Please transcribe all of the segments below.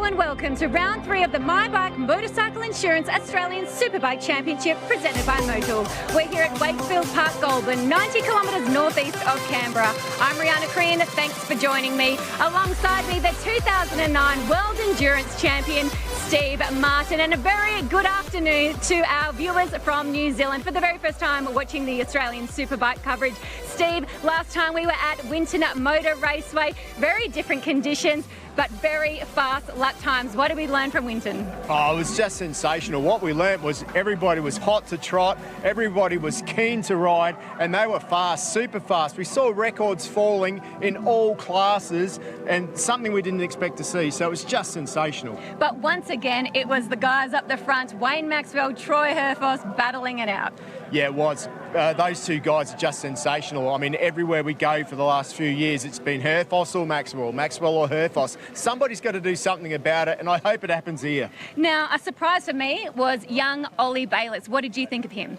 and welcome to round 3 of the My Bike Motorcycle Insurance Australian Superbike Championship presented by Motul. We're here at Wakefield Park, Goulburn, 90 kilometres northeast of Canberra. I'm Rihanna Crean, thanks for joining me. Alongside me, the 2009 World Endurance Champion, Steve Martin, and a very good afternoon to our viewers from New Zealand for the very first time watching the Australian Superbike coverage. Steve, last time we were at Winton Motor Raceway, very different conditions, but very fast lap times. What did we learn from Winton? Oh, it was just sensational. What we learnt was everybody was hot to trot, everybody was keen to ride, and they were fast, super fast. We saw records falling in all classes, and something we didn't expect to see, so it was just sensational. But once again, it was the guys up the front, Wayne Maxwell, Troy Herfoss, battling it out. Yeah, it was. Those two guys are just sensational. I mean, everywhere we go for the last few years, it's been Herfoss or Maxwell, Maxwell or Herfoss. Somebody's got to do something about it, and I hope it happens here. Now, a surprise for me was young Ollie Bayliss. What did you think of him?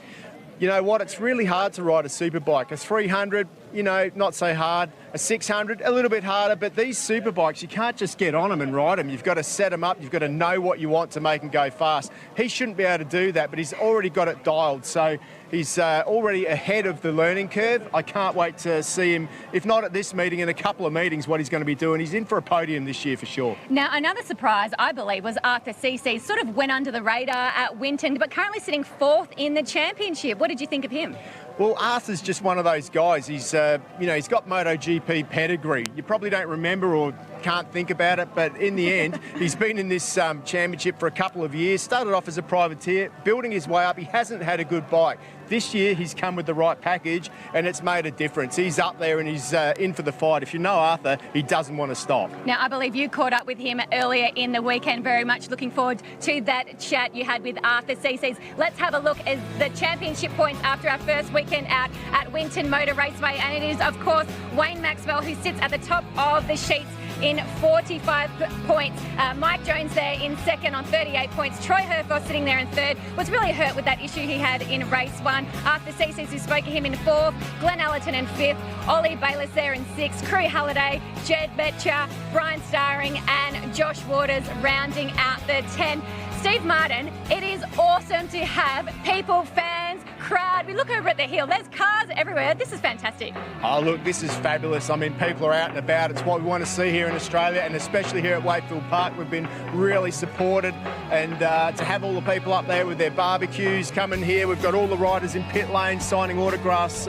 You know what, it's really hard to ride a superbike. A 300, you know, not so hard. A 600, a little bit harder, but these superbikes, you can't just get on them and ride them. You've got to set them up, you've got to know what you want to make them go fast. He shouldn't be able to do that, but he's already got it dialed, so he's already ahead of the learning curve. I can't wait to see him, if not at this meeting, in a couple of meetings, what he's going to be doing. He's in for a podium this year for sure. Now, another surprise, I believe, was Arthur Cece. Sort of went under the radar at Winton, but currently sitting 4th in the championship. What did you think of him? Well, Arthur's just one of those guys. He's, you know, he's got MotoGP pedigree. You probably don't remember or can't think about it, but in the end, he's been in this championship for a couple of years. Started off as a privateer, building his way up. He hasn't had a good bike. This year, he's come with the right package, and it's made a difference. He's up there and he's in for the fight. If you know Arthur, he doesn't want to stop. Now, I believe you caught up with him earlier in the weekend. Very much looking forward to that chat you had with Arthur Cece's. Let's have a look at the championship points after our first weekend out at Winton Motor Raceway, and it is, of course, Wayne Maxwell who sits at the top of the sheets in 45 points. Mike Jones there in second on 38 points. Troy Herfoss sitting there in third. Was really hurt with that issue he had in race 1. Arthur Cece, who spoke to him in 4th. Glenn Allerton in 5th. Ollie Bayliss there in 6th. Crew Halliday, Jed Betcher, Brian Starring and Josh Waters rounding out the 10. Steve Martin, it is awesome to have people, fans, crowd. We look over at the hill, there's cars everywhere. This is fantastic. Oh, look, this is fabulous. I mean, people are out and about. It's what we want to see here in Australia, and especially here at Wakefield Park. We've been really supported, and to have all the people up there with their barbecues coming here. We've got all the riders in pit lanes signing autographs.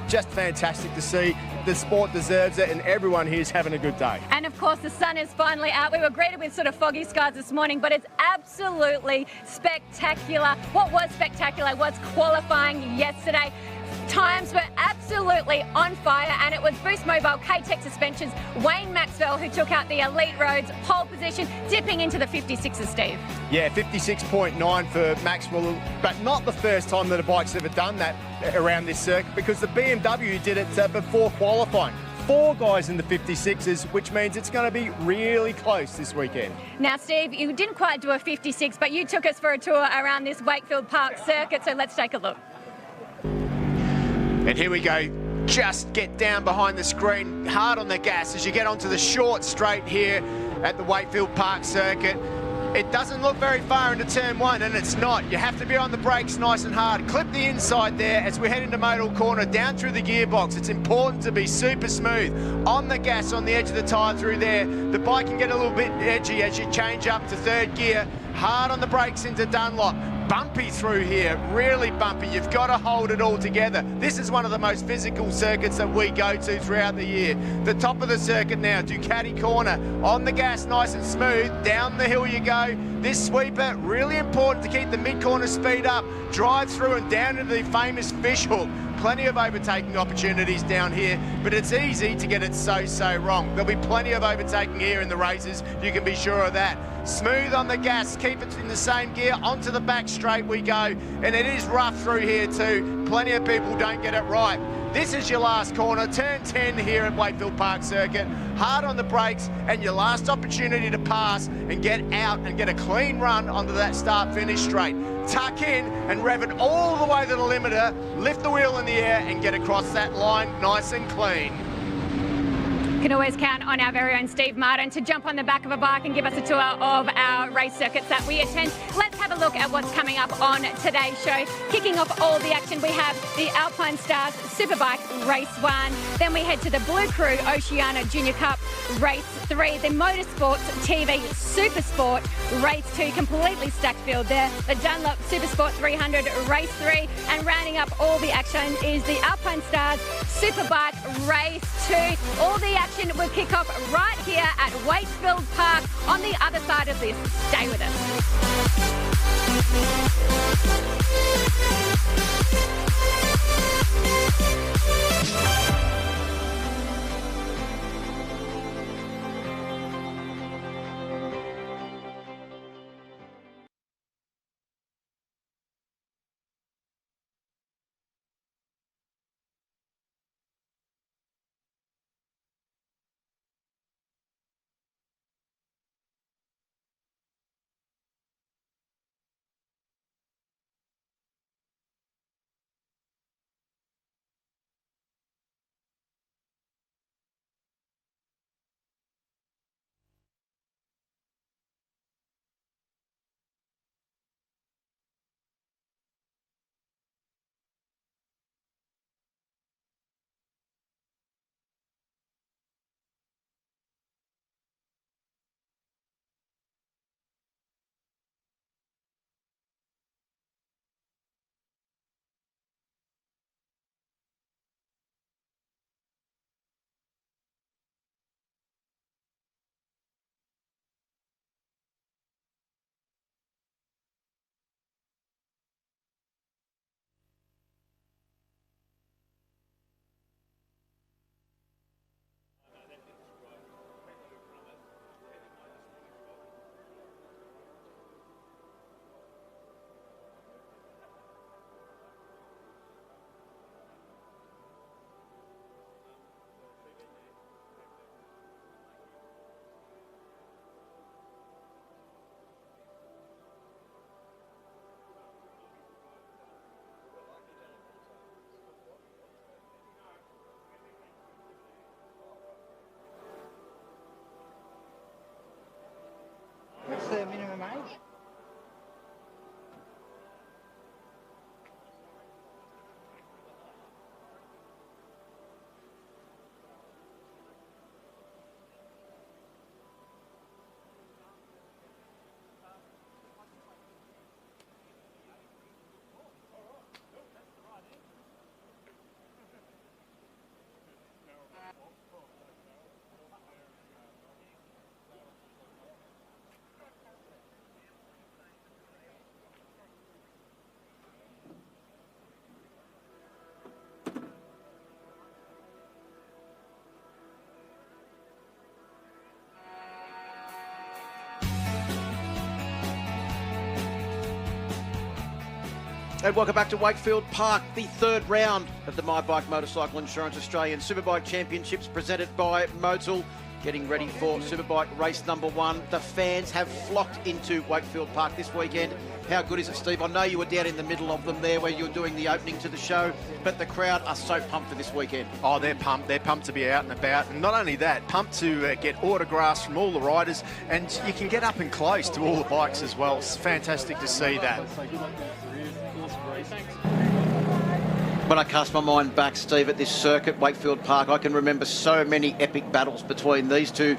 Just fantastic to see. The sport deserves it, and everyone here is having a good day. And of course, the sun is finally out. We were greeted with sort of foggy skies this morning, but it's absolutely spectacular. What was spectacular was qualifying yesterday. Times were absolutely on fire, and it was Boost Mobile K-Tech Suspensions, Wayne Maxwell, who took out the Elite Roads pole position, dipping into the 56s, Steve. Yeah, 56.9 for Maxwell, but not the first time that a bike's ever done that around this circuit, because the BMW did it before qualifying. 4 guys in the 56s, which means it's going to be really close this weekend. Now, Steve, you didn't quite do a 56, but you took us for a tour around this Wakefield Park circuit, so let's take a look. And here we go. Just get down behind the screen, hard on the gas as you get onto the short straight here at the Wakefield Park circuit. It doesn't look very far into turn 1, and it's not. You have to be on the brakes nice and hard. Clip the inside there as we head into Modal Corner, down through the gearbox. It's important to be super smooth. On the gas, on the edge of the tyre through there. The bike can get a little bit edgy as you change up to 3rd gear. Hard on the brakes into Dunlop. Bumpy through here, really bumpy. You've got to hold it all together. This is one of the most physical circuits that we go to throughout the year. The top of the circuit now, Ducati corner. On the gas, nice and smooth. Down the hill you go. This sweeper, really important to keep the mid-corner speed up. Drive through and down into the famous fish hook. Plenty of overtaking opportunities down here, but it's easy to get it so wrong. There'll be plenty of overtaking here in the races, you can be sure of that. Smooth on the gas, keep it in the same gear, onto the back straight we go, and it is rough through here too. Plenty of people don't get it right. This is your last corner, turn 10 here at Wakefield Park Circuit. Hard on the brakes, and your last opportunity to pass and get out and get a clean run onto that start-finish straight. Tuck in and rev it all the way to the limiter, lift the wheel in the air and get across that line nice and clean. can always count on our very own Steve Martin to jump on the back of a bike and give us a tour of our race circuits that we attend. Let's have a look at what's coming up on today's show. Kicking off all the action, we have the Alpine Stars Superbike Race 1. Then we head to the Blue Crew Oceania Junior Cup Race 3. The Motorsports TV Supersport Race 2, completely stacked field there. The Dunlop Supersport 300 Race 3. And rounding up all the action is the Alpine Stars Superbike Race 2. All the action will kick off right here at Wakefield Park on the other side of this. Stay with us. What's the minimum age? And welcome back to Wakefield Park, the third round of the My Bike Motorcycle Insurance Australian Superbike Championships presented by Motul. Getting ready for Superbike race number 1. The fans have flocked into Wakefield Park this weekend. How good is it, Steve? I know you were down in the middle of them there where you're doing the opening to the show, but the crowd are so pumped for this weekend. Oh, they're pumped. They're pumped to be out and about. And not only that, pumped to get autographs from all the riders, and you can get up and close to all the bikes as well. It's fantastic to see that. When I cast my mind back, Steve, at this circuit, Wakefield Park, I can remember so many epic battles between these two.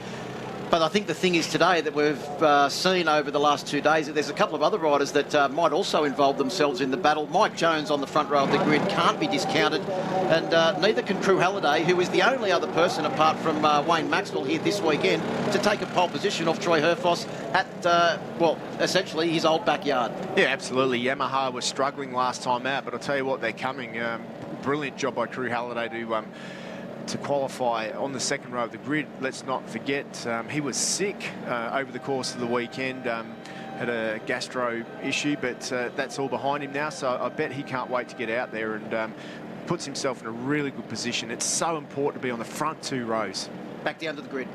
But I think the thing is today that we've seen over the last 2 days that there's a couple of other riders that might also involve themselves in the battle. Mike Jones on the front row of the grid can't be discounted, and neither can Crew Halliday, who is the only other person apart from Wayne Maxwell here this weekend to take a pole position off Troy Herfoss at, well, essentially his old backyard. Yeah, absolutely. Yamaha was struggling last time out, but I'll tell you what, they're coming. Brilliant job by Crew Halliday to qualify on the second row of the grid. Let's not forget he was sick over the course of the weekend, had a gastro issue, but that's all behind him now, so I bet he can't wait to get out there and puts himself in a really good position. It's so important to be on the front 2 rows. Back down to the grid.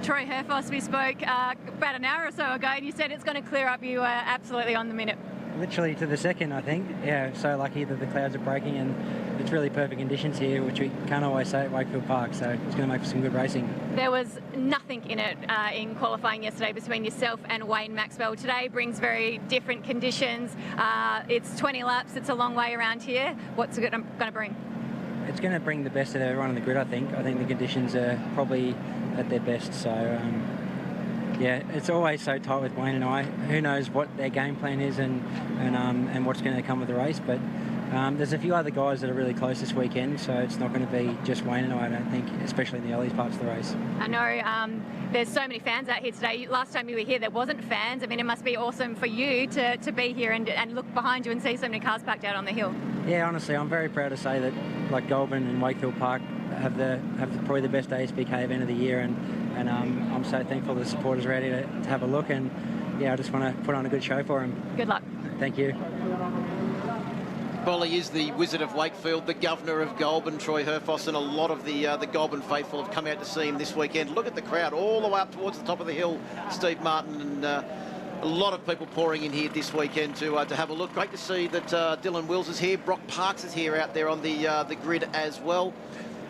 Troy Herfoss, we spoke about an hour or so ago, and you said it's going to clear up. You were absolutely on the minute. literally to the second, I think. Yeah, so lucky that the clouds are breaking and it's really perfect conditions here, which we can't always say at Wakefield Park, so it's going to make for some good racing. There was nothing in it in qualifying yesterday between yourself and Wayne Maxwell. Today brings very different conditions. It's 20 laps, it's a long way around here. What's it going to bring? It's going to bring the best of everyone on the grid, I think. I think the conditions are probably at their best, so yeah, it's always so tight with Wayne and I. Who knows what their game plan is and what's going to come with the race, but there's a few other guys that are really close this weekend, so it's not going to be just Wayne and I don't think, especially in the early parts of the race. I know there's so many fans out here today. Last time you were here, there wasn't fans. I mean, it must be awesome for you to be here and look behind you and see so many cars packed out on the hill. Yeah, honestly, I'm very proud to say that like Goulburn and Wakefield Park have probably the best ASBK event of the year, and I'm so thankful the supporters are ready to have a look, and yeah, I just want to put on a good show for them. Good luck. Thank you. Bolly is the Wizard of Wakefield, the Governor of Goulburn, Troy Herfoss, and a lot of the Goulburn faithful have come out to see him this weekend. Look at the crowd all the way up towards the top of the hill, Steve Martin, and a lot of people pouring in here this weekend to have a look. Great to see that Dylan Wills is here, Brock Parks is here out there on the grid as well.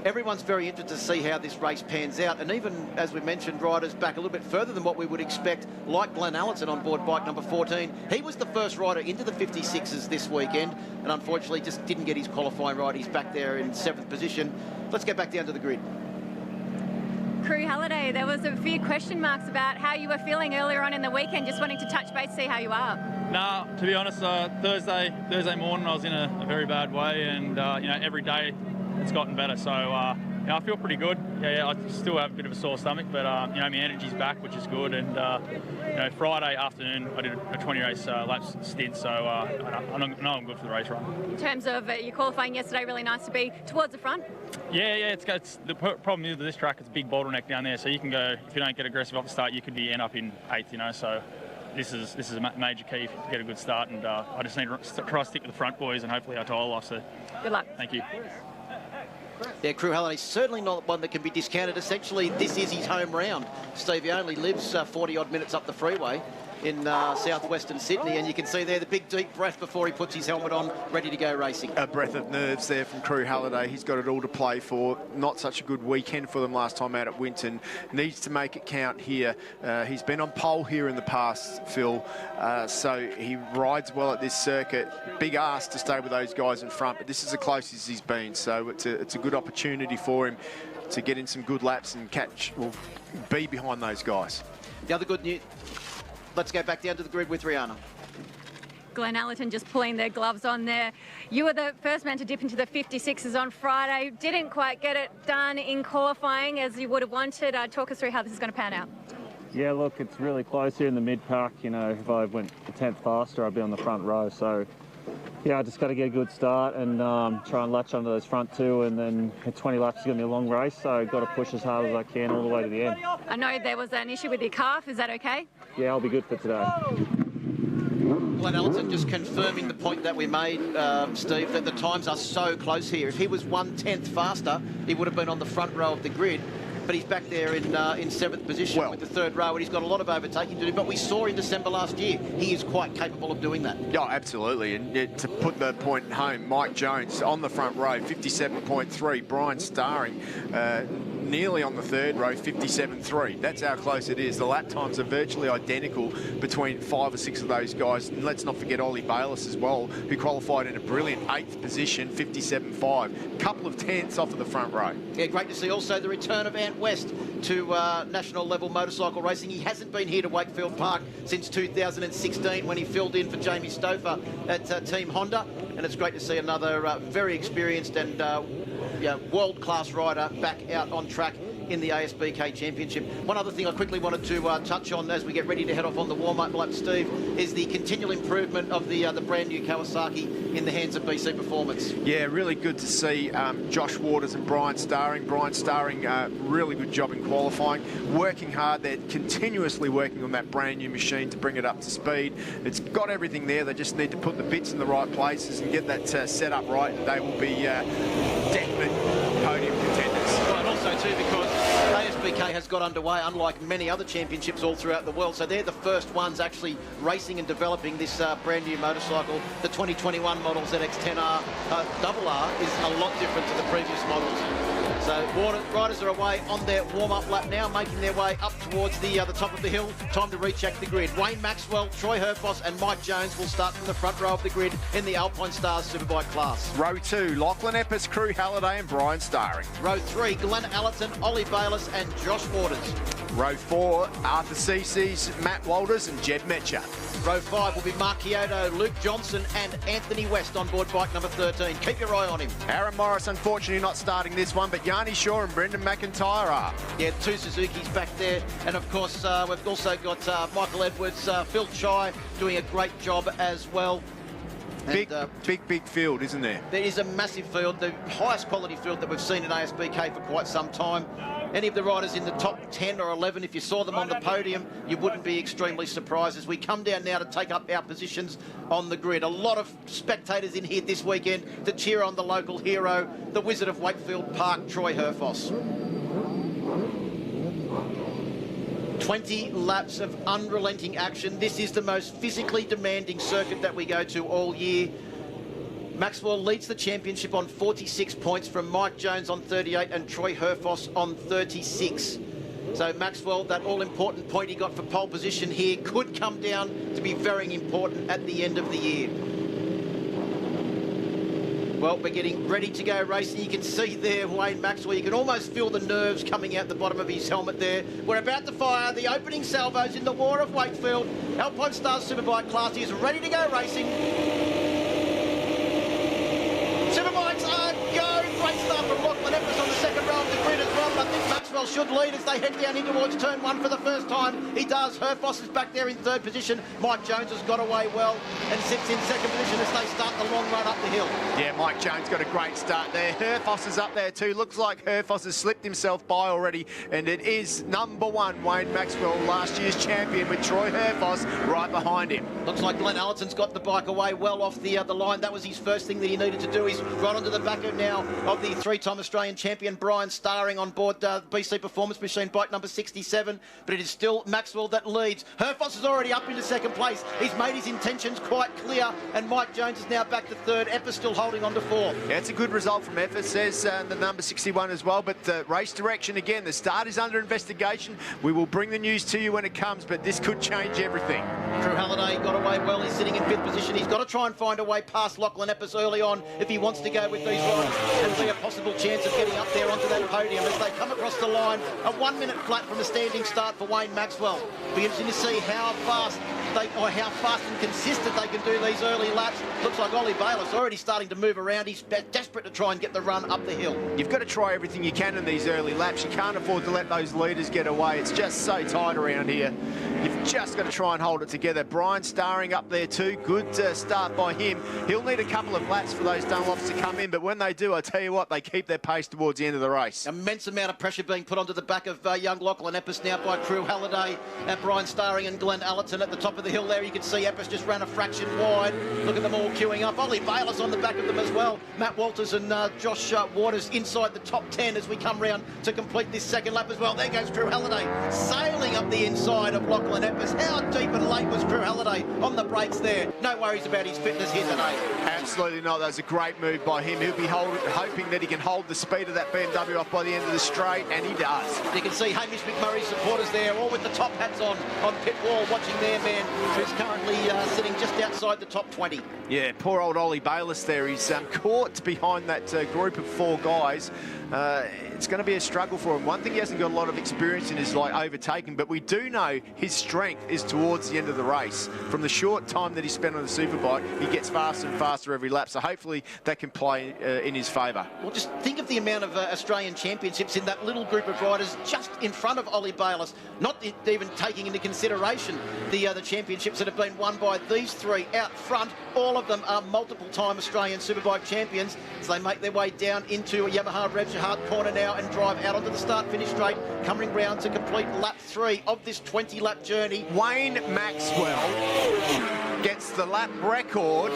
Everyone's very interested to see how this race pans out, and even, as we mentioned, riders back a little bit further than what we would expect, like Glenn Allerton on board bike number 14. He was the first rider into the 56s this weekend, and unfortunately just didn't get his qualifying right. He's back there in 7th position. Let's get back down to the grid. Crew Halliday, there was a few question marks about how you were feeling earlier on in the weekend. Just wanting to touch base, see how you are. No, to be honest, Thursday morning I was in a very bad way, and every day it's gotten better, so I feel pretty good. Yeah, I still have a bit of a sore stomach, but my energy's back, which is good. And Friday afternoon I did a 20 race laps stint, so I know I'm good for the race run. In terms of your qualifying yesterday, really nice to be towards the front. Yeah, it's the problem with this track. It's a big bottleneck down there, so you can go, if you don't get aggressive off the start, you could end up in 8th. So this is a major key to get a good start, and I just need to try to stick with the front boys, and hopefully I tile off. So good luck. Thank you. Yeah, Crew Halliday, certainly not one that can be discounted. Essentially, this is his home round. Stevie only lives 40-odd minutes up the freeway in southwestern Sydney, and you can see there the big deep breath before he puts his helmet on, ready to go racing. A breath of nerves there from Crew Halliday. He's got it all to play for. Not such a good weekend for them last time out at Winton. Needs to make it count here. He's been on pole here in the past, Phil, so he rides well at this circuit. Big ask to stay with those guys in front, but this is the closest he's been, so it's a good opportunity for him to get in some good laps and be behind those guys. The other good news, let's go back down to the grid with Rihanna. Glenn Allerton just pulling their gloves on there. You were the first man to dip into the 56s on Friday. Didn't quite get it done in qualifying as you would have wanted. Talk us through how this is going to pan out. Yeah, look, it's really close here in the mid-pack. If I went a tenth faster, I'd be on the front row. So, yeah, I just got to get a good start and try and latch onto those front two, and then 20 laps is going to be a long race, so I've got to push as hard as I can all the way to the end. I know there was an issue with your calf. Is that okay? Yeah, I'll be good for today. Glenn Allerton just confirming the point that we made, Steve, that the times are so close here. If he was 1/10 faster, he would have been on the front row of the grid. But he's back there in 7th position with the 3rd row, and he's got a lot of overtaking to do. But we saw in December last year, he is quite capable of doing that. Yeah, absolutely. And to put the point home, Mike Jones on the front row, 57.3. Brian Starring nearly on the 3rd row, 57.3. That's how close it is. The lap times are virtually identical between 5 or 6 of those guys. And let's not forget Ollie Bayliss as well, who qualified in a brilliant 8th position, 57.5. Couple of tenths off of the front row. Yeah, great to see also the return of Ant West to national level motorcycle racing. He hasn't been here to Wakefield Park since 2016 when he filled in for Jamie Stouffer at Team Honda, and it's great to see another very experienced and world-class rider back out on track in the ASBK Championship. One other thing I quickly wanted to touch on as we get ready to head off on the warm-up lap, Steve, is the continual improvement of the brand new Kawasaki in the hands of BC Performance. Yeah, really good to see Josh Waters and Brian Starring. Brian Starring, really good job in qualifying, working hard. They're continuously working on that brand new machine to bring it up to speed. It's got everything there. They just need to put the bits in the right places and get that set up right. They will be definite podium contenders. Well, and also too, because ASBK has got underway, unlike many other championships all throughout the world. So they're the first ones actually racing and developing this brand new motorcycle. The 2021 model ZX10R RR is a lot different to the previous models. So riders are away on their warm-up lap now, making their way up towards the top of the hill. Time to recheck the grid. Wayne Maxwell, Troy Herfoss and Mike Jones will start from the front row of the grid in the Alpine Stars Superbike class. Row 2, Lachlan Epps, Crew Halliday and Brian Starring. Row 3, Glenn Allerton, Ollie Bayliss and Josh Waters. Row 4, Arthur Cece's, Matt Walters and Jed Metcher. Row 5 will be Mark Kyoto, Luke Johnson and Anthony West on board bike number 13. Keep your eye on him. Aaron Morris unfortunately not starting this one, but Yanni Shaw and Brendan McIntyre are. Yeah, 2 Suzuki's back there. And of course, we've also got Michael Edwards, Phil Chai doing a great job as well. Big field, isn't there? There is a massive field, the highest quality field that we've seen in ASBK for quite some time. Any of the riders in the top 10 or 11, if you saw them on the podium, you wouldn't be extremely surprised as we come down now to take up our positions on the grid. A lot of spectators in here this weekend to cheer on the local hero, the Wizard of Wakefield Park, Troy Herfoss. 20 laps of unrelenting action. This is the most physically demanding circuit that we go to all year. Maxwell leads the championship on 46 points from Mike Jones on 38 and Troy Herfoss on 36. So Maxwell, that all-important point he got for pole position here could come down to be very important at the end of the year. Well, we're getting ready to go racing. You can see there Wayne Maxwell. You can almost feel the nerves coming out the bottom of his helmet there. We're about to fire the opening salvos in the War of Wakefield. Alpine Stars Superbike class is ready to go racing. Superbikes are go. Great start from Lachlan Epps on the second row of the grid as well. I think Maxwell should lead as they head down in towards turn 1 for the first time. He does. Herfoss is back there in 3rd position. Mike Jones has got away well and sits in 2nd position as they start the long run up the hill. Yeah, Mike Jones got a great start there. Herfoss is up there too. Looks like Herfoss has slipped himself by already, and it is number 1, Wayne Maxwell, last year's champion, with Troy Herfoss right behind him. Looks like Glenn Allerton's got the bike away well off the line. That was his first thing that he needed to do. He's right onto the back now of the 3-time Australian champion Brian Starring on board BC Performance Machine bike number 67, but it is still Maxwell that leads. Herfoss is already up into 2nd place. He's made his intentions quite clear, and Mike Jones is now back to 3rd. Epps still holding on to 4th. Yeah, it's a good result from Epps, says the number 61 as well, but race direction again, the start is under investigation. We will bring the news to you when it comes, but this could change everything. Crew Halliday got away well. He's sitting in 5th position. He's got to try and find a way past Lachlan Epps early on if he wants to go with these riders and see a possible chance of getting up there onto that podium as they come across the line. A 1-minute flat from a standing start for Wayne Maxwell. Be interesting to see how fast and consistent they can do these early laps. Looks like Ollie Bayliss already starting to move around. He's desperate to try and get the run up the hill. You've got to try everything you can in these early laps. You can't afford to let those leaders get away. It's just so tight around here. You've just got to try and hold it together. Brian Starring up there too. Good start by him. He'll need a couple of laps for those Dunlops to come in, but when they do, I tell you what, they keep their pace towards the end of the race. Immense amount of pressure being put onto the back of young Lachlan Epps now by Crew Halliday, Brian Starring and Glenn Allerton at the top of the hill there. You can see Epps just ran a fraction wide. Look at them all queuing up. Ollie Bayliss on the back of them as well. Matt Walters and Josh Waters inside the top 10 as we come round to complete this second lap as well. There goes Crew Halliday sailing up the inside of Lachlan Epps. How deep and late was Crew Halliday on the brakes there? No worries about his fitness here today. Absolutely not. That was a great move by him. He'll be hoping that he can hold the speed of that BMW off by the end of the straight, and he does. You can see Hamish McMurray's supporters there, all with the top hats on pit wall, watching their man, who's currently sitting just outside the top 20. Yeah, poor old Ollie Bayliss there. He's caught behind that group of 4 guys. It's going to be a struggle for him. One thing he hasn't got a lot of experience in is like overtaking, but we do know his strength is towards the end of the race. From the short time that he spent on the superbike, he gets faster and faster every lap, so hopefully that can play in his favour. Well, just think of the amount of Australian championships in that little group of riders just in front of Ollie Bayliss, not even taking into consideration the championships that have been won by these 3 out front. All of them are multiple-time Australian Superbike champions, so they make their way down into a Yamaha Revs Hard corner now and drive out onto the start-finish straight, coming round to complete lap 3 of this 20-lap journey. Wayne Maxwell gets the lap record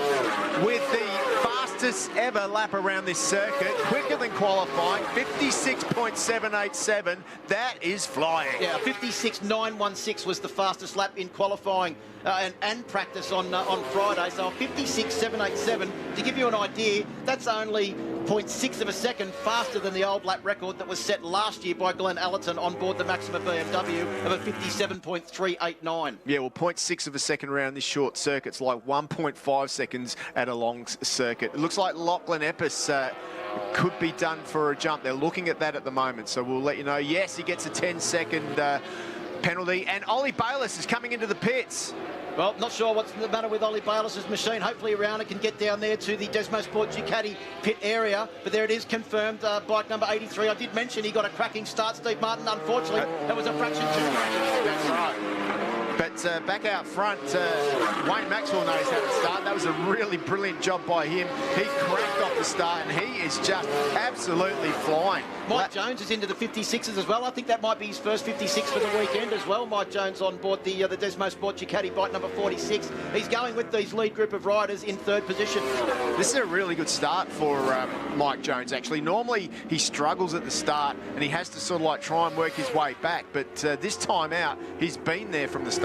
with the fastest fastest ever lap around this circuit, quicker than qualifying, 56.787. That is flying. Yeah, 56.916 was the fastest lap in qualifying and practice on Friday. So 56.787. To give you an idea, that's only 0.6 of a second faster than the old lap record that was set last year by Glenn Allerton on board the Maxima BMW of a 57.389. Yeah, well, 0.6 of a second around this short circuit. It's like 1.5 seconds at a long circuit. It looks like Lachlan Epps could be done for a jump. They're looking at that at the moment, so we'll let you know. Yes, he gets a 10-second penalty, and Ollie Bayliss is coming into the pits. Well, not sure what's the matter with Ollie Bayliss' machine. Hopefully Rowner can get down there to the Desmo Sport Ducati pit area. But there it is, confirmed. Bike number 83. I did mention he got a cracking start, Steve Martin. Unfortunately, that was a fraction too cracking. That's right. But back out front, Wayne Maxwell knows how to start. That was a really brilliant job by him. He cracked off the start, and he is just absolutely flying. Mike Jones is into the 56s as well. I think that might be his first 56 for the weekend as well. Mike Jones on board the Desmo Sport Ducati, bike number 46. He's going with these lead group of riders in third position. This is a really good start for Mike Jones, actually. Normally, he struggles at the start, and he has to sort of like try and work his way back. But this time out, he's been there from the start.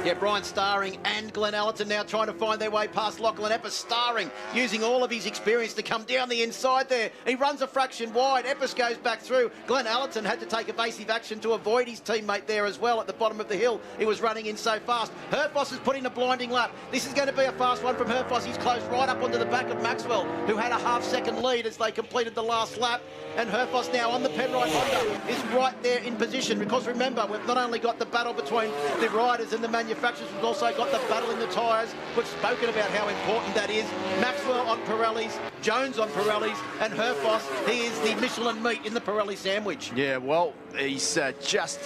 Yeah, Brian Starring and Glenn Allerton now trying to find their way past Lachlan Epps. Starring using all of his experience to come down the inside there. He runs a fraction wide. Epps goes back through. Glenn Allerton had to take evasive action to avoid his teammate there as well at the bottom of the hill. He was running in so fast. Herfoss is putting a blinding lap. This is going to be a fast one from Herfoss. He's close right up onto the back of Maxwell, who had a half-second lead as they completed the last lap. And Herfoss now on the Penrite Honda is right there in position, because remember, we've not only got the battle between the riders and the manufacturers, we've also got the battle in the tyres. We've spoken about how important that is. Maxwell on Pirellis, Jones on Pirellis, and Herfoss, he is the Michelin meat in the Pirelli sandwich. Yeah, well, he's just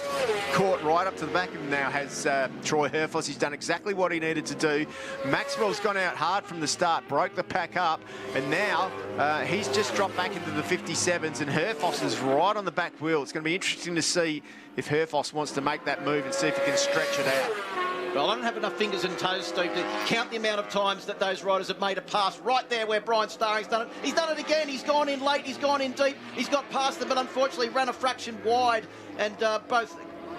caught right up to the back of him now, has Troy Herfoss. He's done exactly what he needed to do. Maxwell's gone out hard from the start, broke the pack up, and now he's just dropped back into the 57s, and Herfoss is right on the back wheel. It's going to be interesting to see if Herfoss wants to make that move and see if he can stretch it out. Well, I don't have enough fingers and toes, Steve, to count the amount of times that those riders have made a pass right there where Brian Starring's done it. He's done it again. He's gone in late. He's gone in deep. He's got past them, but unfortunately ran a fraction wide. And both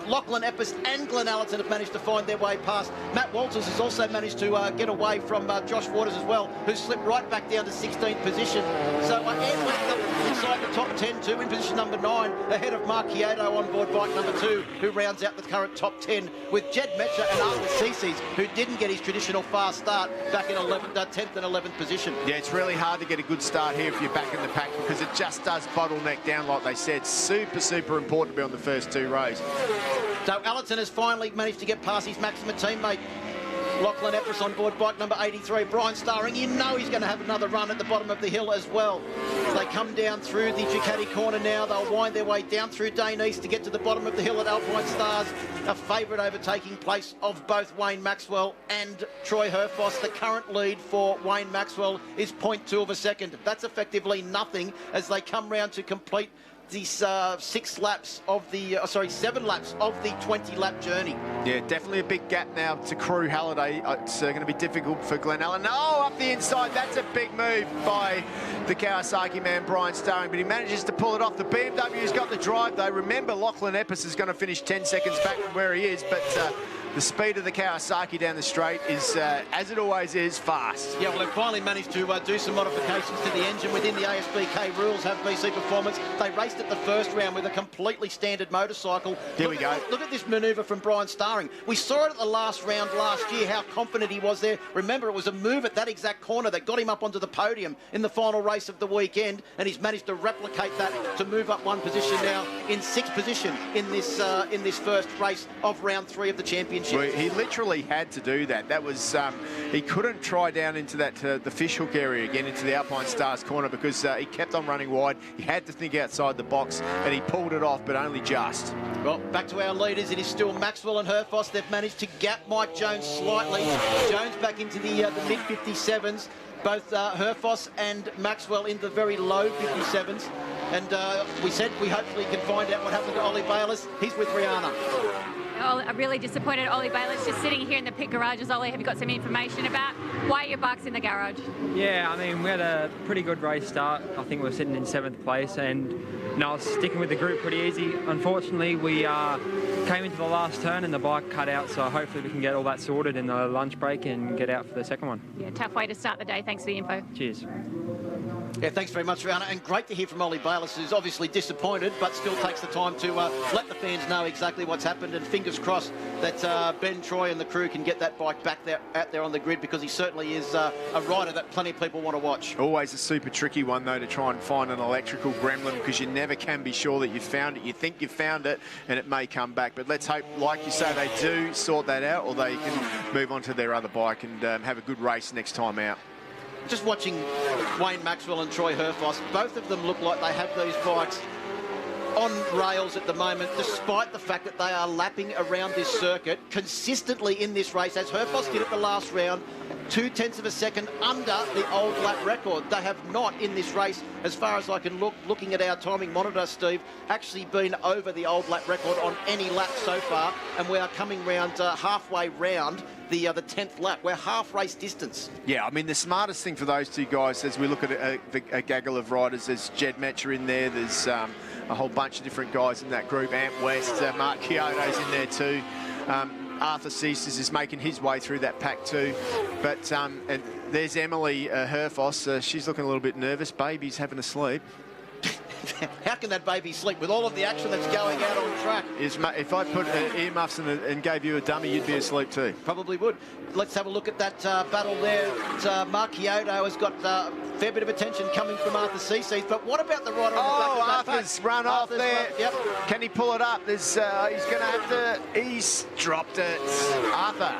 Lachlan Epps and Glenn Allerton have managed to find their way past. Matt Walters has also managed to get away from Josh Waters as well, who slipped right back down to 16th position. So Ed went up inside the top 10 too, in position number 9, ahead of Mark Chiedo on board bike number 2, who rounds out the current top 10, with Jed Metcher and Arthur Ceces, who didn't get his traditional fast start, back in 10th and 11th position. Yeah, it's really hard to get a good start here if you're back in the pack, because it just does bottleneck down, like they said. Super, super important to be on the first 2 rows. So Allerton has finally managed to get past his Maxima teammate, Lachlan Epps, on board bike number 83. Brian Starring, you know he's going to have another run at the bottom of the hill as well. As they come down through the Ducati corner now, they'll wind their way down through Dane East to get to the bottom of the hill at Alpine Stars. A favourite overtaking place of both Wayne Maxwell and Troy Herfoss. The current lead for Wayne Maxwell is 0.2 of a second. That's effectively nothing as they come round to complete these 7 laps of the 20-lap journey. Yeah, definitely a big gap now to Crew Halliday. It's going to be difficult for Glenn Allen. No, up the inside. That's a big move by the Kawasaki man, Brian Starring, but he manages to pull it off. The BMW's got the drive, though. Remember, Lachlan Epps is going to finish 10 seconds back from where he is, but the speed of the Kawasaki down the straight is, as it always is, fast. Yeah, well, they've finally managed to do some modifications to the engine within the ASBK rules, have BC Performance. They raced it the first round with a completely standard motorcycle. Here we go. Look at this manoeuvre from Brian Starring. We saw it at the last round last year, how confident he was there. Remember, it was a move at that exact corner that got him up onto the podium in the final race of the weekend, and he's managed to replicate that to move up 1 position now in 6th position in this first race of round 3 of the championship. Well, he literally had to do that. That was he couldn't try down into that the fishhook area again, into the Alpine Stars corner, because he kept on running wide. He had to think outside the box, and he pulled it off, but only just. Well, back to our leaders. It is still Maxwell and Herfoss. They've managed to gap Mike Jones slightly. Jones back into the mid-57s. Both Herfoss and Maxwell in the very low 57s. And we said we hopefully can find out what happened to Ollie Bayliss. He's with Rihanna. Oh, I'm really disappointed Ollie Bayliss just sitting here in the pit garages. Ollie, have you got some information about why your bike's in the garage? Yeah, I mean, we had a pretty good race start. I think we're sitting in 7th place, and I was sticking with the group pretty easy. Unfortunately, we came into the last turn and the bike cut out, so hopefully we can get all that sorted in the lunch break and get out for the second one. Yeah, tough way to start the day. Thanks for the info. Cheers. Yeah, thanks very much, Rihanna, and great to hear from Ollie Bayliss, who's obviously disappointed, but still takes the time to let the fans know exactly what's happened, and fingers crossed that Ben Troy and the crew can get that bike back there, out there on the grid, because he certainly is a rider that plenty of people want to watch. Always a super tricky one, though, to try and find an electrical gremlin, because you never can be sure that you've found it. You think you've found it, and it may come back, but let's hope, like you say, they do sort that out, or they can move on to their other bike and have a good race next time out. Just watching Wayne Maxwell and Troy Herfoss, both of them look like they have these bikes on rails at the moment, despite the fact that they are lapping around this circuit consistently in this race, as Herfoss did at the last round, 0.2 of a second under the old lap record. They have not in this race, as far as I can look, looking at our timing monitor, Steve, actually been over the old lap record on any lap so far, and we are coming round halfway round the 10th lap. We're half race distance. Yeah, I mean, the smartest thing for those two guys, as we look at a gaggle of riders, there's Jed Metcher in there, there's a whole bunch of different guys in that group, Ant West, Mark Kyoto's in there too. Arthur Ceases is making his way through that pack too. But and there's Emily Herfoss. She's looking a little bit nervous. Baby's having a sleep. How can that baby sleep with all of the action that's going out on track? If I put earmuffs and gave you a dummy, you'd be asleep too. Probably would. Let's have a look at that battle there. Mark Kyoto has got a fair bit of attention coming from Arthur Ceases, but what about the rider on the back of that Arthur's pack? run off there. Yep. Can he pull it up? There's, he's going to have to... He's dropped it. Arthur.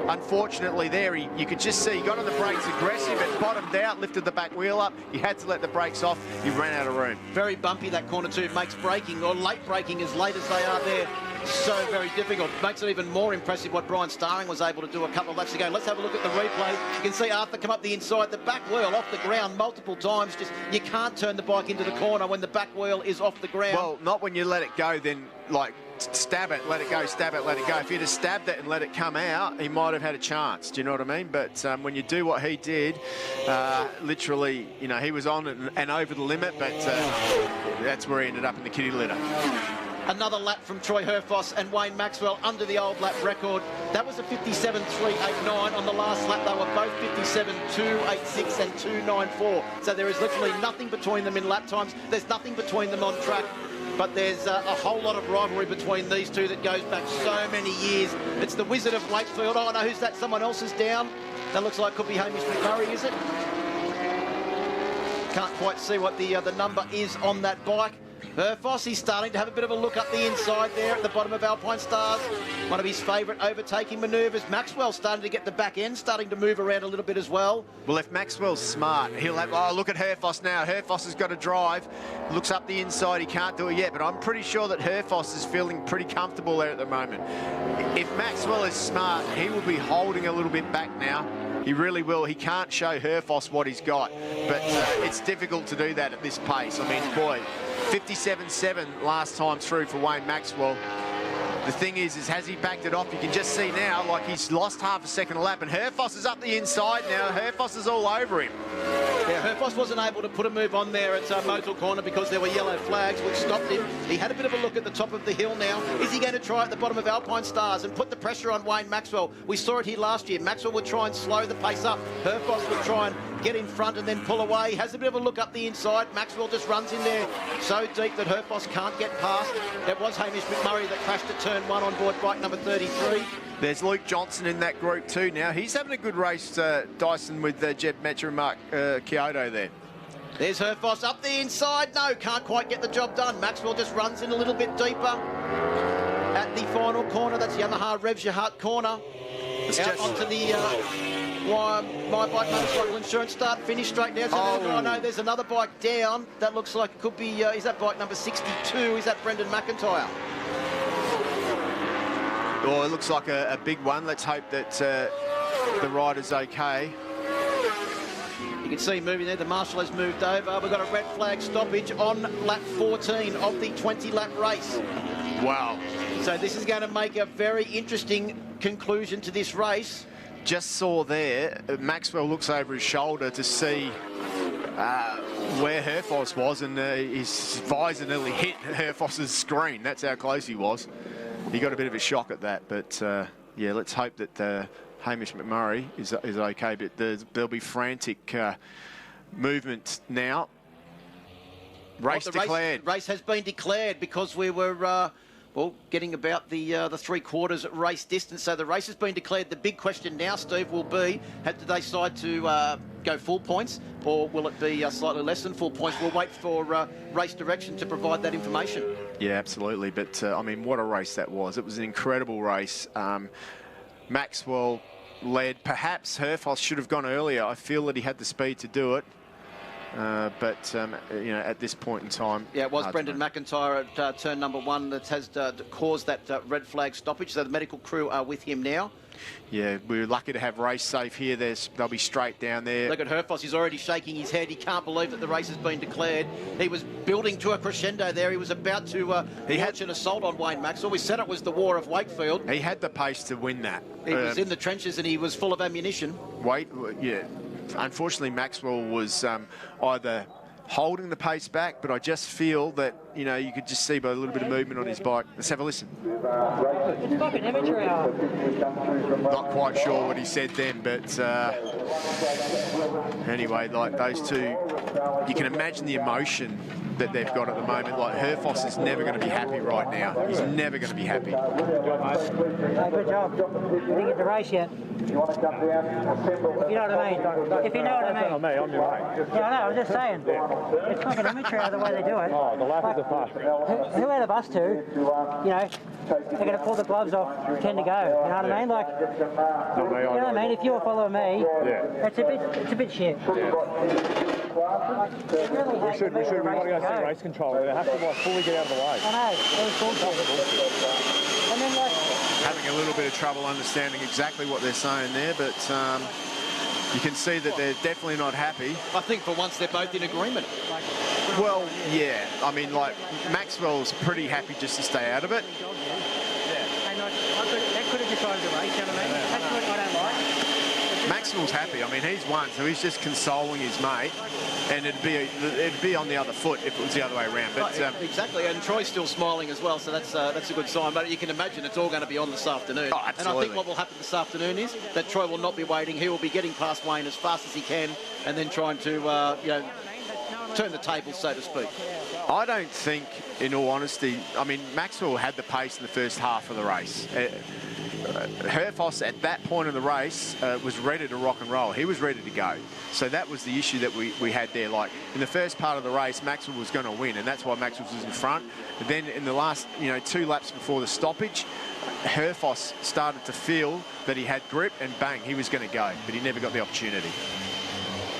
Unfortunately there, you could just see he got on the brakes aggressive and bottomed out, lifted the back wheel up. He had to let the brakes off. He ran out of room. Very bumpy, that corner two. Makes braking, or late braking as late as they are there, so very difficult. Makes it even more impressive what Brian Starling was able to do a couple of laps ago. Let's have a look at the replay. You can see Arthur come up the inside, the back wheel off the ground multiple times. Just, you can't turn the bike into the corner when the back wheel is off the ground. Well, not when you let it go, then like stab it, let it go, stab it, let it go. If he'd have stabbed it and let it come out, he might have had a chance. Do you know what I mean? But when you do what he did, literally, you know, he was on and over the limit, but that's where he ended up in the kitty litter. Another lap from Troy Herfoss and Wayne Maxwell under the old lap record. That was a 57.389. On the last lap, they were both 57.286 and 294. So there is literally nothing between them in lap times. There's nothing between them on track. But there's a whole lot of rivalry between these two that goes back so many years. It's the Wizard of Wakefield. Oh, no, who's that? Someone else is down. That looks like could be Hamish McMurray, is it? Can't quite see what the number is on that bike. Herfoss starting to have a bit of a look up the inside there at the bottom of Alpine Stars. One of his favourite overtaking manoeuvres. Maxwell starting to get the back end, starting to move around a little bit as well. Well, if Maxwell's smart, he'll have... Oh, look at Herfoss now. Herfoss has got to drive. Looks up the inside. He can't do it yet, but I'm pretty sure that Herfoss is feeling pretty comfortable there at the moment. If Maxwell is smart, he will be holding a little bit back now. He really will. He can't show Herfoss what he's got, but it's difficult to do that at this pace. I mean, boy, 57.7 last time through for Wayne Maxwell. The thing is has he backed it off? You can just see now, like he's lost half a second a lap, and Herfoss is up the inside now. Herfoss is all over him. Yeah, Herfoss wasn't able to put a move on there at Motul Corner because there were yellow flags which stopped him. He had a bit of a look at the top of the hill now. Is he going to try at the bottom of Alpine Stars and put the pressure on Wayne Maxwell? We saw it here last year. Maxwell would try and slow the pace up. Herfoss would try and get in front and then pull away. Has a bit of a look up the inside. Maxwell just runs in there so deep that Herfoss can't get past. It was Hamish McMurray that crashed at turn 1 on board bike number 33. There's Luke Johnson in that group too now. He's having a good race, Dyson, with Jed Metcher and Mark Kyoto there. There's Herfoss up the inside. No, can't quite get the job done. Maxwell just runs in a little bit deeper at the final corner. That's Yamaha Revs Your Heart corner. Out onto the My Bike Motorcycle Insurance start finish straight now. Oh no, there's another bike down. That looks like it could be, is that bike number 62? Is that Brendan McIntyre? Oh, it looks like a big one. Let's hope that the rider's okay. You can see him moving there. The marshal has moved over. We've got a red flag stoppage on lap 14 of the 20-lap race. Wow. So this is going to make a very interesting conclusion to this race. Just saw there, Maxwell looks over his shoulder to see where Herfoss was, and his visor nearly hit Herfoss's screen. That's how close he was. He got a bit of a shock at that, but yeah, let's hope that Hamish McMurray is okay, but there'll be frantic movement now. Race declared. Race has been declared because we were well, getting about the 3/4 race distance. So the race has been declared. The big question now, Steve, will be, do they decide to go full points, or will it be slightly less than full points? We'll wait for race direction to provide that information. Yeah, absolutely. But, I mean, what a race that was. It was an incredible race. Maxwell led. Perhaps Herfoss should have gone earlier. I feel that he had the speed to do it. But you know, at this point in time... Yeah, it was Brendan McIntyre at turn number 1 that has caused that red flag stoppage. So the medical crew are with him now. Yeah, we're lucky to have race safe here. They'll be straight down there. Look at Herfoss. He's already shaking his head. He can't believe that the race has been declared. He was building to a crescendo there. He was about to launch an assault on Wayne Maxwell. We said it was the War of Wakefield. He had the pace to win that. He was in the trenches and he was full of ammunition. Yeah. Unfortunately, Maxwell was either holding the pace back, but I just feel that, you know, you could just see by a little bit of movement on his bike. Let's have a listen. It's fucking amateur hour. Not quite sure what he said then, but anyway, like those two, you can imagine the emotion that they've got at the moment. Like, Herfoss is never going to be happy right now. He's never going to be happy. Hey, good job. We didn't get the race yet. If you know what I mean. If you know what I mean. That's not me, I'm your mate. Yeah, I know, I'm just saying. It's fucking amateur hour the way they do it. Oh, the lap is a pass. Who out of us two, you know, they're going to pull the gloves off 10 to go. You know what I mean? Like, you know what I mean? If you're following me, it's a bit shit. We should want to go see race control. They have to fully get out of the way. I know, it was bullshit. And then, like, Having a little bit of trouble understanding exactly what they're saying there, but you can see that they're definitely not happy. I think for once they're both in agreement. Well, yeah. I mean, like, Maxwell's pretty happy just to stay out of it. and like, that could have decided the race, you know what I mean? That's what I don't like. Maxwell's happy. I mean, he's won, so he's just consoling his mate, and it'd be on the other foot if it was the other way around. But exactly, and Troy's still smiling as well, so that's a good sign. But you can imagine it's all going to be on this afternoon. Oh, absolutely. And I think what will happen this afternoon is that Troy will not be waiting. He will be getting past Wayne as fast as he can, and then trying to you know, turn the tables, so to speak. I don't think, in all honesty, I mean, Maxwell had the pace in the first half of the race. Herfoss, at that point in the race, was ready to rock and roll. He was ready to go. So that was the issue that we had there. Like, in the first part of the race, Maxwell was going to win, and that's why Maxwell was in front. But then in the last, 2 laps before the stoppage, Herfoss started to feel that he had grip, and bang, he was going to go. But he never got the opportunity.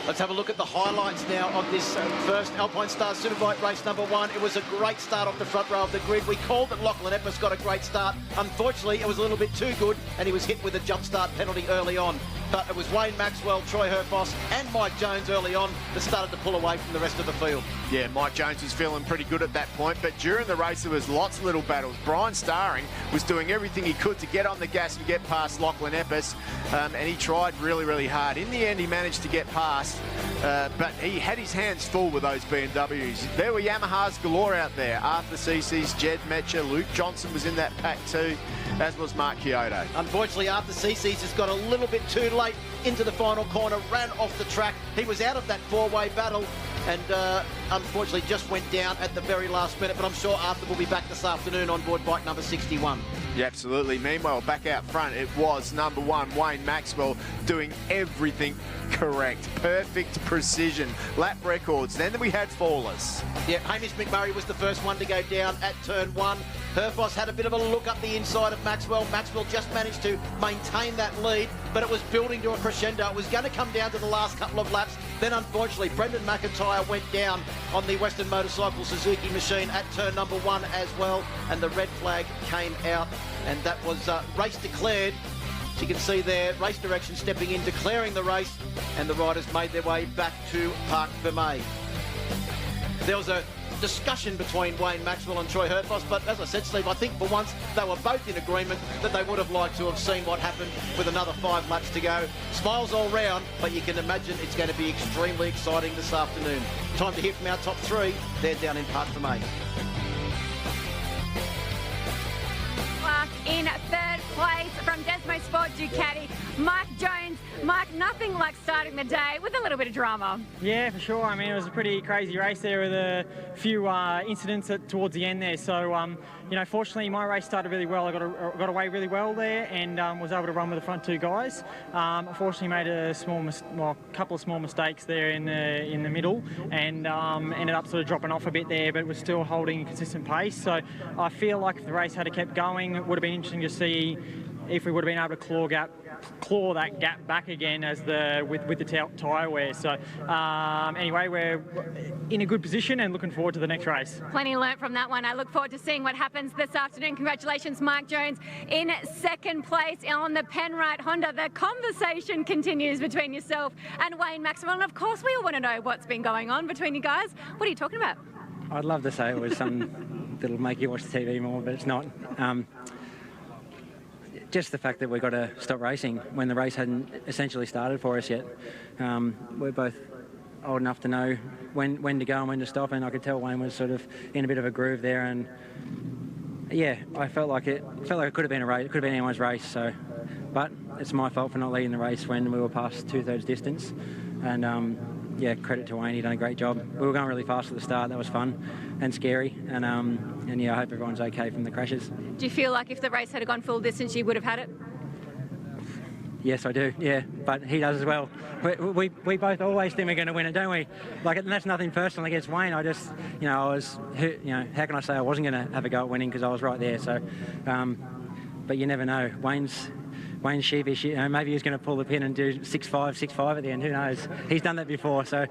Let's have a look at the highlights now of this first Alpine Stars Superbike race number 1. It was a great start off the front row of the grid. We called that Lachlan Epps got a great start. Unfortunately, it was a little bit too good, and he was hit with a jump start penalty early on. But it was Wayne Maxwell, Troy Herfoss and Mike Jones early on that started to pull away from the rest of the field. Yeah, Mike Jones was feeling pretty good at that point, but during the race there was lots of little battles. Brian Starring was doing everything he could to get on the gas and get past Lachlan Epps, and he tried really, really hard. In the end, he managed to get past, but he had his hands full with those BMWs. There were Yamahas galore out there. Arthur Cece's, Jed Metcher, Luke Johnson was in that pack too, as was Mark Kyoto. Unfortunately, Arthur Cece's has got a little bit too late into the final corner, ran off the track. He was out of that 4-way battle and unfortunately just went down at the very last minute, but I'm sure Arthur will be back this afternoon on board bike number 61. Yeah, absolutely. Meanwhile, back out front, it was number 1, Wayne Maxwell, doing everything correct. Perfect precision, lap records. Then we had fallers. Yeah, Hamish McMurray was the first one to go down at turn 1. Herfoss had a bit of a look up the inside of Maxwell. Maxwell just managed to maintain that lead, but it was building to a crescendo. It was going to come down to the last couple of laps. Then, unfortunately, Brendan McIntyre went down on the Western Motorcycle Suzuki machine at turn number 1 as well, and the red flag came out, and that was race declared. So you can see there, race direction stepping in, declaring the race, and the riders made their way back to Parc Fermé. There was a discussion between Wayne Maxwell and Troy Herfoss, but as I said, Steve, I think for once they were both in agreement that they would have liked to have seen what happened with another 5 laps to go. Smiles all round, but you can imagine it's going to be extremely exciting this afternoon. Time to hear from our top 3. They're down in Parc Fermé. In third place from Desmo Sport Ducati, Mike Jones. Mike, nothing like starting the day with a little bit of drama. Yeah, for sure. I mean, it was a pretty crazy race there with a few incidents towards the end there. So, you know, fortunately, my race started really well. I got away really well there and was able to run with the front 2 guys. Unfortunately, made a couple of small mistakes there in the middle and ended up sort of dropping off a bit there, but was still holding a consistent pace. So, I feel like if the race had kept going, it would have been interesting to see if we would have been able to claw that gap back again as with the tyre wear. So anyway, we're in a good position and looking forward to the next race. Plenty learnt from that one. I look forward to seeing what happens this afternoon. Congratulations, Mike Jones, in second place on the Penrite Honda. The conversation continues between yourself and Wayne Maxwell, and of course we all want to know what's been going on between you guys. What are you talking about? I'd love to say it was something that'll make you watch the TV more, but it's not. Just the fact that we've got to stop racing when the race hadn't essentially started for us yet. We're both old enough to know when to go and when to stop, and I could tell Wayne was sort of in a bit of a groove there, and yeah, I felt like it could have been a race. It could have been anyone's race. So, but it's my fault for not leading the race when we were past 2/3 distance, and yeah, credit to Wayne. He done a great job. We were going really fast at the start. That was fun and scary, and yeah, I hope everyone's okay from the crashes. Do you feel like if the race had gone full distance, you would have had it? Yes, I do, yeah, but he does as well. We both always think we're going to win it, don't we? Like, and that's nothing personal against Wayne. I just, you know, I was, you know, how can I say I wasn't going to have a go at winning because I was right there. So, but you never know. Wayne's sheepish. You know, maybe he's going to pull the pin and do 6.5 at the end. Who knows? He's done that before. So,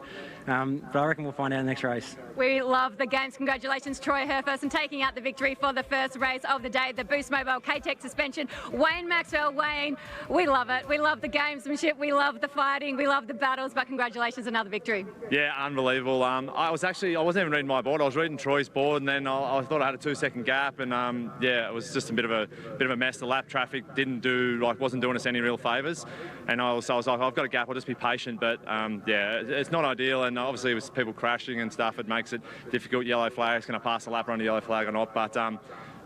but I reckon we'll find out in the next race. We love the games. Congratulations, Troy Herfoss, and taking out the victory for the first race of the day, the Boost Mobile K-Tech suspension. Wayne Maxwell, Wayne, we love it. We love the gamesmanship. We love the fighting. We love the battles. But congratulations, another victory. Yeah, unbelievable. I wasn't even reading my board. I was reading Troy's board, and then I thought I had a 2-second gap, and yeah, it was just a bit of a mess. The lap traffic wasn't doing us any real favours, and I was like, I've got a gap. I'll just be patient. But yeah, it's not ideal, and obviously with people crashing and stuff, it makes it difficult. Yellow flag, it's going to pass the lap on the yellow flag or not. But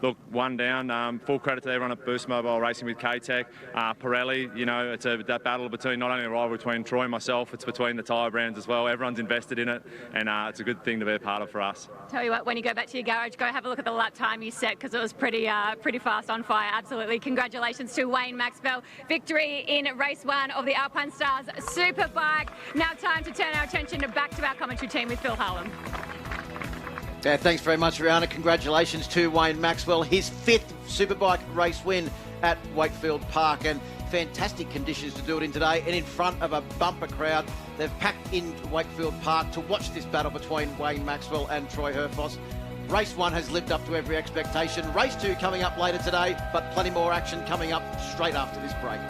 look, one down. Full credit to everyone at Boost Mobile racing with K-Tech. Pirelli, you know, it's that battle between not only a rival between Troy and myself, it's between the tyre brands as well. Everyone's invested in it, and it's a good thing to be a part of for us. Tell you what, when you go back to your garage, go have a look at the lap time you set because it was pretty fast on fire. Absolutely. Congratulations to Wayne Maxwell. Victory in race 1 of the Alpine Stars Superbike. Now time to turn our attention back to our commentary team with Phil Harlan. Yeah, thanks very much, Rihanna. Congratulations to Wayne Maxwell. His 5th Superbike race win at Wakefield Park, and fantastic conditions to do it in today, and in front of a bumper crowd. They've packed into Wakefield Park to watch this battle between Wayne Maxwell and Troy Herfoss. Race 1 has lived up to every expectation. Race 2 coming up later today, but plenty more action coming up straight after this break.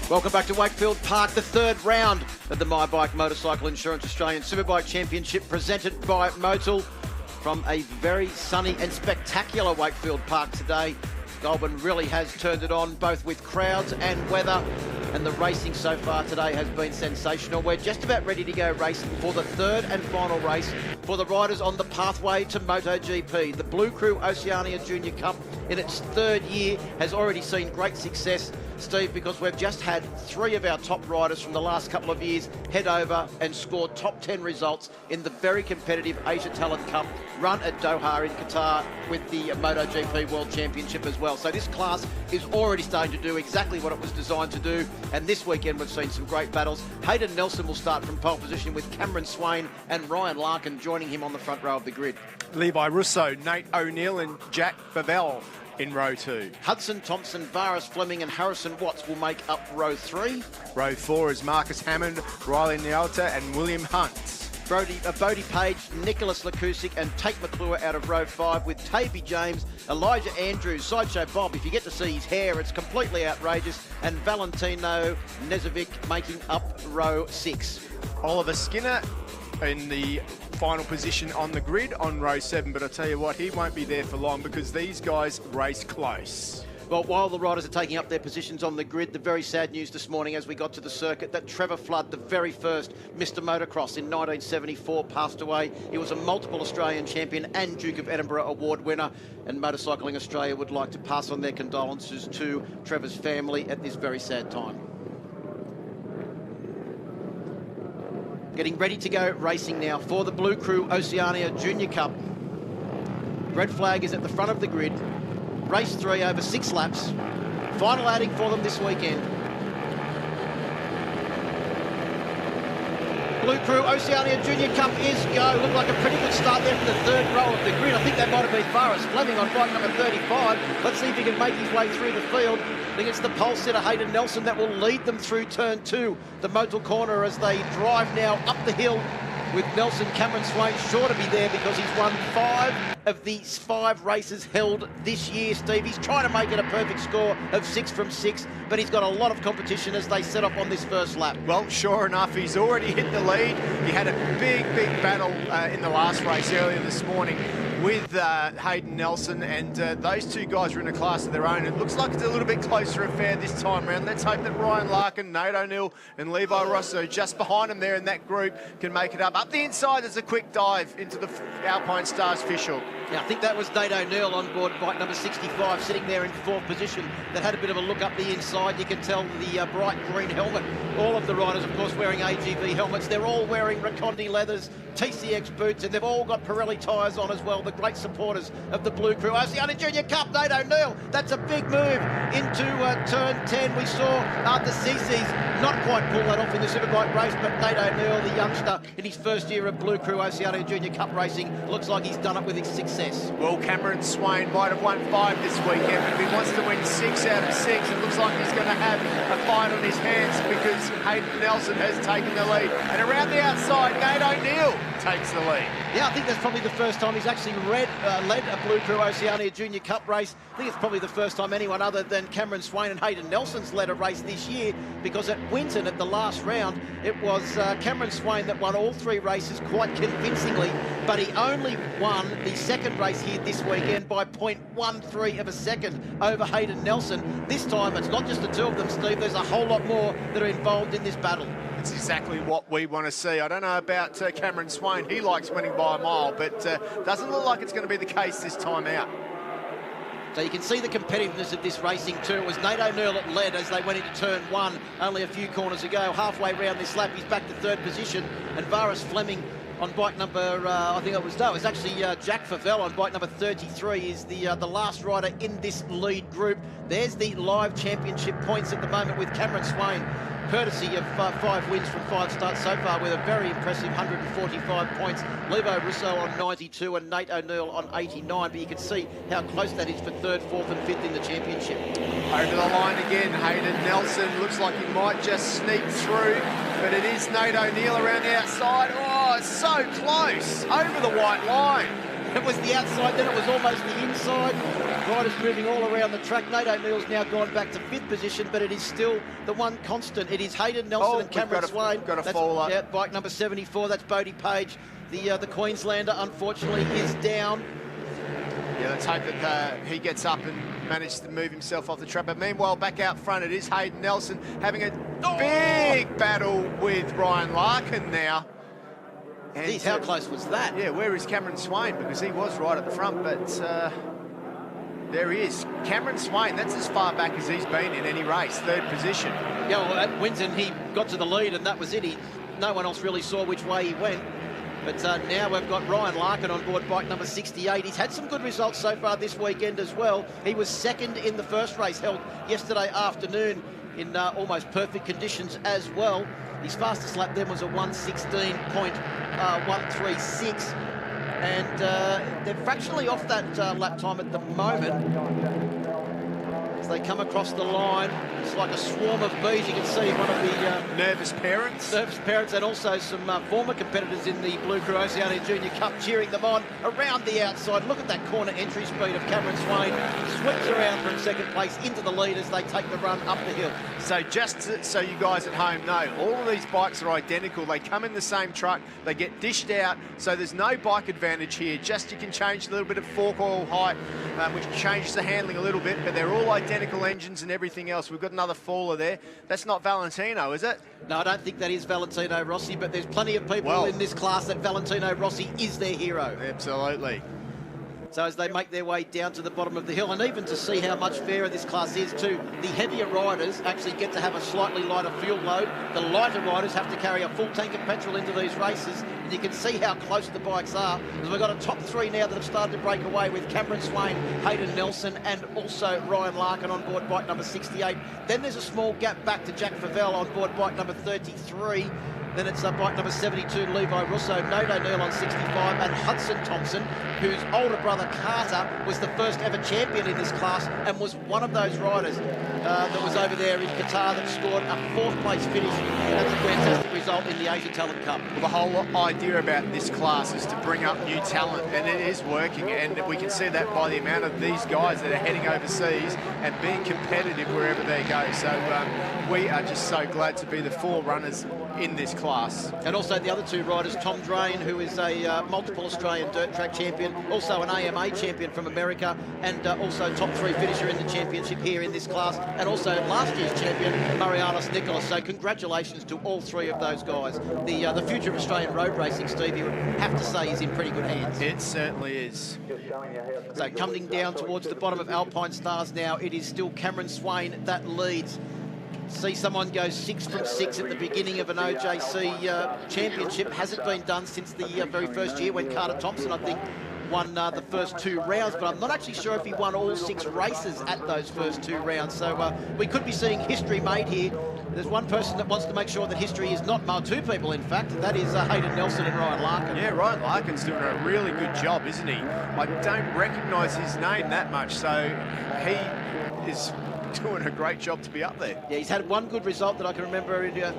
Welcome back to Wakefield Park, the third round of the My Bike Motorcycle Insurance Australian Superbike Championship presented by Motul from a very sunny and spectacular Wakefield Park today. Goulburn really has turned it on, both with crowds and weather, and the racing so far today has been sensational. We're just about ready to go racing for the third and final race for the riders on the pathway to MotoGP. The Blue Crew Oceania Junior Cup, in its third year, has already seen great success, Steve, because we've just had 3 of our top riders from the last couple of years head over and score top 10 results in the very competitive Asia Talent Cup run at Doha in Qatar with the MotoGP World Championship as well. So this class is already starting to do exactly what it was designed to do, and this weekend we've seen some great battles. Hayden Nelson will start from pole position with Cameron Swain and Ryan Larkin joining him on the front row of the grid. Levi Russo, Nate O'Neill and Jack Favell in row 2. Hudson Thompson, Varis Fleming and Harrison Watts will make up row 3. Row 4 is Marcus Hammond, Riley Nialta and William Hunt. Bodie Page, Nicholas Lakusic and Tate McClure out of row 5 with Tavy James, Elijah Andrews, Sideshow Bob. If you get to see his hair, it's completely outrageous. And Valentino Nezovic making up row 6. Oliver Skinner in the final position on the grid on row 7, but I tell you what, he won't be there for long because these guys race close. Well, while the riders are taking up their positions on the grid, the very sad news this morning as we got to the circuit that Trevor Flood, the very first Mr. Motocross in 1974, passed away. He was a multiple Australian champion and Duke of Edinburgh award winner, and Motorcycling Australia would like to pass on their condolences to Trevor's family at this very sad time. Getting ready to go racing now for the Blue Crew Oceania Junior Cup. Red flag is at the front of the grid. Race 3 over 6 laps. Final outing for them this weekend. Blue Crew Oceania Junior Cup is go. Looked like a pretty good start there from the third row of the grid. I think that might have been Varis Fleming on bike number 35. Let's see if he can make his way through the field. I think it's the pole sitter Hayden Nelson that will lead them through turn 2, the Motul corner, as they drive now up the hill with Nelson. Cameron Swain sure to be there because he's won 5 of these 5 races held this year, Steve. He's trying to make it a perfect score of 6 from 6, but he's got a lot of competition as they set up on this first lap. Well, sure enough, he's already hit the lead. He had a big battle in the last race earlier this morning with Hayden Nelson, and those 2 guys are in a class of their own. It looks like it's a little bit closer affair this time around. Let's hope that Ryan Larkin, Nate O'Neill and Levi Russo just behind him there in that group can make it up. Up the inside, there's a quick dive into the Alpine Stars Fishhook. Yeah, I think that was Nate O'Neill on board bike number 65, sitting there in 4th position, that had a bit of a look up the inside. You can tell the bright green helmet. All of the riders, of course, wearing AGV helmets. They're all wearing Racondi leathers, TCX boots, and they've all got Pirelli tyres on as well. The great supporters of the Blue Crew Oceania Junior Cup. Nate O'Neill, that's a big move into turn 10. We saw the CC's not quite pull that off in the Superbike race, but Nate O'Neill, the youngster in his first year of Blue Crew Oceania Junior Cup racing, looks like he's done it with success. Well, Cameron Swain might have won 5 this weekend, but if he wants to win 6 out of 6, it looks like he's going to have a fight on his hands because Hayden Nelson has taken the lead. And around the outside, Nate O'Neill takes the lead. Yeah, I think that's probably the first time he's actually led a Blue Crew Oceania Junior Cup race. I think it's probably the first time anyone other than Cameron Swain and Hayden Nelson's led a race this year, because at Winton at the last round, it was Cameron Swain that won all 3 races quite convincingly, but he only won the second race here this weekend by 0.13 of a second over Hayden Nelson. This time, it's not just the 2 of them, Steve. There's a whole lot more that are involved in this battle. It's exactly what we want to see. I don't know about Cameron Swain. He likes winning by a mile, but doesn't look like it's going to be the case this time out. So you can see the competitiveness of this racing too. It was Nate O'Neill that led as they went into turn 1 only a few corners ago. Halfway round this lap, he's back to 3rd position, and Varis Fleming on bike number, it was actually Jack Favell on bike number 33 is the last rider in this lead group. There's the live championship points at the moment with Cameron Swain, courtesy of 5 wins from 5 starts so far, with a very impressive 145 points. Levo Russo on 92 and Nate O'Neill on 89, but you can see how close that is for 3rd, 4th and 5th in the championship. Over the line again, Hayden Nelson. Looks like he might just sneak through, but it is Nate O'Neill around the outside. Oh, it's so close, over the white line. it was the outside, then it was almost the inside. Riders moving all around the track. Nate O'Neill's now gone back to 5th position, but it is still the one constant. It is Hayden Nelson and Cameron Swain. Got a fall up. Yeah, bike number 74, that's Bodie Page. The Queenslander, unfortunately, is down. Yeah, let's hope that he gets up and manages to move himself off the track. But meanwhile, back out front, it is Hayden Nelson having a big battle with Ryan Larkin now. And Geez, how close was that? Yeah, where is Cameron Swain? Because he was right at the front, but there he is. Cameron Swain, that's as far back as he's been in any race, 3rd position. Yeah, well, at Winton, he got to the lead, and that was it. No one else really saw which way he went. But now we've got Ryan Larkin on board bike number 68. He's had some good results so far this weekend as well. He was 2nd in the first race held yesterday afternoon in almost perfect conditions as well. His fastest lap then was a 1:16.136. And they're fractionally off that lap time at the moment. As they come across the line, it's like a swarm of bees. You can see one of the nervous parents. And also some former competitors in the Blue Crew Oceania Junior Cup cheering them on around the outside. Look at that corner entry speed of Cameron Swain. Sweeps around from 2nd place into the lead as they take the run up the hill. So just so you guys at home know, all of these bikes are identical. They come in the same truck. They get dished out. So there's no bike advantage here. Just you can change a little bit of fork oil height, which changes the handling a little bit, but they're all identical engines and everything else. We've got another faller there. That's not Valentino, is it? No, I don't think that is Valentino Rossi, but there's plenty of people in this class that Valentino Rossi is their hero. Absolutely. So as they make their way down to the bottom of the hill, and even to see how much fairer this class is too, the heavier riders actually get to have a slightly lighter fuel load. The lighter riders have to carry a full tank of petrol into these races, and you can see how close the bikes are. Because we've got a top 3 now that have started to break away with Cameron Swain, Hayden Nelson, and also Ryan Larkin on board bike number 68. Then there's a small gap back to Jack Favell on board bike number 33. Then it's bike number 72, Levi Russo, Nate O'Neill on 65, and Hudson Thompson, whose older brother Carter was the first ever champion in this class and was one of those riders that was over there in Qatar that scored a 4th place finish. That's a fantastic result in the Asia Talent Cup. Well, the whole idea about this class is to bring up new talent, and it is working, and we can see that by the amount of these guys that are heading overseas and being competitive wherever they go. So we are just so glad to be the forerunners in this class. And also the other 2 riders, Tom Drain, who is a multiple Australian dirt track champion, also an AMA champion from America, and also top 3 finisher in the championship here in this class, and also last year's champion, Marianos Nicholas. So congratulations to all 3 of those guys. The future of Australian road racing, Steve, you would have to say is in pretty good hands. It certainly is. So coming down towards the bottom of Alpine Stars now, it is still Cameron Swain that leads. See someone go 6 from 6 at the beginning of an OJC championship. Hasn't been done since the very first year when Carter Thompson, I think, won the first 2 rounds, but I'm not actually sure if he won all 6 races at those first 2 rounds. So we could be seeing history made here. There's one person that wants to make sure that history is not made. 2 people, in fact, and that is Hayden Nelson and Ryan Larkin. Yeah, Ryan Larkin's doing a really good job, isn't he? I don't recognise his name that much, so he is doing a great job to be up there. Yeah, he's had one good result that I can remember in a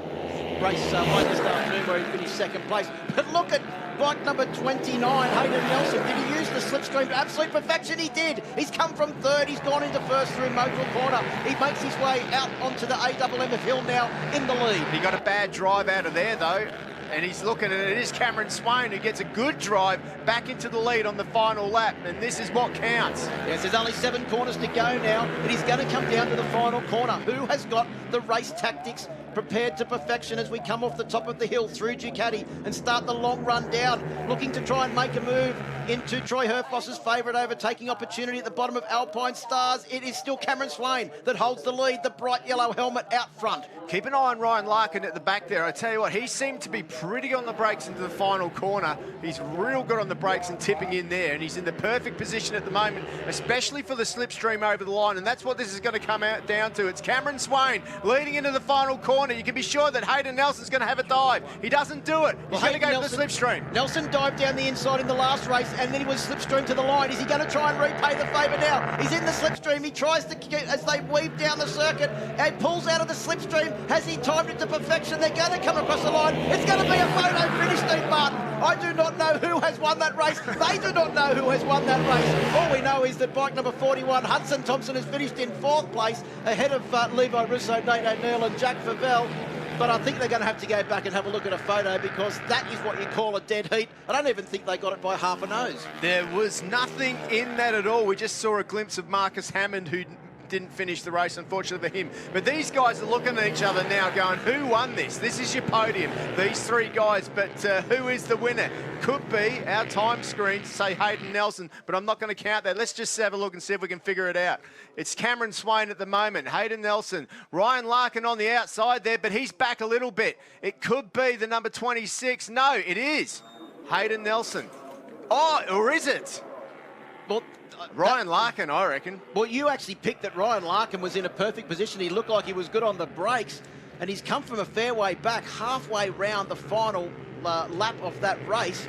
race like this afternoon where he finished 2nd place. But look at bike number 29, Hayden Nelson. Did he use the slipstream to absolute perfection? He did. He's come from 3rd. He's gone into 1st through Motorola Corner. He makes his way out onto the AMF hill now in the lead. He got a bad drive out of there, though. And he's looking at it. It is Cameron Swain who gets a good drive back into the lead on the final lap. And this is what counts. Yes, there's only 7 corners to go now. It is going to come down to the final corner. Who has got the race tactics prepared to perfection as we come off the top of the hill through Ducati and start the long run down, looking to try and make a move into Troy Herfoss's favourite overtaking opportunity at the bottom of Alpine Stars. It is still Cameron Swain that holds the lead, the bright yellow helmet out front. Keep an eye on Ryan Larkin at the back there. I tell you what, he seemed to be pretty on the brakes into the final corner. He's real good on the brakes and tipping in there, and he's in the perfect position at the moment, especially for the slipstream over the line, and that's what this is going to come out down to. It's Cameron Swain leading into the final corner. You can be sure that Hayden Nelson's going to have a dive. He doesn't do it. He's going to go for the slipstream. Nelson dived down the inside in the last race, and then he was slipstream to the line. Is he going to try and repay the favour now? He's in the slipstream. He tries to get, as they weave down the circuit, and pulls out of the slipstream. Has he timed it to perfection? They're going to come across the line. It's going to me a photo finish, Steve Martin. I do not know who has won that race. They do not know who has won that race. All we know is that bike number 41, Hudson Thompson, has finished in 4th place ahead of Levi Russo, Nate O'Neill and Jack Favell. But I think they're going to have to go back and have a look at a photo because that is what you call a dead heat. I don't even think they got it by half a nose. There was nothing in that at all. We just saw a glimpse of Marcus Hammond, who didn't finish the race, unfortunately for him. But these guys are looking at each other now going, who won this? This is your podium, these 3 guys, but who is the winner? Could be our time screen to say Hayden Nelson, but I'm not going to count that. Let's just have a look and see if we can figure it out. It's Cameron Swain at the moment, Hayden Nelson, Ryan Larkin on the outside there, but he's back a little bit. It could be the number 26. No, it is Hayden Nelson. Oh, or is it? Well, Ryan Larkin, I reckon. Well, you actually picked that Ryan Larkin was in a perfect position. He looked like he was good on the brakes, and he's come from a fair way back, halfway round the final lap of that race.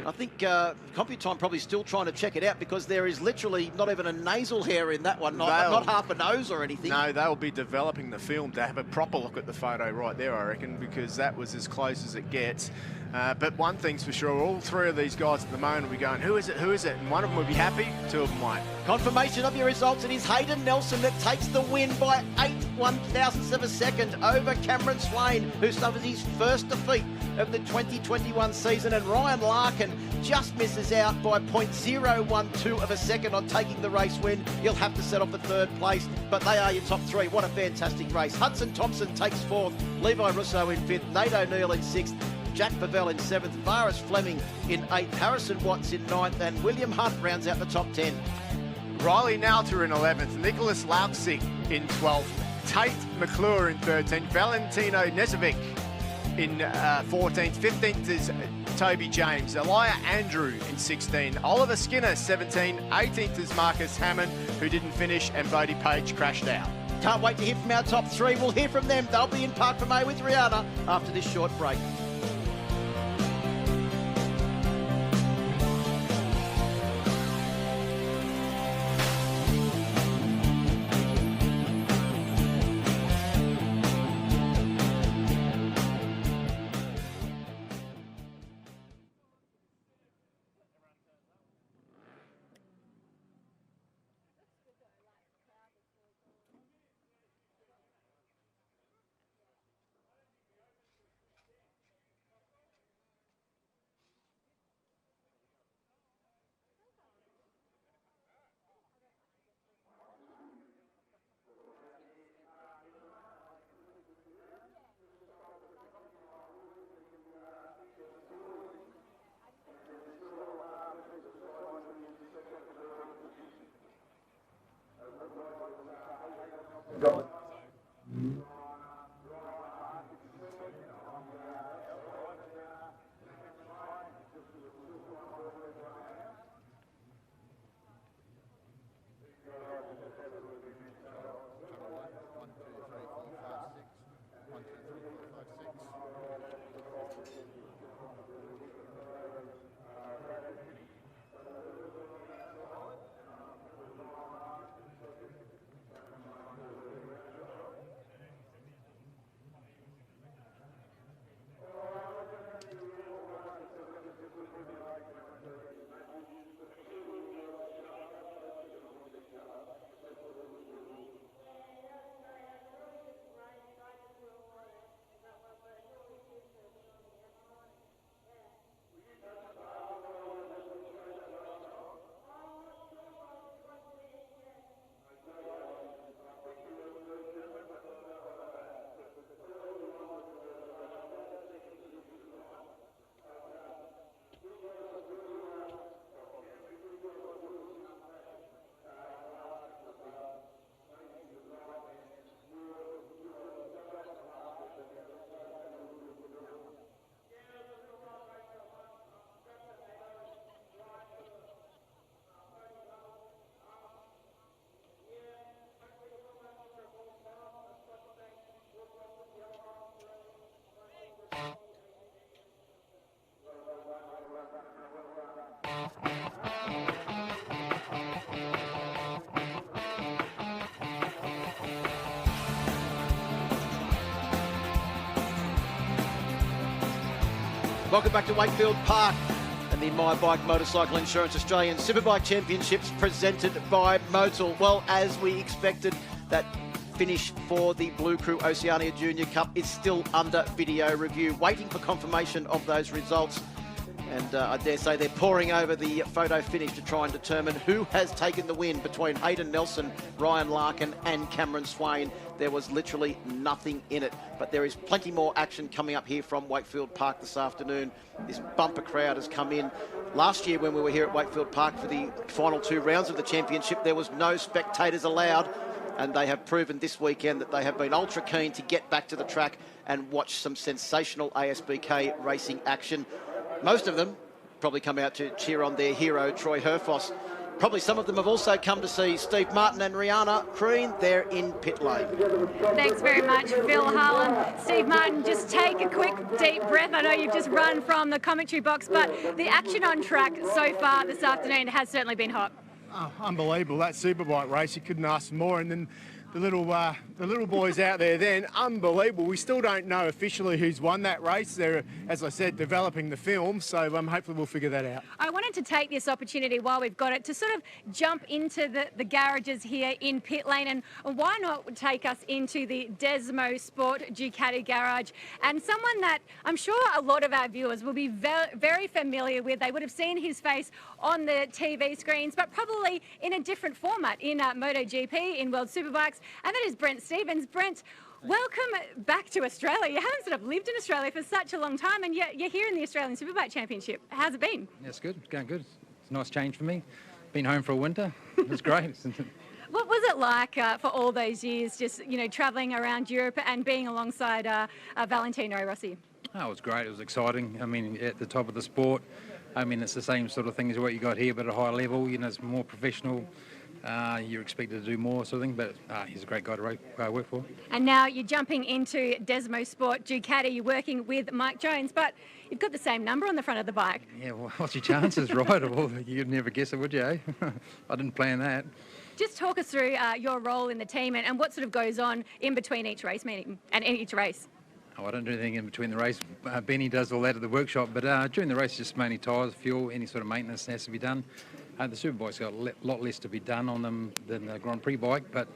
I think Computime probably still trying to check it out because there is literally not even a nasal hair in that one, not half a nose or anything. No, they'll be developing the film to have a proper look at the photo right there, I reckon, because that was as close as it gets. But one thing's for sure, all 3 of these guys at the moment will be going, who is it, who is it? And one of them will be happy, 2 of them won't. Confirmation of your results. It is Hayden Nelson that takes the win by 8 1,000ths of a second over Cameron Swain, who suffers his first defeat of the 2021 season. And Ryan Larkin just misses out by 0.012 of a second on taking the race win. He'll have to settle for 3rd place, but they are your top 3. What a fantastic race. Hudson Thompson takes 4th, Levi Russo in 5th, Nate O'Neill in 6th, Jack Favell in 7th, Varis Fleming in 8th, Harrison Watts in 9th, and William Hunt rounds out the top 10. Riley Nalter in 11th, Nicholas Lautzig in 12th, Tate McClure in 13th, Valentino Nezovic in 14th, 15th is Toby James, Elijah Andrew in 16, Oliver Skinner 17, 18th is Marcus Hammond, who didn't finish, and Bodie Page crashed out. Can't wait to hear from our top 3. We'll hear from them. They'll be in Park for May with Rihanna after this short break. Welcome back to Wakefield Park and the My Bike Motorcycle Insurance Australian Superbike Championships presented by Motul. Well, as we expected, that finish for the Blue Crew Oceania Junior Cup is still under video review, waiting for confirmation of those results. And I dare say they're poring over the photo finish to try and determine who has taken the win between Hayden Nelson, Ryan Larkin and Cameron Swain. There was literally nothing in it, but there is plenty more action coming up here from Wakefield Park this afternoon. This bumper crowd has come in. Last year when we were here at Wakefield Park for the final 2 rounds of the championship, there was no spectators allowed, and they have proven this weekend that they have been ultra keen to get back to the track and watch some sensational ASBK racing action. Most of them probably come out to cheer on their hero, Troy Herfoss. Probably some of them have also come to see Steve Martin and Rihanna Crean. They're in pit lane. Thanks very much, Phil Harlan. Steve Martin, just take a quick deep breath. I know you've just run from the commentary box, but the action on track so far this afternoon has certainly been hot. Oh, unbelievable. That Superbike race, you couldn't ask for more. And then the little boys out there then, unbelievable. We still don't know officially who's won that race. They're, as I said, developing the film, so hopefully we'll figure that out. I wanted to take this opportunity while we've got it to sort of jump into the garages here in pit lane, and why not take us into the Desmo Sport Ducati garage, and someone that I'm sure a lot of our viewers will be very familiar with. They would have seen his face on the TV screens, but probably in a different format in MotoGP, in World Superbikes. And that is Brent Stephens. Brent, welcome back to Australia. You haven't sort of lived in Australia for such a long time, and yet you're here in the Australian Superbike Championship. How's it been? Yeah, it's good. It's going good. It's a nice change for me. Been home for a winter. It's great. What was it like for all those years, just travelling around Europe and being alongside Valentino Rossi? Oh, it was great. It was exciting. I mean, at the top of the sport. I mean, it's the same sort of thing as what you got here, but at a higher level. It's more professional. You're expected to do more sort of thing, but he's a great guy to work for. And now you're jumping into Desmo Sport Ducati. You're working with Mike Jones, but you've got the same number on the front of the bike. Yeah, well, what's your chances, right? Well, you'd never guess it, would you, eh? I didn't plan that. Just talk us through your role in the team and what sort of goes on in between each race meeting and each race. Oh, I don't do anything in between the race. Benny does all that at the workshop, but during the race, just mainly tyres, fuel, any sort of maintenance has to be done. The Superbike's got a lot less to be done on them than the Grand Prix bike, but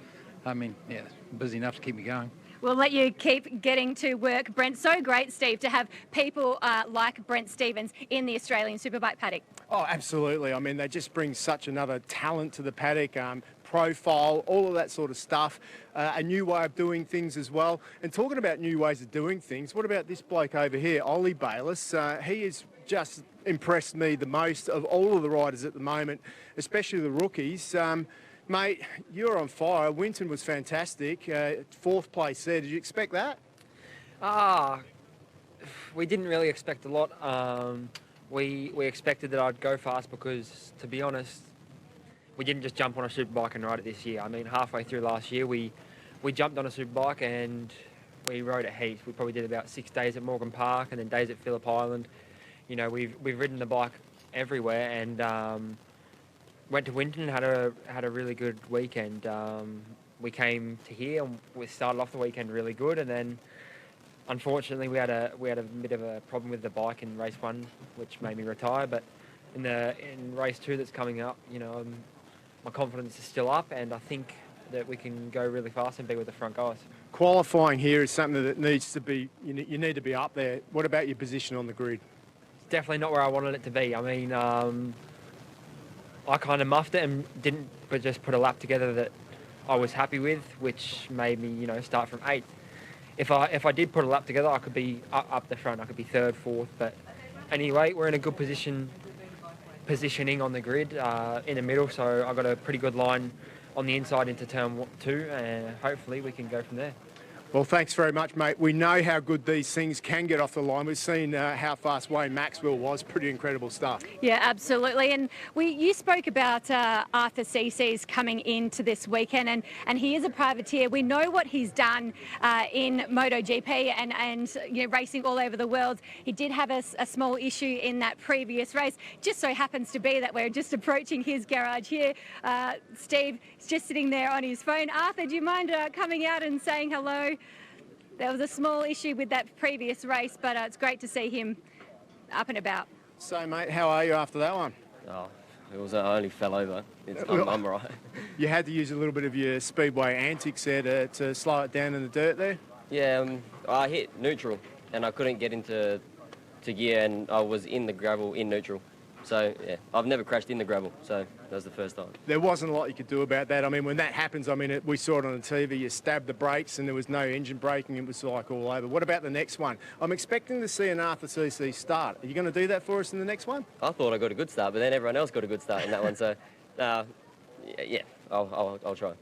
I mean, yeah, busy enough to keep me going. We'll let you keep getting to work, Brent. So great, Steve, to have people like Brent Stephens in the Australian Superbike paddock. Oh, absolutely. I mean, they just bring such another talent to the paddock, profile, all of that sort of stuff, a new way of doing things as well. And talking about new ways of doing things, what about this bloke over here, Ollie Bayliss? He is just impressed me the most of all of the riders at the moment, especially the rookies. Mate, you're on fire. Winton was fantastic. 4th place there. Did you expect that? We didn't really expect a lot. We expected that I'd go fast because, to be honest, we didn't just jump on a superbike and ride it this year. I mean, halfway through last year, we jumped on a superbike and we rode it heaps. We probably did about 6 days at Morgan Park and then days at Phillip Island. We've ridden the bike everywhere, and went to Winton, had a really good weekend. We came to here and we started off the weekend really good, and then unfortunately we had a bit of a problem with the bike in race 1, which made me retire. But in race 2 that's coming up, my confidence is still up, and I think that we can go really fast and be with the front guys. Qualifying here is something that needs to be, you need to be up there. What about your position on the grid? It's definitely not where I wanted it to be. I mean, I kind of muffed it and didn't just put a lap together that I was happy with, which made me, start from 8th. If I did put a lap together, I could be up the front. I could be 3rd, 4th. But anyway, we're in a good positioning on the grid in the middle, so I got a pretty good line on the inside into turn 2, and hopefully we can go from there. Well, thanks very much, mate. We know how good these things can get off the line. We've seen how fast Wayne Maxwell was. Pretty incredible stuff. Yeah, absolutely. And you spoke about Arthur CC's coming into this weekend, and he is a privateer. We know what he's done in MotoGP and racing all over the world. He did have a small issue in that previous race. Just so happens to be that we're just approaching his garage here. Steve is just sitting there on his phone. Arthur, do you mind coming out and saying hello? There was a small issue with that previous race, but it's great to see him up and about. So, mate, how are you after that one? Oh, it was I only fell over. I'm all right. You had to use a little bit of your speedway antics there to slow it down in the dirt there? Yeah, I hit neutral and I couldn't get into gear, and I was in the gravel in neutral. So, yeah, I've never crashed in the gravel, so that was the first time. There wasn't a lot you could do about that. I mean, when that happens, I mean, we saw it on the TV, you stabbed the brakes and there was no engine braking, it was like all over. What about the next one? I'm expecting to see an Arthur CC start. Are you going to do that for us in the next one? I thought I got a good start, but then everyone else got a good start in that one, so, yeah, I'll try.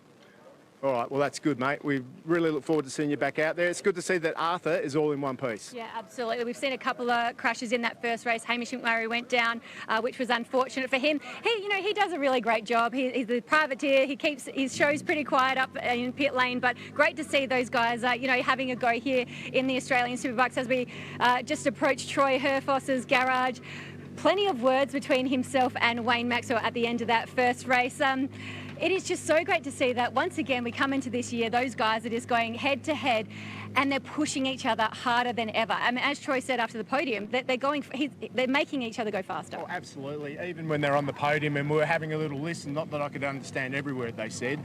All right, well, that's good, mate. We really look forward to seeing you back out there. It's good to see that Arthur is all in one piece. Yeah, absolutely. We've seen a couple of crashes in that first race. Hamish McMurray went down, which was unfortunate for him. He does a really great job. He's a privateer. He keeps his shows pretty quiet up in pit lane, but great to see those guys, having a go here in the Australian Superbikes as we just approach Troy Herfoss's garage. Plenty of words between himself and Wayne Maxwell at the end of that first race. It is just so great to see that once again we come into this year, those guys are just going head to head and they're pushing each other harder than ever. I mean, as Troy said after the podium, they're making each other go faster. Oh, absolutely. Even when they're on the podium and we were having a little listen, not that I could understand every word they said,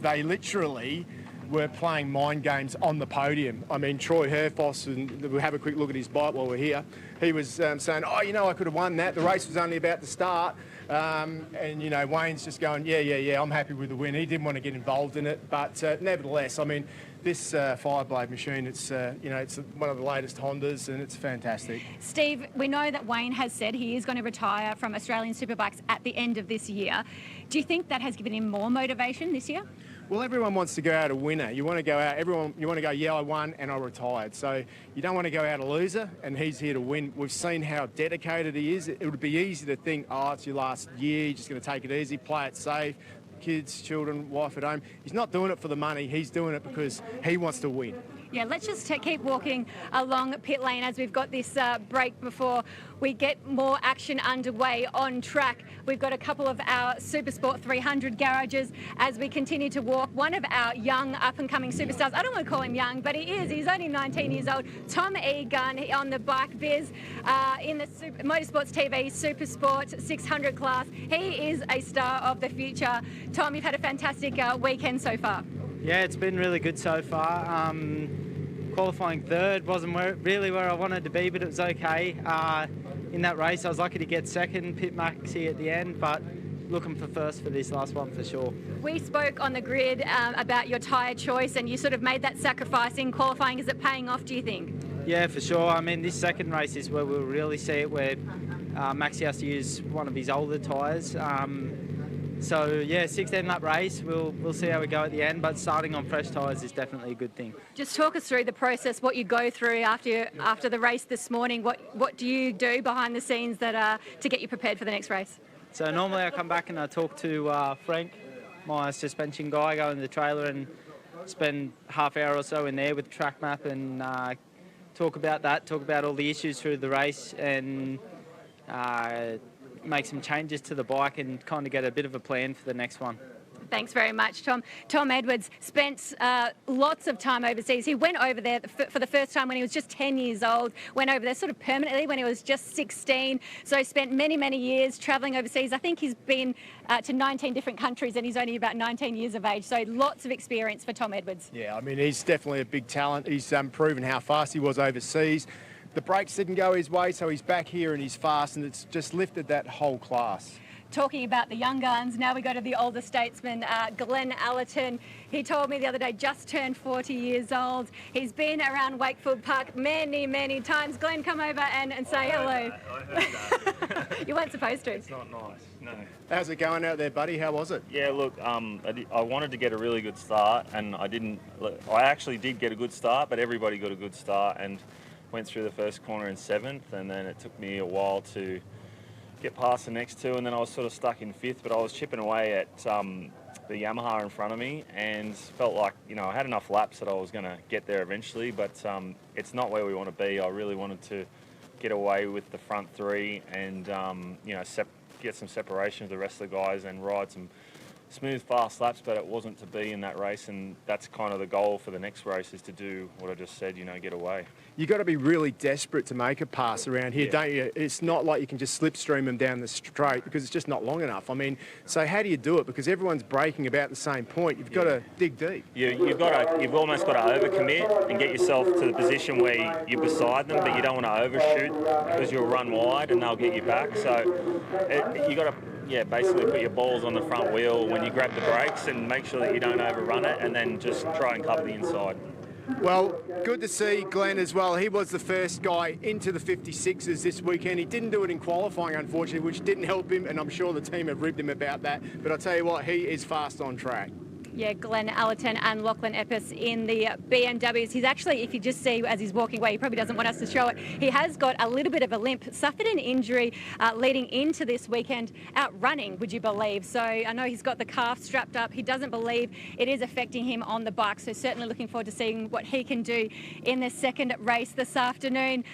they literally were playing mind games on the podium. I mean, Troy Herfoss, and we'll have a quick look at his bike while we're here, he was saying, I could have won that. The race was only about to start. And, Wayne's just going, yeah, I'm happy with the win. He didn't want to get involved in it. But nevertheless, I mean, this Fireblade machine, it's one of the latest Hondas and it's fantastic. Steve, we know that Wayne has said he is going to retire from Australian Superbikes at the end of this year. Do you think that has given him more motivation this year? Well, everyone wants to go out a winner. You want to go out, you want to go, yeah, I won and I retired. So you don't want to go out a loser, and he's here to win. We've seen how dedicated he is. It would be easy to think, it's your last year, you're just going to take it easy, play it safe, kids, children, wife at home. He's not doing it for the money. He's doing it because he wants to win. Yeah, let's just keep walking along pit lane as we've got this break before we get more action underway on track. We've got a couple of our Supersport 300 garages as we continue to walk. One of our young up-and-coming superstars, I don't want to call him young, but he is. He's only 19 years old. Tom Egan on the bike viz in the Motorsports TV Supersport 600 class. He is a star of the future. Tom, you've had a fantastic weekend so far. Yeah, it's been really good so far. Qualifying third wasn't really where I wanted to be, but it was okay. In that race, I was lucky to get second, pit maxi at the end, but looking for first for this last one for sure. We spoke on the grid about your tyre choice, and you sort of made that sacrifice in qualifying. Is it paying off, do you think? Yeah, for sure. I mean, this second race is where we'll really see it, where Maxi has to use one of his older tyres. So yeah, 16 lap race, we'll see how we go at the end, but starting on fresh tyres is definitely a good thing. Just talk us through the process, what you go through after the race this morning. What do you do behind the scenes that to get you prepared for the next race? So normally I come back and I talk to Frank, my suspension guy, go in the trailer and spend half hour or so in there with track map and talk about all the issues through the race and make some changes to the bike and kind of get a bit of a plan for the next one. Thanks very much, Tom. Tom Edwards spent lots of time overseas. He went over there for the first time when he was just 10 years old, went over there sort of permanently when he was just 16, so spent many, many years travelling overseas. I think he's been to 19 different countries and he's only about 19 years of age, so lots of experience for Tom Edwards. Yeah, I mean, he's definitely a big talent. He's proven how fast he was overseas. The brakes didn't go his way, so he's back here and he's fast, and it's just lifted that whole class. Talking about the young guns, now we go to the older statesman, Glenn Allerton. He told me the other day, just turned 40 years old. He's been around Wakefield Park many, many times. Glenn, come over and say hello. I heard that. You weren't supposed to. It's not nice, no. How's it going out there, buddy? How was it? Yeah, look, I wanted to get a really good start, and I didn't. I actually did get a good start, but everybody got a good start, and went through the first corner in 7th, and then it took me a while to get past the next two, and then I was sort of stuck in 5th, but I was chipping away at the Yamaha in front of me and felt like, I had enough laps that I was going to get there eventually, but it's not where we want to be. I really wanted to get away with the front three and, get some separation of the rest of the guys and ride some smooth, fast laps, but it wasn't to be in that race, and that's kind of the goal for the next race, is to do what I just said, get away. You've got to be really desperate to make a pass around here, don't you? It's not like you can just slipstream them down the straight because it's just not long enough. I mean, so how do you do it? Because everyone's braking about the same point. You've got to dig deep. You've almost got to overcommit and get yourself to the position where you're beside them, but you don't want to overshoot because you'll run wide and they'll get you back. So you got to basically put your balls on the front wheel when you grab the brakes and make sure that you don't overrun it, and then just try and cover the inside. Well, good to see Glenn as well. He was the first guy into the 56s this weekend. He didn't do it in qualifying, unfortunately, which didn't help him, and I'm sure the team have ribbed him about that. But I'll tell you what, he is fast on track. Yeah, Glenn Allerton and Lachlan Epps in the BMWs. He's actually, if you just see as he's walking away, he probably doesn't want us to show it, he has got a little bit of a limp, suffered an injury leading into this weekend out running, would you believe? So I know he's got the calf strapped up. He doesn't believe it is affecting him on the bike. So certainly looking forward to seeing what he can do in the second race this afternoon.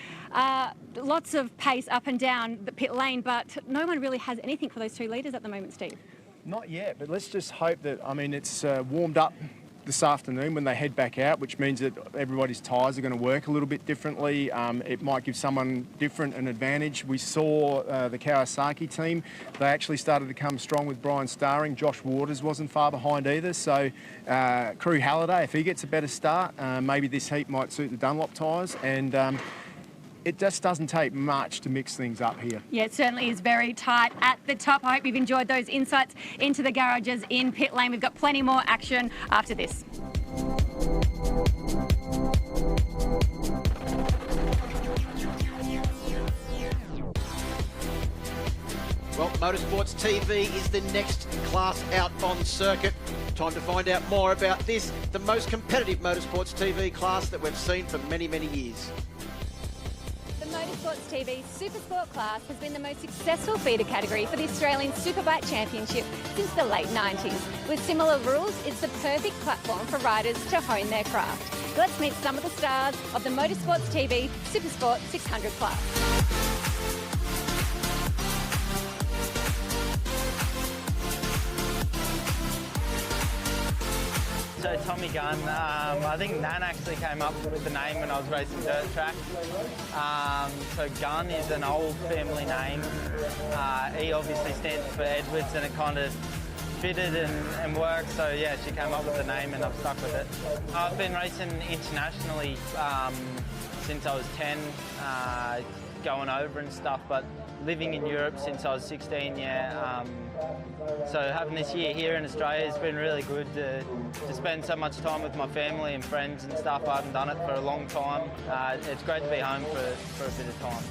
Lots of pace up and down the pit lane, but no one really has anything for those 2 leaders at the moment, Steve. Not yet, but let's just hope that, it's warmed up this afternoon when they head back out, which means that everybody's tyres are going to work a little bit differently. It might give someone different an advantage. We saw the Kawasaki team. They actually started to come strong with Brian Starring. Josh Waters wasn't far behind either. So Crew Halliday, if he gets a better start, maybe this heat might suit the Dunlop tyres. And it just doesn't take much to mix things up here. Yeah, it certainly is very tight at the top. I hope you've enjoyed those insights into the garages in pit lane. We've got plenty more action after this. Well, Motorsports TV is the next class out on circuit. Time to find out more about this, the most competitive Motorsports TV class that we've seen for many, many years. The Motorsports TV Supersport class has been the most successful feeder category for the Australian Superbike Championship since the late 90s. With similar rules, it's the perfect platform for riders to hone their craft. Let's meet some of the stars of the Motorsports TV Supersport 600 class. So Tommy Gunn, I think Nan actually came up with the name when I was racing dirt track. So Gunn is an old family name. E obviously stands for Edwards, and it kind of fitted and worked. So yeah, she came up with the name and I've stuck with it. I've been racing internationally since I was 10, going over and stuff, but living in Europe since I was 16, so having this year here in Australia has been really good to spend so much time with my family and friends and stuff. I haven't done it for a long time. It's great to be home for a bit of time.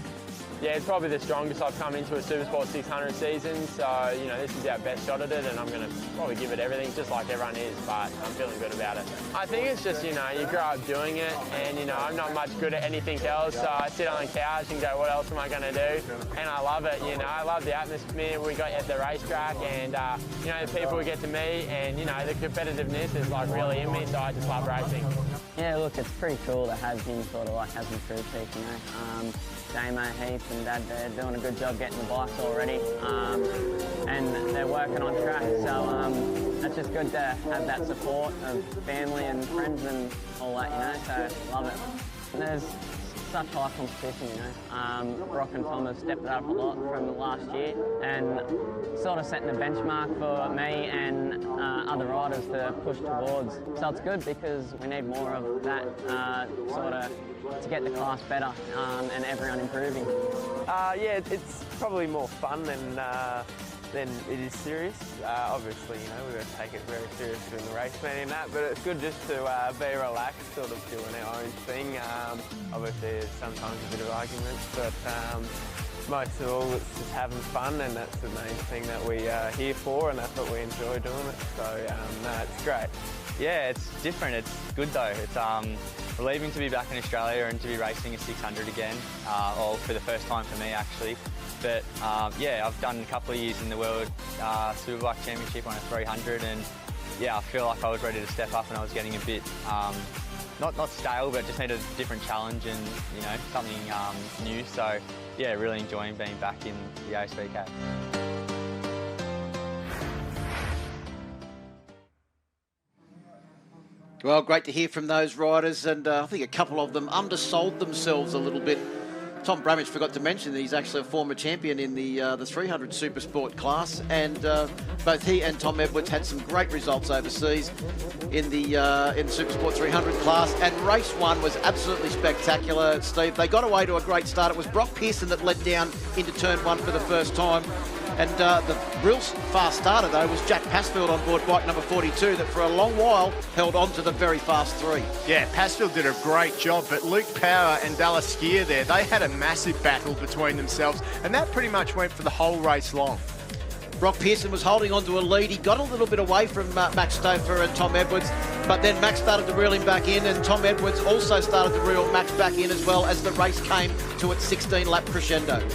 Yeah, it's probably the strongest I've come into a Supersport 600 season, so, this is our best shot at it, and I'm going to probably give it everything, just like everyone is, but I'm feeling good about it. I think it's just, you grow up doing it, and, I'm not much good at anything else, so I sit on the couch and go, what else am I going to do? And I love it, I love the atmosphere we got at the racetrack, and, the people we get to meet, and, the competitiveness is, really in me, so I just love racing. Yeah, look, it's pretty cool to have him sort of as my crew chief, Damo, Heath and Dad, they're doing a good job getting the bikes already, and they're working on track, so it's just good to have that support of family and friends and all that, so love it. There's such high competition, Brock and Thomas stepped it up a lot from last year and sort of setting a benchmark for me and other riders to push towards. So it's good because we need more of that sort of to get the class better and everyone improving. Yeah, it's probably more fun than it is serious. Obviously, we've got to take it very serious doing the race man and that, but it's good just to be relaxed, sort of doing our own thing. Obviously, there's sometimes a bit of arguments, but most of all, it's just having fun, and that's the main thing that we are here for, and that's what we enjoy doing it. So, no, it's great. Yeah, it's different. It's good though. It's relieving to be back in Australia and to be racing a 600 again, or for the first time for me actually. But yeah, I've done a couple of years in the World Superbike Championship on a 300, and yeah, I feel like I was ready to step up, and I was getting a bit not stale, but just needed a different challenge and something new. So yeah, really enjoying being back in the ASBK. Well, great to hear from those riders, and I think a couple of them undersold themselves a little bit. Tom Bramage forgot to mention that he's actually a former champion in the 300 Super Sport class, and both he and Tom Edwards had some great results overseas in the Super Sport 300 class, and race one was absolutely spectacular, Steve. They got away to a great start. It was Brock Pearson that led down into turn one for the first time. And the real fast starter, though, was Jack Passfield on board bike number 42 that for a long while held on to the very fast three. Yeah, Passfield did a great job, but Luke Power and Dallas Skier there, they had a massive battle between themselves, and that pretty much went for the whole race long. Brock Pearson was holding on to a lead. He got a little bit away from Max Stauffer and Tom Edwards, but then Max started to reel him back in, and Tom Edwards also started to reel Max back in as well as the race came to its 16-lap crescendo.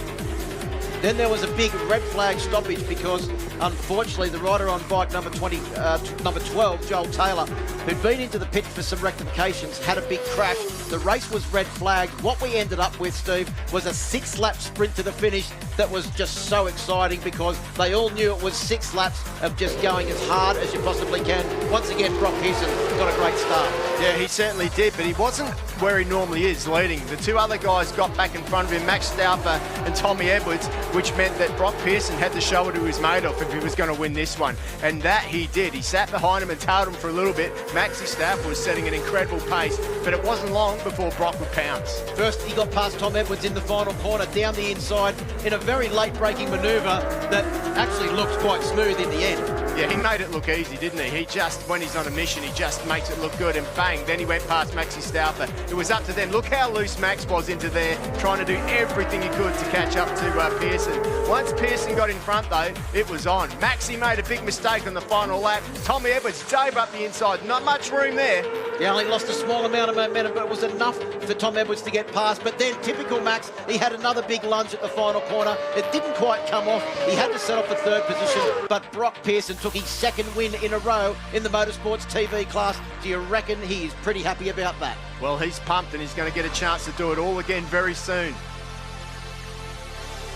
Then there was a big red flag stoppage because, unfortunately, the rider on bike number 12, Joel Taylor, who'd been into the pit for some rectifications, had a big crash. The race was red flagged. What we ended up with, Steve, was a 6-lap sprint to the finish that was just so exciting because they all knew it was 6 laps of just going as hard as you possibly can. Once again, Brock Pearson got a great start. Yeah, he certainly did, but he wasn't where he normally is leading. The two other guys got back in front of him, Max Stauffer and Tommy Edwards, which meant that Brock Pearson had to show what he was made of if he was going to win this one. And that he did. He sat behind him and tailed him for a little bit. Maxi Stauffer was setting an incredible pace, but it wasn't long before Brock would pounce. First, he got past Tom Edwards in the final corner, down the inside, in a very late-breaking manoeuvre that actually looked quite smooth in the end. Yeah, he made it look easy, didn't he? He just, when he's on a mission, he just makes it look good, and bang, then he went past Maxi Stauffer. It was up to them. Look how loose Max was into there, trying to do everything he could to catch up to Pearson. Once Pearson got in front, though, it was on. Maxi made a big mistake on the final lap. Tommy Edwards dove up the inside. Not much room there. He only lost a small amount of momentum, but it was enough for Tom Edwards to get past. But then, typical Max, he had another big lunge at the final corner. It didn't quite come off. He had to settle for third position, but Brock Pearson took his second win in a row in the Motorsports TV class. Do you reckon he is pretty happy about that? Well, he's pumped, and he's going to get a chance to do it all again very soon.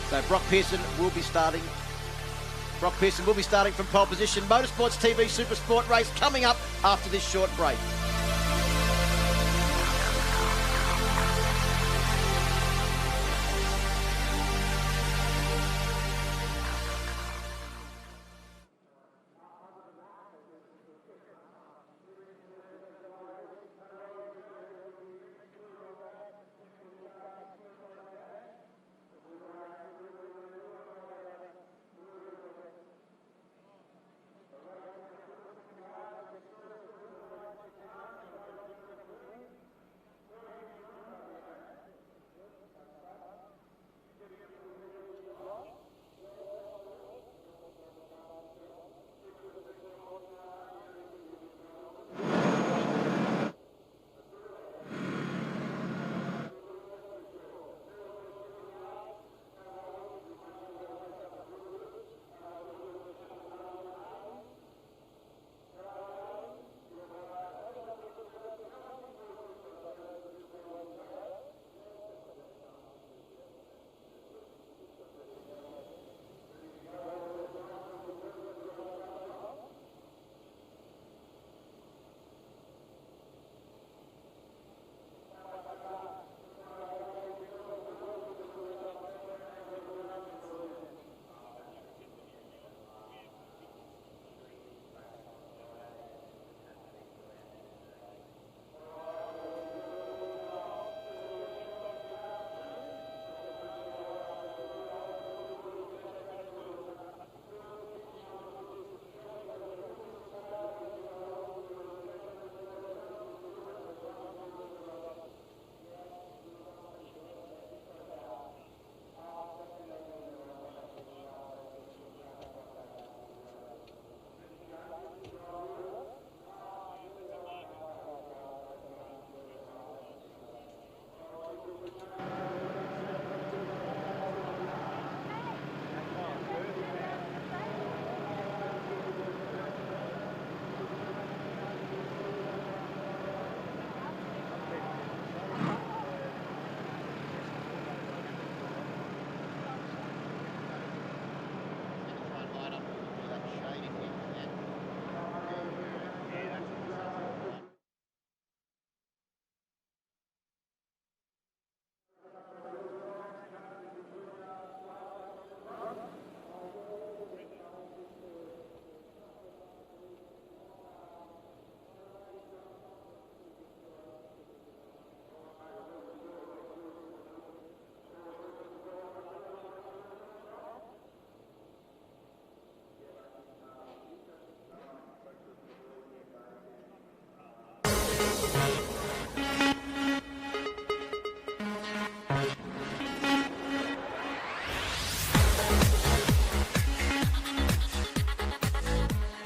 So Brock Pearson will be starting. Brock Pearson will be starting from pole position. Motorsports TV Super Sport race coming up after this short break.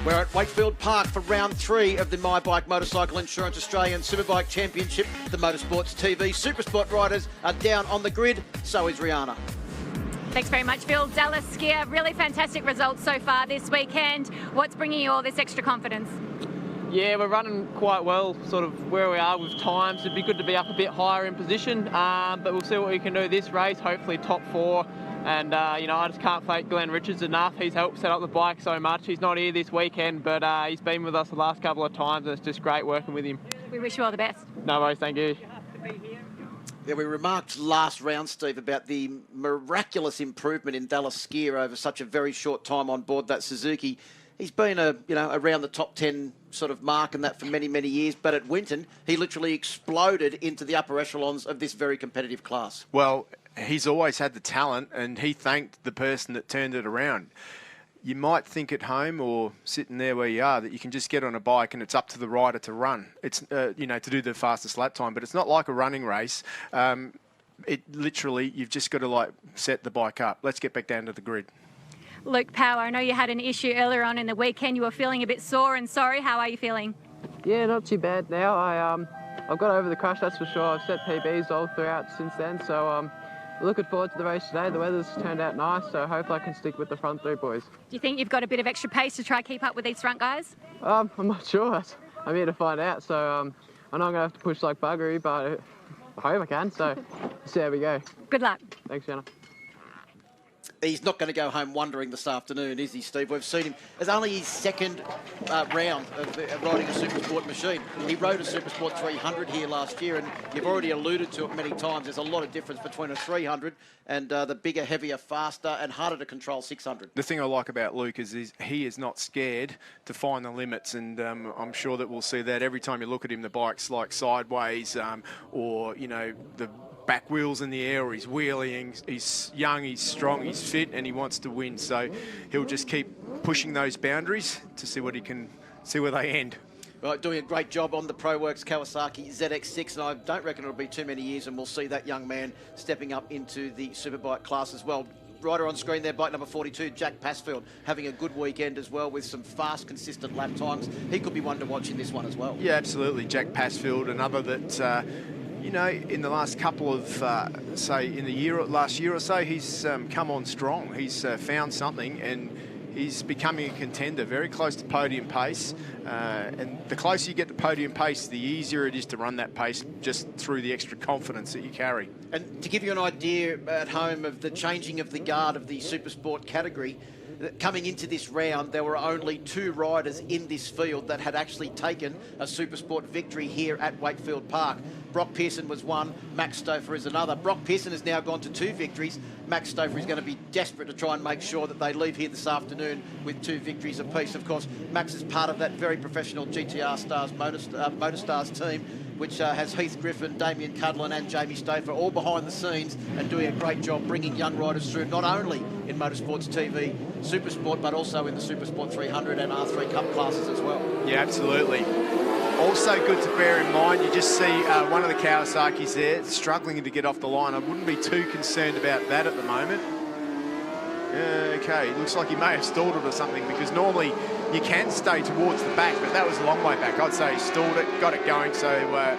We're at Wakefield Park for round 3 of the My Bike Motorcycle Insurance Australian Superbike Championship. The Motorsports TV Supersport riders are down on the grid, so is Rihanna. Thanks very much, Phil. Dallas Skier, really fantastic results so far this weekend. What's bringing you all this extra confidence? Yeah, we're running quite well, sort of where we are with times. It'd be good to be up a bit higher in position, but we'll see what we can do this race, hopefully top 4. And, you know, I just can't thank Glenn Richards enough. He's helped set up the bike so much. He's not here this weekend, but he's been with us the last couple of times, and it's just great working with him. We wish you all the best. No worries, thank you. Yeah, we remarked last round, Steve, about the miraculous improvement in Dallas Skier over such a very short time on board that Suzuki. He's been, around the top 10 sort of mark and that for many, many years. But at Winton, he literally exploded into the upper echelons of this very competitive class. Well, he's always had the talent, and he thanked the person that turned it around. You might think at home or sitting there where you are that you can just get on a bike and it's up to the rider to run. It's, to do the fastest lap time. But it's not like a running race. It literally, you've just got to, set the bike up. Let's get back down to the grid. Luke Power, I know you had an issue earlier on in the weekend. You were feeling a bit sore and sorry. How are you feeling? Yeah, not too bad now. I've got over the crash, that's for sure. I've set PBs all throughout since then, so looking forward to the race today. The weather's turned out nice, so hopefully I can stick with the front 3 boys. Do you think you've got a bit of extra pace to try keep up with these front guys? I'm not sure. I'm here to find out, so I know I'm going to have to push like buggery, but I hope I can, so see how we go. Good luck. Thanks, Jenna. He's not going to go home wondering this afternoon, is he, Steve? We've seen him. It's only his second round of riding a Supersport machine. He rode a Supersport 300 here last year, and you've already alluded to it many times. There's a lot of difference between a 300 and the bigger, heavier, faster, and harder to control 600. The thing I like about Luke is he is not scared to find the limits, and I'm sure that we'll see that every time you look at him. The bike's like sideways, or the back wheels in the air, or he's wheeling. He's young, he's strong, he's fit, and he wants to win. So he'll just keep pushing those boundaries to see where they end. Right, doing a great job on the ProWorks Kawasaki ZX6, and I don't reckon it'll be too many years and we'll see that young man stepping up into the Superbike class as well. Rider on screen there, bike number 42, Jack Passfield, having a good weekend as well with some fast, consistent lap times. He could be one to watch in this one as well. Yeah, absolutely. Jack Passfield, another that... in the last couple of, last year or so, he's come on strong. He's found something, and he's becoming a contender, very close to podium pace. And the closer you get to podium pace, the easier it is to run that pace just through the extra confidence that you carry. And to give you an idea at home of the changing of the guard of the Supersport category, coming into this round, there were only 2 riders in this field that had actually taken a Supersport victory here at Wakefield Park. Brock Pearson was one, Max Stouffer is another. Brock Pearson has now gone to 2 victories. Max Stouffer is going to be desperate to try and make sure that they leave here this afternoon with 2 victories apiece. Of course, Max is part of that very professional GTR Stars Motorstars team, which has Heath Griffin, Damien Cudlin and Jamie Stouffer all behind the scenes and doing a great job bringing young riders through, not only in Motorsports TV, Supersport, but also in the Supersport 300 and R3 Cup classes as well. Yeah, absolutely. Also good to bear in mind, you just see one of the Kawasaki's there struggling to get off the line. I wouldn't be too concerned about that at the moment. Okay, looks like he may have stalled it or something, because normally you can stay towards the back, but that was a long way back. I'd say he stalled it, got it going, so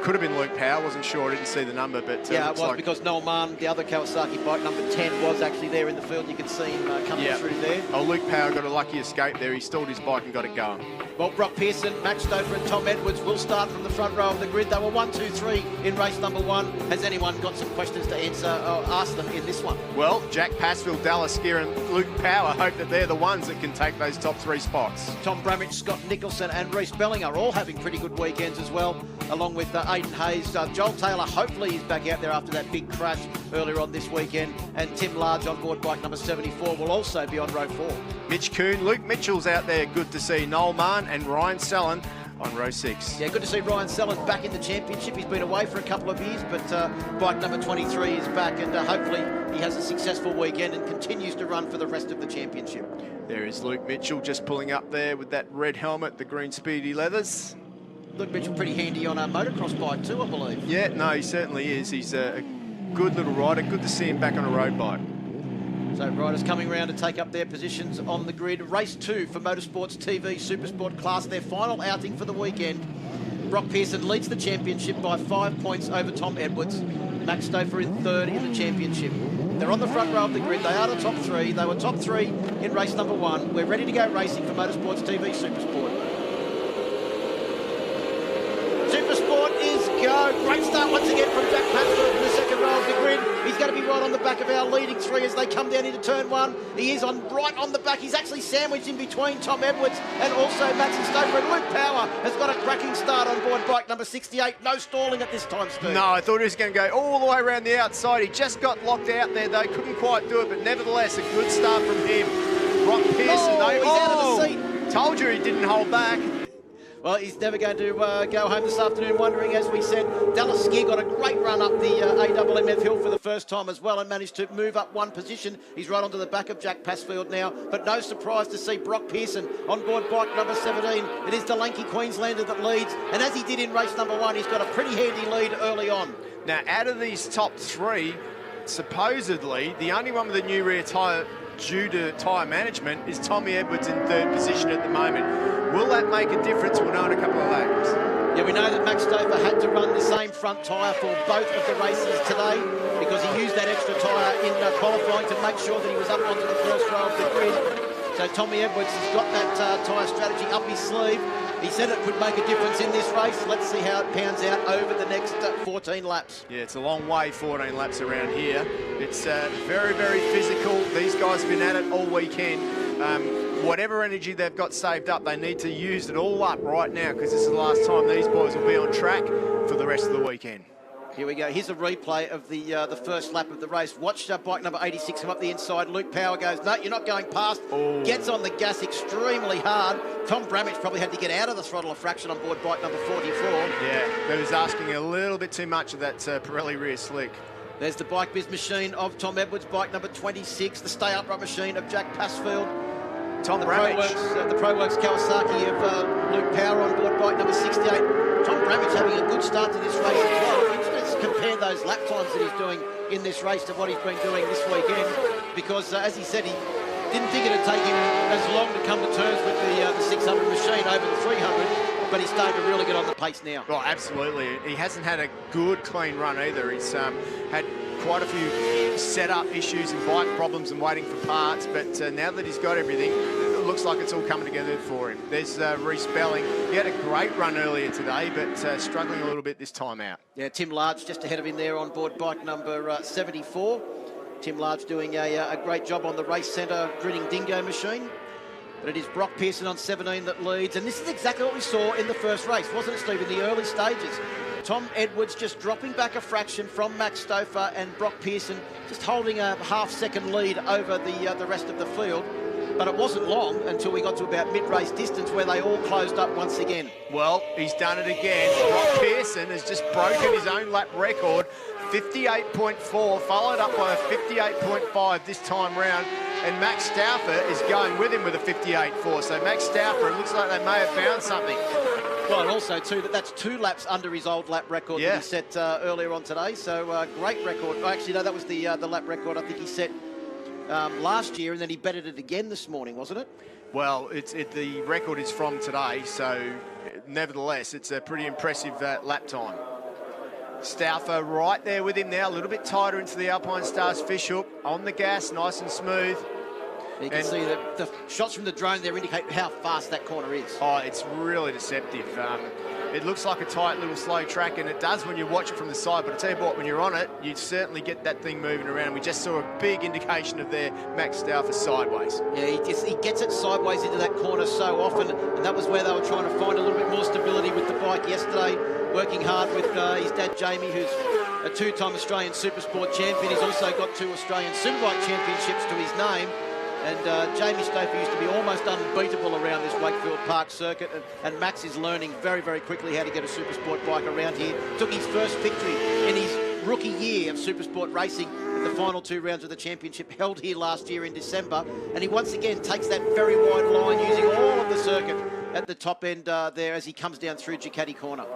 could have been Luke Power. Wasn't sure, I didn't see the number, but yeah, it was because Noel Mann, the other Kawasaki bike, number 10, was actually there in the field. You could see him coming through there. Oh, Luke Power got a lucky escape there. He stalled his bike and got it going. Well, Brock Pearson, Max Stouffer and Tom Edwards will start from the front row of the grid. They were 1, 2, 3 in race number 1. Has anyone got some questions to answer or ask them in this one? Well, Jack Passfield, Dallas Skier and Luke Power hope that they're the ones that can take those top 3 spots. Tom Bramage, Scott Nicholson and Reece Belling are all having pretty good weekends as well, along with Aidan Hayes. Joel Taylor, hopefully he's back out there after that big crash earlier on this weekend. And Tim Large on board bike number 74 will also be on row 4. Mitch Kuhn, Luke Mitchell's out there, good to see. Noel Mann and Ryan Sellen on row 6. Yeah, good to see Ryan Sellen back in the championship. He's been away for a couple of years, but bike number 23 is back, and hopefully he has a successful weekend and continues to run for the rest of the championship. There is Luke Mitchell just pulling up there with that red helmet, the green speedy leathers. Luke Mitchell pretty handy on a motocross bike too, I believe. Yeah, no, he certainly is. He's a good little rider. Good to see him back on a road bike. So riders coming around to take up their positions on the grid. Race 2 for Motorsports TV Supersport class, their final outing for the weekend. Brock Pearson leads the championship by 5 points over Tom Edwards. Max Stouffer in third in the championship. They're on the front row of the grid. They are the top 3. They were top 3 in race number 1. We're ready to go racing for Motorsports TV Supersport. Supersport is go. Great start once again from Jack Pasfield in the second row of the grid. He's going to be right on the back of our leading 3 as they come down into turn 1. He is right on the back. He's actually sandwiched in between Tom Edwards and also Max Stouffer. And Luke Power has got a cracking start on board bike number 68. No stalling at this time, Steve. No, I thought he was going to go all the way around the outside. He just got locked out there, though. Couldn't quite do it, but nevertheless, a good start from him. Brock Pearson, though. He's out of the seat. Told you he didn't hold back. Well, he's never going to go home this afternoon wondering, as we said. Dallas Skier got a great run up the AMMF hill for the first time as well and managed to move up 1 position. He's right onto the back of Jack Pasfield now, but no surprise to see Brock Pearson on board bike number 17. It is the lanky Queenslander that leads, and as he did in race number 1, he's got a pretty handy lead early on. Now, out of these top 3, supposedly, the only one with a new rear tyre due to tyre management is Tommy Edwards in third position at the moment. Will that make a difference? We'll know in a couple of laps. Yeah, we know that Max Stouffer had to run the same front tyre for both of the races today because he used that extra tyre in qualifying to make sure that he was up onto the first row of the grid. So Tommy Edwards has got that tyre strategy up his sleeve. He said it would make a difference in this race. Let's see how it pans out over the next 14 laps. Yeah, it's a long way, 14 laps around here. It's very, very physical. These guys have been at it all weekend. Whatever energy they've got saved up, they need to use it all up right now because this is the last time these boys will be on track for the rest of the weekend. Here we go. Here's a replay of the first lap of the race. Watch bike number 86 come up the inside. Luke Power goes, no, you're not going past. Oh. Gets on the gas extremely hard. Tom Bramage probably had to get out of the throttle a fraction on board bike number 44. Yeah, but he's asking a little bit too much of that Pirelli rear slick. There's the Bike Biz machine of Tom Edwards, bike number 26. The stay upright machine of Jack Pasfield. Tom Bramage. The ProWorks Kawasaki of Luke Power on board bike number 68. Tom Bramage having a good start to this race as well. Let's compare those lap times that he's doing in this race to what he's been doing this weekend, because as he said, he didn't think it'd take him as long to come to terms with the 600 machine over the 300, but he's starting to really get on the pace now. Oh, absolutely. He hasn't had a good, clean run either. He's had quite a few setup issues and bike problems and waiting for parts, but now that he's got everything, it looks like it's all coming together for him. There's Reece Belling. He had a great run earlier today, but struggling a little bit this time out. Yeah, Tim Large just ahead of him there on board bike number 74. Tim Large doing a great job on the Race Centre grinning dingo machine. But it is Brock Pearson on 17 that leads, and this is exactly what we saw in the first race, wasn't it, Steve, in the early stages? Tom Edwards just dropping back a fraction from Max Stouffer, and Brock Pearson just holding a half-second lead over the rest of the field. But it wasn't long until we got to about mid-race distance where they all closed up once again. Well, he's done it again. Brock Pearson has just broken his own lap record, 58.4, followed up by a 58.5 this time round. And Max Stouffer is going with him with a 58.4. So Max Stouffer, it looks like they may have found something. Well, and also, too, that's 2 laps under his old lap record that he set earlier on today. So great record. Actually, no, that was the lap record I think he set last year, and then he bettered it again this morning, wasn't it? Well, the record is from today, so nevertheless, it's a pretty impressive lap time. Stouffer right there with him now, a little bit tighter into the Alpine Stars fishhook, on the gas, nice and smooth. You can see the shots from the drone there indicate how fast that corner is. Oh, it's really deceptive. It looks like a tight little slow track, and it does when you watch it from the side, but I tell you what, when you're on it, you certainly get that thing moving around. We just saw a big indication of their Max Stouffer sideways. Yeah, he gets it sideways into that corner so often, and that was where they were trying to find a little bit more stability with the bike yesterday, working hard with his dad, Jamie, who's a 2-time Australian Supersport champion. He's also got 2 Australian Superbike championships to his name. And Jamie Stouffer used to be almost unbeatable around this Wakefield Park circuit, and Max is learning very, very quickly how to get a Supersport bike around here. Took his first victory in his rookie year of Supersport racing in the final 2 rounds of the championship, held here last year in December, and he once again takes that very wide line using all of the circuit at the top end there as he comes down through Ducati corner.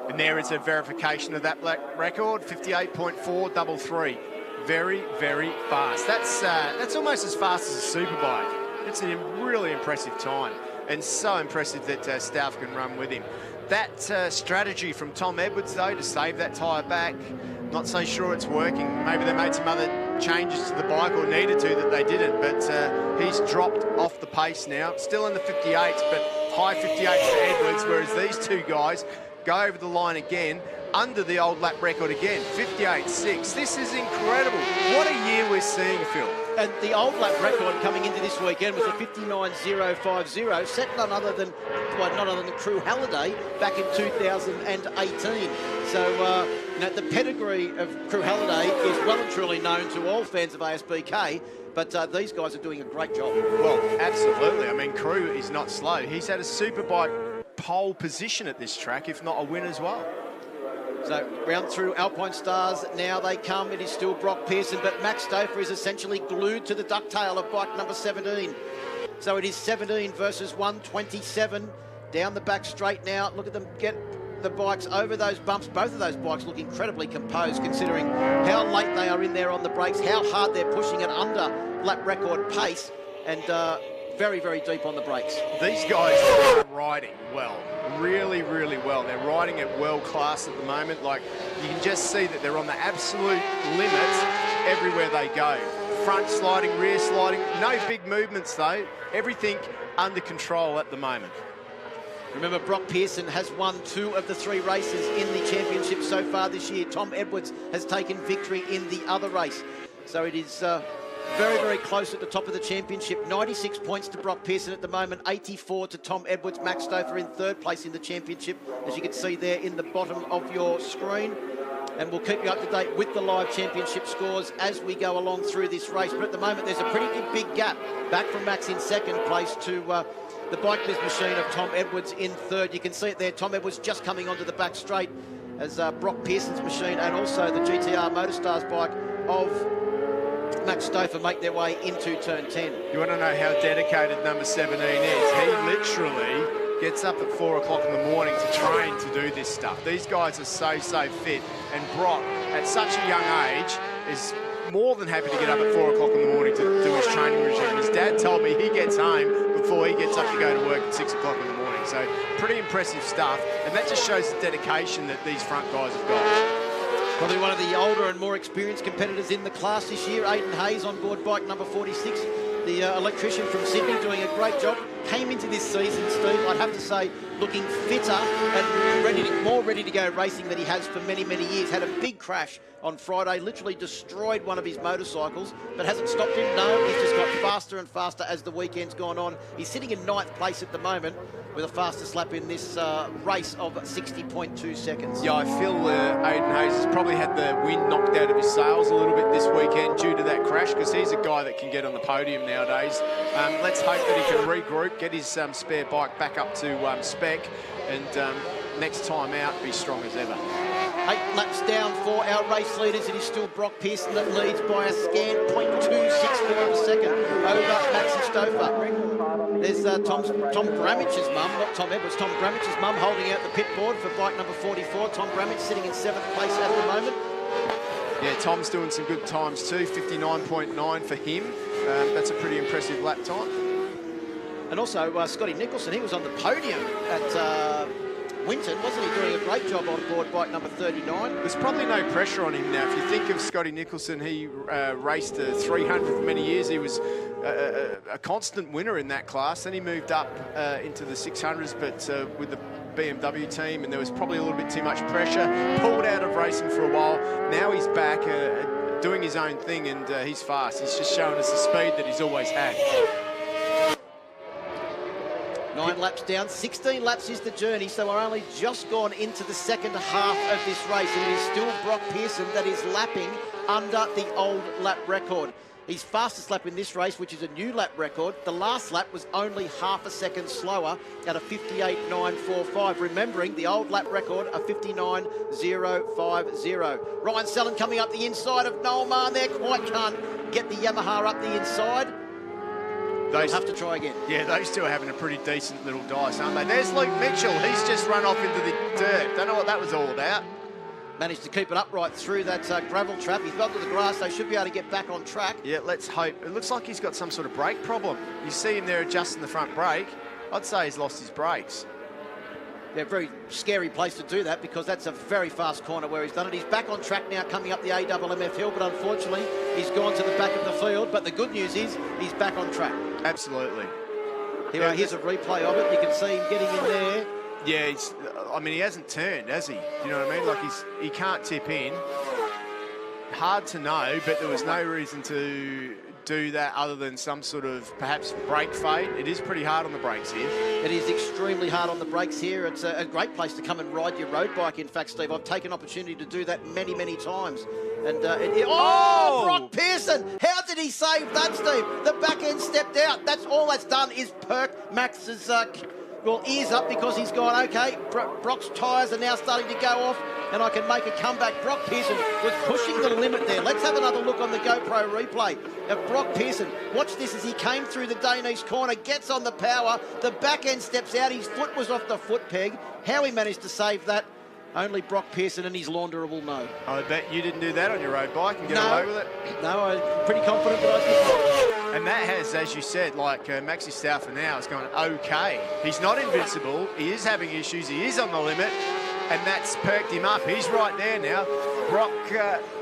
And there is a verification of that black record, 58.433. Very, very fast. That's almost as fast as a superbike. It's a really impressive time, and so impressive that Stauff can run with him. That strategy from Tom Edwards, though, to save that tyre back, not so sure it's working. Maybe they made some other changes to the bike, or needed to, that they didn't, but he's dropped off the pace now. Still in the 58s, but high 58s for Edwards, whereas these two guys go over the line again, under the old lap record again, 58.6. This is incredible. What a year we're seeing, Phil. And the old lap record coming into this weekend was a 59.050, set none other than Crew Halliday back in 2018. So, you know, the pedigree of Crew Halliday is well and truly known to all fans of ASBK, but these guys are doing a great job. Well, absolutely. I mean, Crew is not slow. He's had a superbike pole position at this track, if not a win as well. So round through Alpine Stars, now they come. It is still Brock Pearson, but Max Stauffer is essentially glued to the ducktail of bike number 17. So it is 17 versus 127. Down the back straight now. Look at them get the bikes over those bumps. Both of those bikes look incredibly composed, considering how late they are in there on the brakes, how hard they're pushing it under lap record pace, and very, very deep on the brakes. These guys are riding well. Really, really well. They're riding at world class at the moment. Like, you can just see that they're on the absolute limit everywhere they go. Front sliding, rear sliding, no big movements though. Everything under control at the moment. Remember, Brock Pearson has won 2 of the 3 races in the championship so far this year. Tom Edwards has taken victory in the other race. So it is very, very close at the top of the championship. 96 points to Brock Pearson at the moment, 84 to Tom Edwards. Max Stauffer in 3rd place in the championship, as you can see there in the bottom of your screen. And we'll keep you up to date with the live championship scores as we go along through this race. But at the moment, there's a pretty big gap back from Max in 2nd place to the Bike Biz machine of Tom Edwards in 3rd. You can see it there. Tom Edwards just coming onto the back straight as Brock Pearson's machine and also the GTR Motorstars bike of Max Stauffer make their way into turn 10. You want to know how dedicated number 17 is? He literally gets up at 4 o'clock in the morning to train to do this stuff. These guys are so fit, and Brock, at such a young age, is more than happy to get up at 4 o'clock in the morning to do his training regime. His dad told me he gets home before he gets up to go to work at 6 o'clock in the morning. So pretty impressive stuff, and that just shows the dedication that these front guys have got. Probably one of the older and more experienced competitors in the class this year. Aidan Hayes on board bike number 46. The electrician from Sydney doing a great job. Came into this season, Steve, I'd have to say, looking fitter and more ready to go racing than he has for many, many years. Had a big crash on Friday, literally destroyed one of his motorcycles, but hasn't stopped him. No, he's just got faster and faster as the weekend's gone on. He's sitting in 9th place at the moment with a fastest lap in this race of 60.2 seconds. Yeah, I feel Aidan Hayes has probably had the wind knocked out of his sails a little bit this weekend due to that crash, because he's a guy that can get on the podium nowadays. Let's hope that he can regroup, get his spare bike back up to spec, and next time out be strong as ever. 8 laps down for our race leaders. It is still Brock Pearson that leads by a scant 0.264 of a second over Maxi Stauffer. There's Tom Bramich's mum, not Tom Edwards, Tom Bramich's mum holding out the pit board for bike number 44. Tom Bramich sitting in 7th place at the moment. Yeah, Tom's doing some good times too, 59.9 for him. That's a pretty impressive lap time. And also Scotty Nicholson, he was on the podium at Winton, wasn't he, doing a great job on board bike number 39? There's probably no pressure on him now. If you think of Scotty Nicholson, he raced a 300 for many years. He was a constant winner in that class. Then he moved up into the 600s, but with the BMW team, and there was probably a little bit too much pressure. Pulled out of racing for a while. Now he's back doing his own thing, and he's fast. He's just showing us the speed that he's always had. 9 laps down, 16 laps is the journey, so we're only just gone into the second half of this race, and it is still Brock Pearson that is lapping under the old lap record. His fastest lap in this race, which is a new lap record, the last lap was only half a second slower at a 58.945. Remembering the old lap record, a 59.050. Ryan Sellen coming up the inside of Noel Mann there, quite can't get the Yamaha up the inside. They'll have to try again. Yeah, those two are having a pretty decent little dice, aren't they? There's Luke Mitchell. He's just run off into the dirt. Don't know what that was all about. Managed to keep it upright through that gravel trap. He's got to the grass, so should be able to get back on track. Yeah, let's hope. It looks like he's got some sort of brake problem. You see him there adjusting the front brake. I'd say he's lost his brakes. Yeah, very scary place to do that because that's a very fast corner where he's done it. He's back on track now coming up the AMMF hill, but unfortunately he's gone to the back of the field. But the good news is he's back on track. Absolutely. Here's a replay of it. You can see him getting in there. Yeah, I mean, he hasn't turned, has he? You know what I mean? Like, he can't tip in. Hard to know, but there was no reason to do that other than some sort of perhaps brake fade. It is pretty hard on the brakes here. It is extremely hard on the brakes here. It's a great place to come and ride your road bike. In fact, Steve, I've taken opportunity to do that many, many times. And Brock Pearson! How did he save that, Steve? The back end stepped out. That's all that's done is perk Max's ears up because he's gone, okay, Brock's tyres are now starting to go off and I can make a comeback. Brock Pearson was pushing the limit there. Let's have another look on the GoPro replay of Brock Pearson. Watch this as he came through the Danish corner, gets on the power, the back end steps out, his foot was off the foot peg. How he managed to save that, only Brock Pearson and his launderer will know. I bet you didn't do that on your road bike and get away with it. No, I'm pretty confident that I did. And that has, as you said, like Maxi Stauffer now has gone okay. He's not invincible. He is having issues. He is on the limit. And that's perked him up. He's right there now. Brock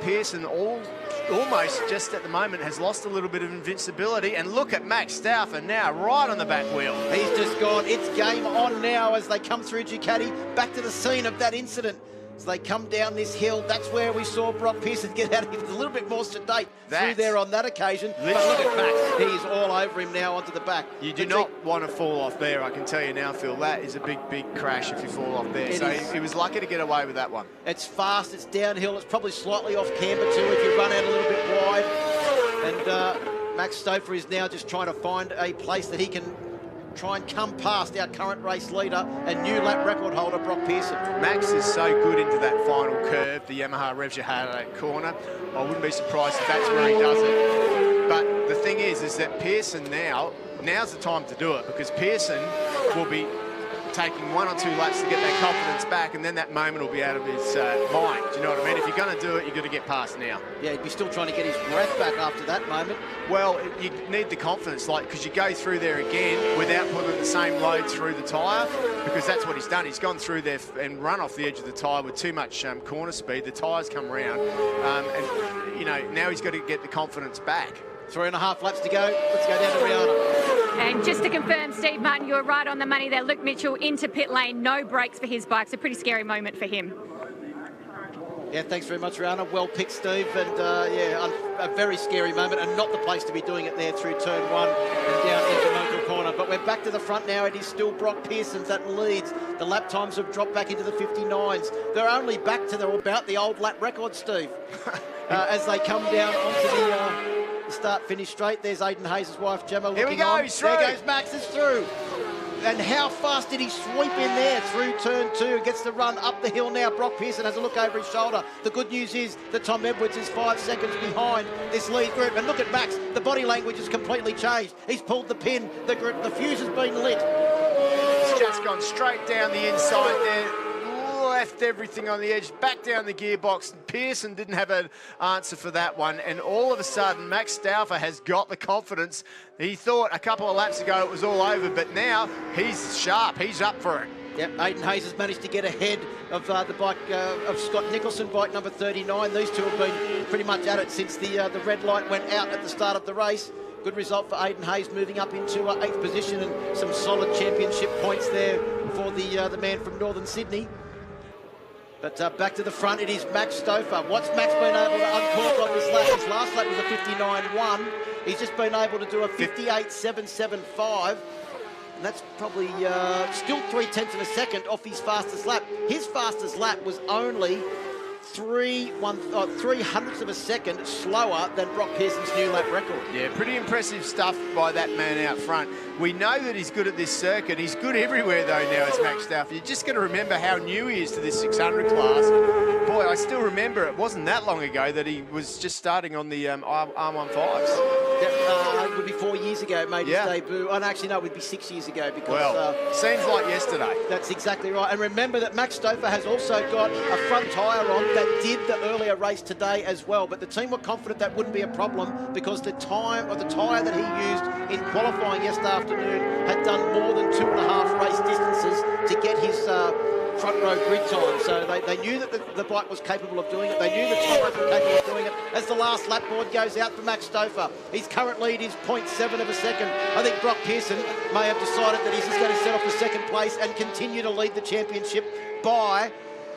Pearson almost just at the moment has lost a little bit of invincibility. And look at Max Stauffer now right on the back wheel. He's just gone. It's game on now as they come through Ducati. Back to the scene of that incident. As they come down this hill, that's where we saw Brock Pearson get out of it. A little bit more sedate through there on that occasion. But look at Max. He's all over him now onto the back. You do not want to fall off there, I can tell you now, Phil. That is a big, big crash if you fall off there. So he was lucky to get away with that one. It's fast, it's downhill, it's probably slightly off camber too if you run out a little bit wide. And Max Stauffer is now just trying to find a place that he can try and come past our current race leader and new lap record holder, Brock Pearson. Max is so good into that final curve, the Yamaha Rev Shahada corner. I wouldn't be surprised if that's where he does it. But the thing is that Pearson now's the time to do it because Pearson will be taking 1 or 2 laps to get that confidence back, and then that moment will be out of his mind. Do you know what I mean? If you're going to do it, you've got to get past now. Yeah, he'd be still trying to get his breath back after that moment. Well, you need the confidence, because you go through there again without putting the same load through the tyre, because that's what he's done. He's gone through there and run off the edge of the tyre with too much corner speed. The tyres come round, and now he's got to get the confidence back. 3.5 laps to go. Let's go down to Rihanna. And just to confirm, Steve Martin, you were right on the money there. Luke Mitchell into pit lane, no brakes for his bike. It's a pretty scary moment for him. Yeah, thanks very much, Rihanna. Well picked, Steve. And a very scary moment and not the place to be doing it there through turn 1 and down into Mokel corner. But we're back to the front now. It is still Brock Pearson that leads. The lap times have dropped back into the 59s. They're only back to about the old lap record, Steve. As they come down onto the start-finish straight. There's Aiden Hayes' wife, Gemma, looking on. Here we go, he's through. There goes Max, is through. And how fast did he sweep in there through turn 2? Gets the run up the hill now. Brock Pearson has a look over his shoulder. The good news is that Tom Edwards is 5 seconds behind this lead group. And look at Max. The body language has completely changed. He's pulled the pin. The fuse has been lit. He's just gone straight down the inside there. Left everything on the edge, back down the gearbox. Pearson didn't have an answer for that one, and all of a sudden Max Stauffer has got the confidence. He thought a couple of laps ago it was all over, but now he's sharp, he's up for it. Yep, Aiden Hayes has managed to get ahead of the bike of Scott Nicholson, bike number 39. These two have been pretty much at it since the red light went out at the start of the race. Good result for Aiden Hayes, moving up into 8th position, and some solid championship points there for the man from Northern Sydney. But back to the front, it is Max Stauffer. What's Max been able to uncork on this lap? His last lap was a 59.1. He's just been able to do a 58.775. And that's probably still 0.3 of a second off his fastest lap. His fastest lap was only 3/100ths of a second slower than Brock Pearson's new lap record. Yeah, pretty impressive stuff by that man out front. We know that he's good at this circuit. He's good everywhere, though, now as Max Stauffer. You're just going to remember how new he is to this 600 class. boy, I still remember it wasn't that long ago that he was just starting on the R15s. That would be 4 years ago, made his debut. Oh, no, actually, no, it would be 6 years ago because... seems like yesterday. That's exactly right. And remember that Max Stouffer has also got a front tyre on that did the earlier race today as well. But the team were confident that wouldn't be a problem because the time of the tyre that he used in qualifying yesterday afternoon had done more than 2.5 race distances to get his front row grid time. So they knew that the bike was capable of doing it. They knew the tyres were capable of doing it. As the last lap board goes out for Max Stouffer, his current lead is 0.7 of a second. I think Brock Pearson may have decided that he's just going to set off for second place and continue to lead the championship by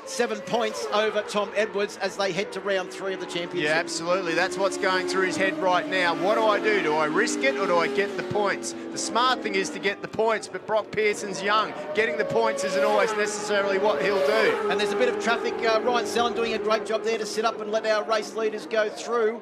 7 points over Tom Edwards as they head to round 3 of the championship. Yeah, absolutely. That's what's going through his head right now. What do I do? Do I risk it or do I get the points? The smart thing is to get the points, but Brock Pearson's young. Getting the points isn't always necessarily what he'll do. And there's a bit of traffic. Ryan Sellen doing a great job there to sit up and let our race leaders go through.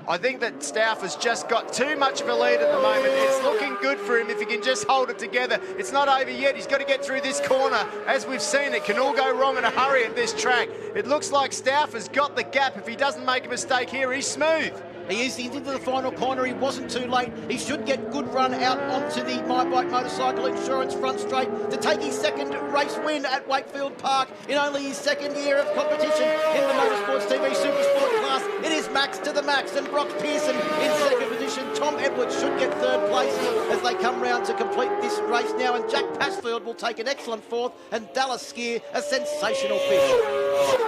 I think that Stouffer's just got too much of a lead at the moment. It's looking good for him if he can just hold it together. It's not over yet. He's got to get through this corner. As we've seen, it can all go wrong in a hurry at this track. It looks like Stouffer's got the gap. If he doesn't make a mistake here, he's smooth. He is into the final corner. He wasn't too late. He should get good run out onto the My Bike Motorcycle Insurance front straight to take his second race win at Wakefield Park in only his second year of competition in the Motorsports TV Supersport class. It is Max to the max and Brock Pearson in second position. Tom Edwards should get third place as they come round to complete this race now, and Jack Passfield will take an excellent fourth and Dallas Skier a sensational fifth.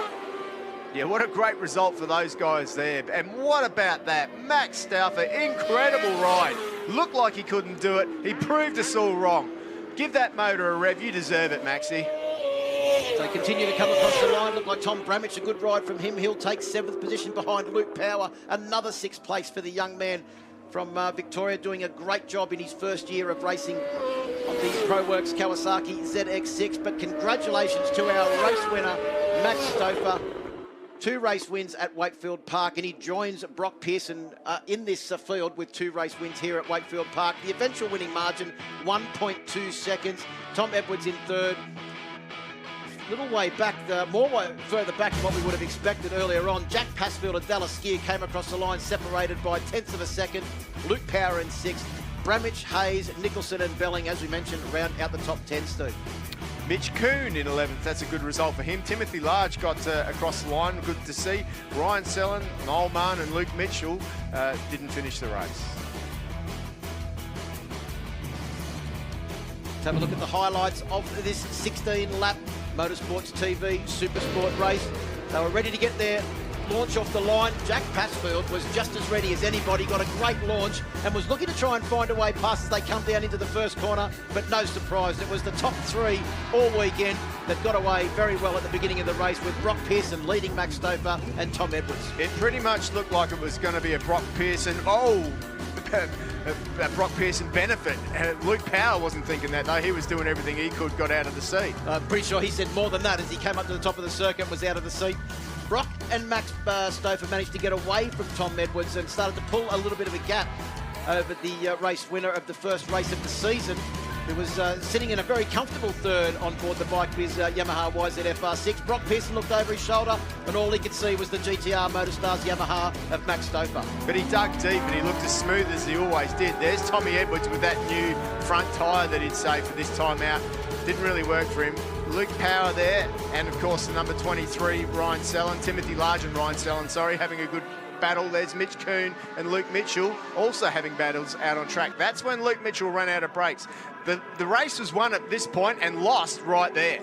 Yeah, what a great result for those guys there. And what about that? Max Stouffer, incredible ride. Looked like he couldn't do it. He proved us all wrong. Give that motor a rev. You deserve it, Maxie. They continue to come across the line. Look like Tom Bramich, a good ride from him. He'll take 7th position behind Luke Power. Another 6th place for the young man from Victoria, doing a great job in his first year of racing on the ProWorks Kawasaki ZX6. But congratulations to our race winner, Max Stouffer. 2 race wins at Wakefield Park, and he joins Brock Pearson in this field with 2 race wins here at Wakefield Park. The eventual winning margin, 1.2 seconds. Tom Edwards in third. Little way back, further back than what we would have expected earlier on. Jack Passfield and Dallas Skier came across the line separated by 1/10 of a second. Luke Power in 6th. Bramich, Hayes, Nicholson and Belling, as we mentioned, round out the top 10, Steve. Mitch Kuhn in 11th. That's a good result for him. Timothy Large got across the line. Good to see. Ryan Sellen, Noel Mann and Luke Mitchell didn't finish the race. Let's have a look at the highlights of this 16-lap Motorsports TV Supersport race. They were ready to get their launch off the line. Jack Passfield was just as ready as anybody, got a great launch and was looking to try and find a way past as they come down into the first corner, but no surprise. It was the top 3 all weekend that got away very well at the beginning of the race, with Brock Pearson leading Max Stouffer and Tom Edwards. It pretty much looked like it was going to be a Brock Pearson. A Brock Pearson benefit. Luke Power wasn't thinking that, though. He was doing everything he could, got out of the seat. I'm pretty sure he said more than that as he came up to the top of the circuit and was out of the seat. Brock and Max Stouffer managed to get away from Tom Edwards and started to pull a little bit of a gap over the race winner of the first race of the season, who was sitting in a very comfortable third on board the Bike Biz Yamaha YZF-R6. Brock Pearson looked over his shoulder and all he could see was the GTR Motorstars Yamaha of Max Stouffer. But he dug deep and he looked as smooth as he always did. There's Tommy Edwards with that new front tyre that he'd saved for this time out. Didn't really work for him. Luke Power there, and of course the number 23, Ryan Sellen, Timothy Large and Ryan Sellen, having a good battle. There's Mitch Kuhn and Luke Mitchell also having battles out on track. That's when Luke Mitchell ran out of brakes. The race was won at this point and lost right there.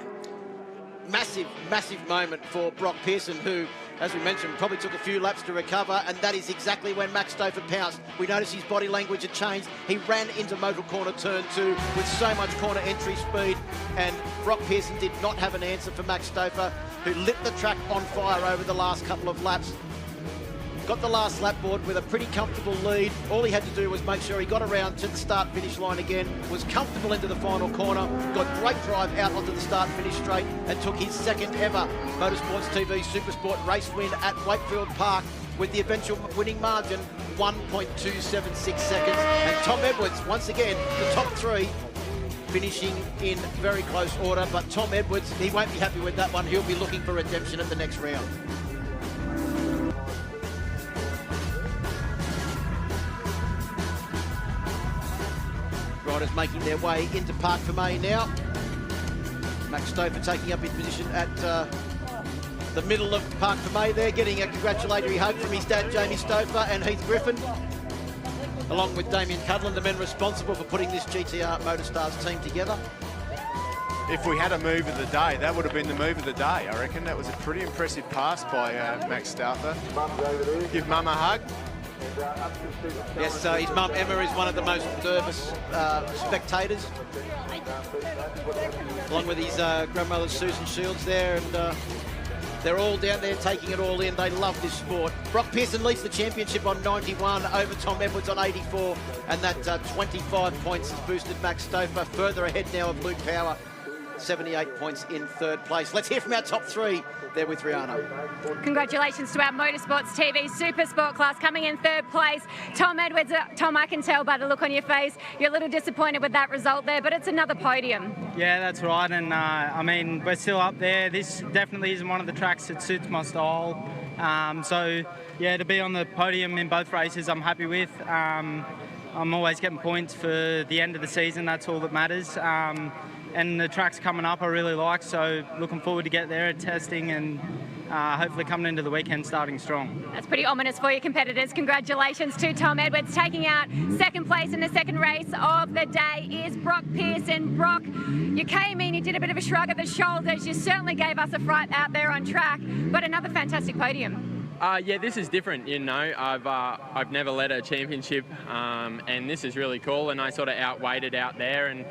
Massive, massive moment for Brock Pearson, who, as we mentioned, probably took a few laps to recover, and that is exactly when Max Stouffer pounced. We noticed his body language had changed. He ran into motor corner turn 2 with so much corner entry speed, and Brock Pearson did not have an answer for Max Stouffer, who lit the track on fire over the last couple of laps. Got the last lap board with a pretty comfortable lead. All he had to do was make sure he got around to the start-finish line again, was comfortable into the final corner, got great drive out onto the start-finish straight, and took his second ever Motorsports TV Supersport race win at Wakefield Park with the eventual winning margin, 1.276 seconds. And Tom Edwards, once again, the top 3, finishing in very close order. But Tom Edwards, he won't be happy with that one. He'll be looking for redemption at the next round. Riders making their way into Parc Fermé now. Max Stouffer taking up his position at the middle of Parc Fermé there, getting a congratulatory hug from his dad, Jamie Stouffer, and Heath Griffin, along with Damien Cudlin, the men responsible for putting this GTR Motorstars team together. If we had a move of the day, that would have been the move of the day, I reckon. That was a pretty impressive pass by Max Stouffer. Give Mum a hug. Yes, his mum Emma is one of the most nervous spectators, along with his grandmother Susan Shields there, and they're all down there taking it all in. They love this sport. Brock Pearson leads the championship on 91 over Tom Edwards on 84, and that 25 points has boosted Max Stouffer further ahead now of Luke Power, 78 points in third place. Let's hear from our top three. There with Rihanna. Congratulations to our Motorsports TV Super Sport class coming in third place. Tom Edwards, Tom, I can tell by the look on your face, you're a little disappointed with that result there, but it's another podium. Yeah, that's right, and I mean, we're still up there. This definitely isn't one of the tracks that suits my style. So, yeah, to be on the podium in both races, I'm happy with. I'm always getting points for the end of the season. That's all that matters. And the tracks coming up I really like, so looking forward to get there and testing and hopefully coming into the weekend starting strong. That's pretty ominous for your competitors. Congratulations to Tom Edwards. Taking out second place in the second race of the day is Brock Pearson. Brock, you came in, you did a bit of a shrug of the shoulders. You certainly gave us a fright out there on track, but another fantastic podium. Yeah, this is different, you know. I've never led a championship, and this is really cool, and I sort of outweighed it out there, and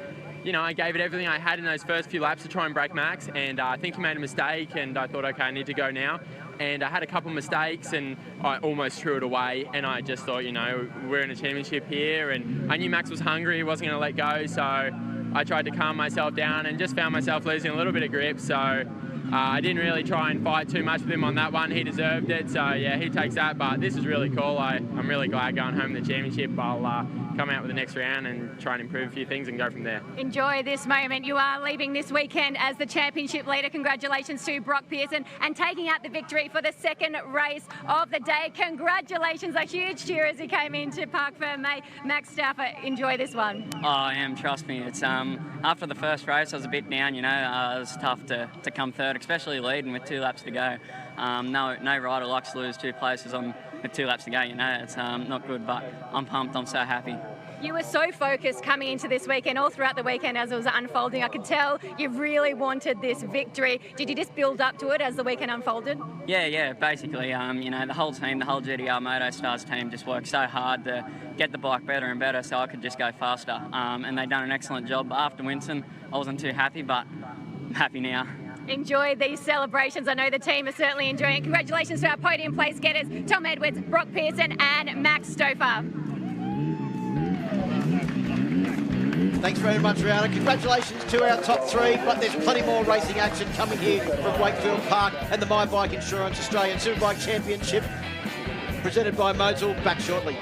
you know, I gave it everything I had in those first few laps to try and break Max, and I think he made a mistake, and I thought, okay, I need to go now. And I had a couple of mistakes, and I almost threw it away, and I just thought, you know, we're in a championship here, and I knew Max was hungry, he wasn't going to let go, so I tried to calm myself down and just found myself losing a little bit of grip, so I didn't really try and fight too much with him on that one. He deserved it, so yeah, he takes that, but this is really cool. I'm really glad going home in the championship. I'll come out with the next round and try and improve a few things and go from there. Enjoy this moment. You are leaving this weekend as the championship leader. Congratulations to Brock Pearson and taking out the victory for the second race of the day. Congratulations, a huge cheer as he came into Parc Fermé. Max Stouffer, enjoy this one. Oh, I am, trust me. It's after the first race I was a bit down, you know. It was tough to come third, especially leading with 2 laps to go. No rider likes to lose 2 places with 2 laps to go, you know. It's not good, but I'm pumped, I'm so happy. You were so focused coming into this weekend, all throughout the weekend as it was unfolding. I could tell you really wanted this victory. Did you just build up to it as the weekend unfolded? Yeah, basically, you know, the whole team, the whole GTR Motostars team just worked so hard to get the bike better and better so I could just go faster. And they've done an excellent job. After Winston, I wasn't too happy, but I'm happy now. Enjoy these celebrations. I know the team is certainly enjoying it. Congratulations to our podium place getters, Tom Edwards, Brock Pearson and Max Stouffer. Thanks very much, Rihanna. Congratulations to our top 3, but there's plenty more racing action coming here from Wakefield Park and the My Bike Insurance Australian Superbike Championship, presented by Motul. Back shortly.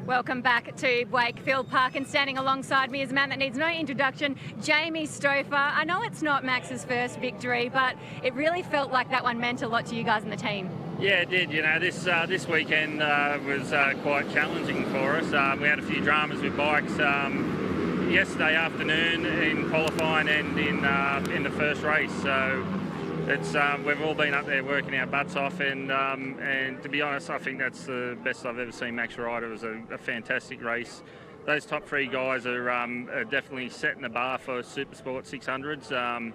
Welcome back to Wakefield Park, and standing alongside me is a man that needs no introduction, Jamie Stauffer. I know it's not Max's first victory, but it really felt like that one meant a lot to you guys and the team. Yeah, it did. You know, this weekend was quite challenging for us. We had a few dramas with bikes yesterday afternoon in qualifying and in the first race. So it's we've all been up there working our butts off, and to be honest, I think that's the best I've ever seen Max ride. It was a fantastic race. Those top three guys are definitely setting the bar for Supersport 600s.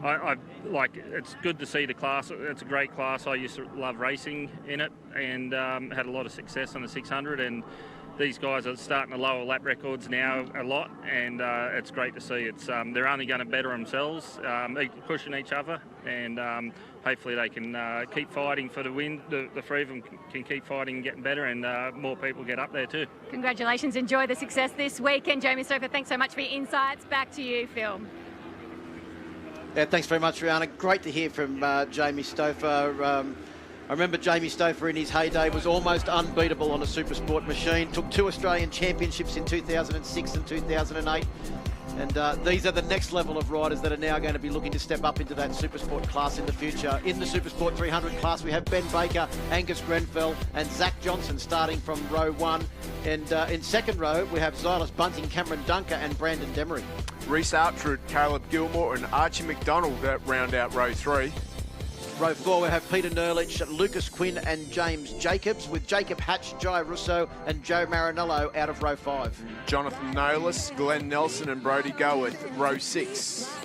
I like, it's good to see the class. It's a great class. I used to love racing in it, and had a lot of success on the 600, and these guys are starting to lower lap records now a lot, and it's great to see. It's they're only going to better themselves, pushing each other, and hopefully they can keep fighting for the win. The three of them can keep fighting and getting better, and more people get up there too. Congratulations. Enjoy the success this weekend. Jamie Stauffer, thanks so much for your insights. Back to you, Phil. Yeah, thanks very much, Rihanna. Great to hear from Jamie Stauffer. I remember Jamie Stauffer in his heyday was almost unbeatable on a Supersport machine. Took 2 Australian Championships in 2006 and 2008. And these are the next level of riders that are now going to be looking to step up into that Supersport class in the future. In the Supersport 300 class, we have Ben Baker, Angus Grenfell and Zach Johnson starting from row 1. And in second row, we have Xylus Bunting, Cameron Dunker and Brandon Demery. Reese Altrud, Caleb Gilmore and Archie McDonald round out row 3. Row 4, we have Peter Nerlich, Lucas Quinn and James Jacobs, with Jacob Hatch, Jai Russo and Joe Marinello out of row 5. Jonathan Nolis, Glenn Nelson and Brody Goworth, row 6.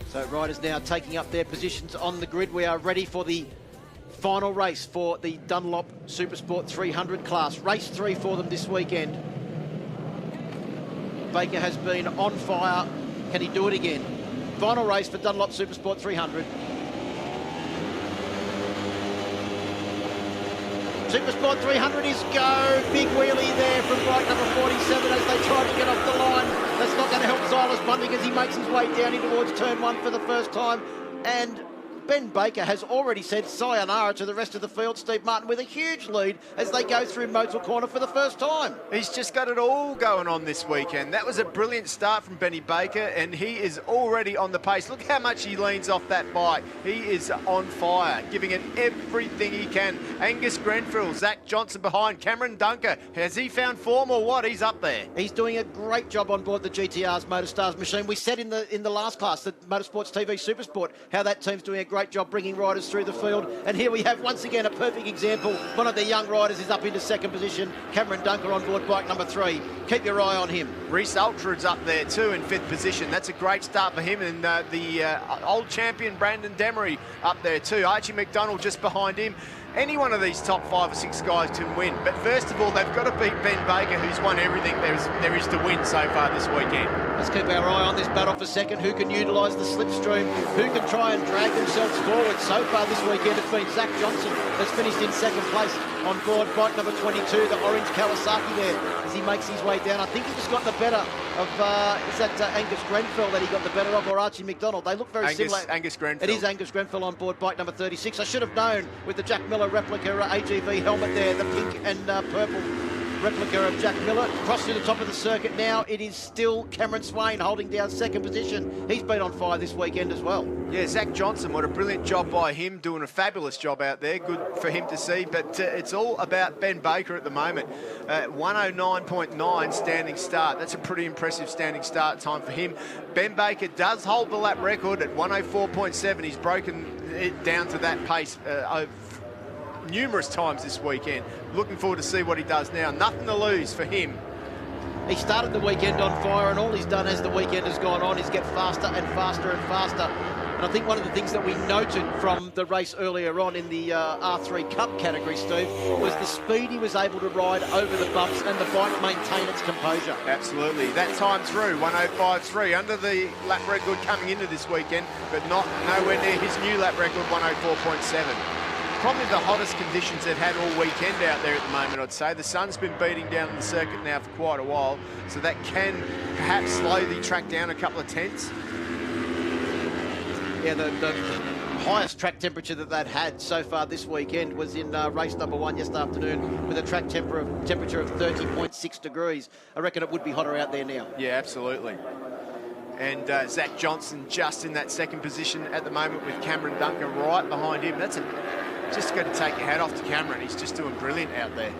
So riders now taking up their positions on the grid. We are ready for the final race for the Dunlop Supersport 300 class. Race 3 for them this weekend. Baker has been on fire. Can he do it again? Final race for Dunlop Supersport 300. Supersport 300 is go. Big wheelie there from bike number 47 as they try to get off the line. That's not going to help Xylus Bunting as he makes his way down in towards turn 1 for the first time. And Ben Baker has already said sayonara to the rest of the field. Steve Martin with a huge lead as they go through Motul Corner for the first time. He's just got it all going on this weekend. That was a brilliant start from Benny Baker, and he is already on the pace. Look how much he leans off that bike. He is on fire, giving it everything he can. Angus Grenfell, Zach Johnson behind, Cameron Dunker. Has he found form or what? He's up there. He's doing a great job on board the GTR's Motorstars machine. We said in the last class, the Motorsports TV Supersport, how that team's doing a great job bringing riders through the field. And here we have once again a perfect example. One of their young riders is up into second position. Cameron Dunker on board bike number 3. Keep your eye on him. Reese Altrud's up there too in 5th position. That's a great start for him. And the old champion Brandon Demery up there too. Archie McDonald just behind him. Any one of these top 5 or 6 guys can win. But first of all, they've got to beat Ben Baker, who's won everything there is to win so far this weekend. Let's keep our eye on this battle for second. Who can utilise the slipstream? Who can try and drag themselves forward? So far this weekend, it's been Zach Johnson that's finished in second place on board bike number 22, the orange Kawasaki there, as he makes his way down. I think he just got the better of, is that Angus Grenfell that he got the better of, or Archie McDonald? They look very similar. Angus Grenfell. It is Angus Grenfell on board bike number 36. I should have known with the Jack Miller replica AGV helmet there, the pink and purple replica of Jack Miller. Cross to the top of the circuit now. It is still Cameron Swain holding down second position. He's been on fire this weekend as well. Yeah, Zach Johnson, what a brilliant job by him, doing a fabulous job out there. Good for him to see, but it's all about Ben Baker at the moment. 109.9 standing start. That's a pretty impressive standing start time for him. Ben Baker does hold the lap record at 104.7. He's broken it down to that pace numerous times this weekend. Looking forward to see what he does now. Nothing to lose for him. He started the weekend on fire, and all he's done as the weekend has gone on is get faster and faster and faster. And I think one of the things that we noted from the race earlier on in the R3 Cup category, Steve, was the speed he was able to ride over the bumps and the bike maintain its composure. Absolutely. That time through, 105.3, under the lap record coming into this weekend, but nowhere near his new lap record, 104.7. Probably the hottest conditions they've had all weekend out there at the moment, I'd say. The sun's been beating down the circuit now for quite a while, so that can perhaps slow the track down a couple of tenths. Yeah, the highest track temperature that they'd had so far this weekend was in race number 1 yesterday afternoon with a track temperature of 30.6 degrees. I reckon it would be hotter out there now. Yeah, absolutely. And Zach Johnson just in that second position at the moment with Cameron Dunker right behind him. Just got to take your hat off to Cameron. He's just doing brilliant out there.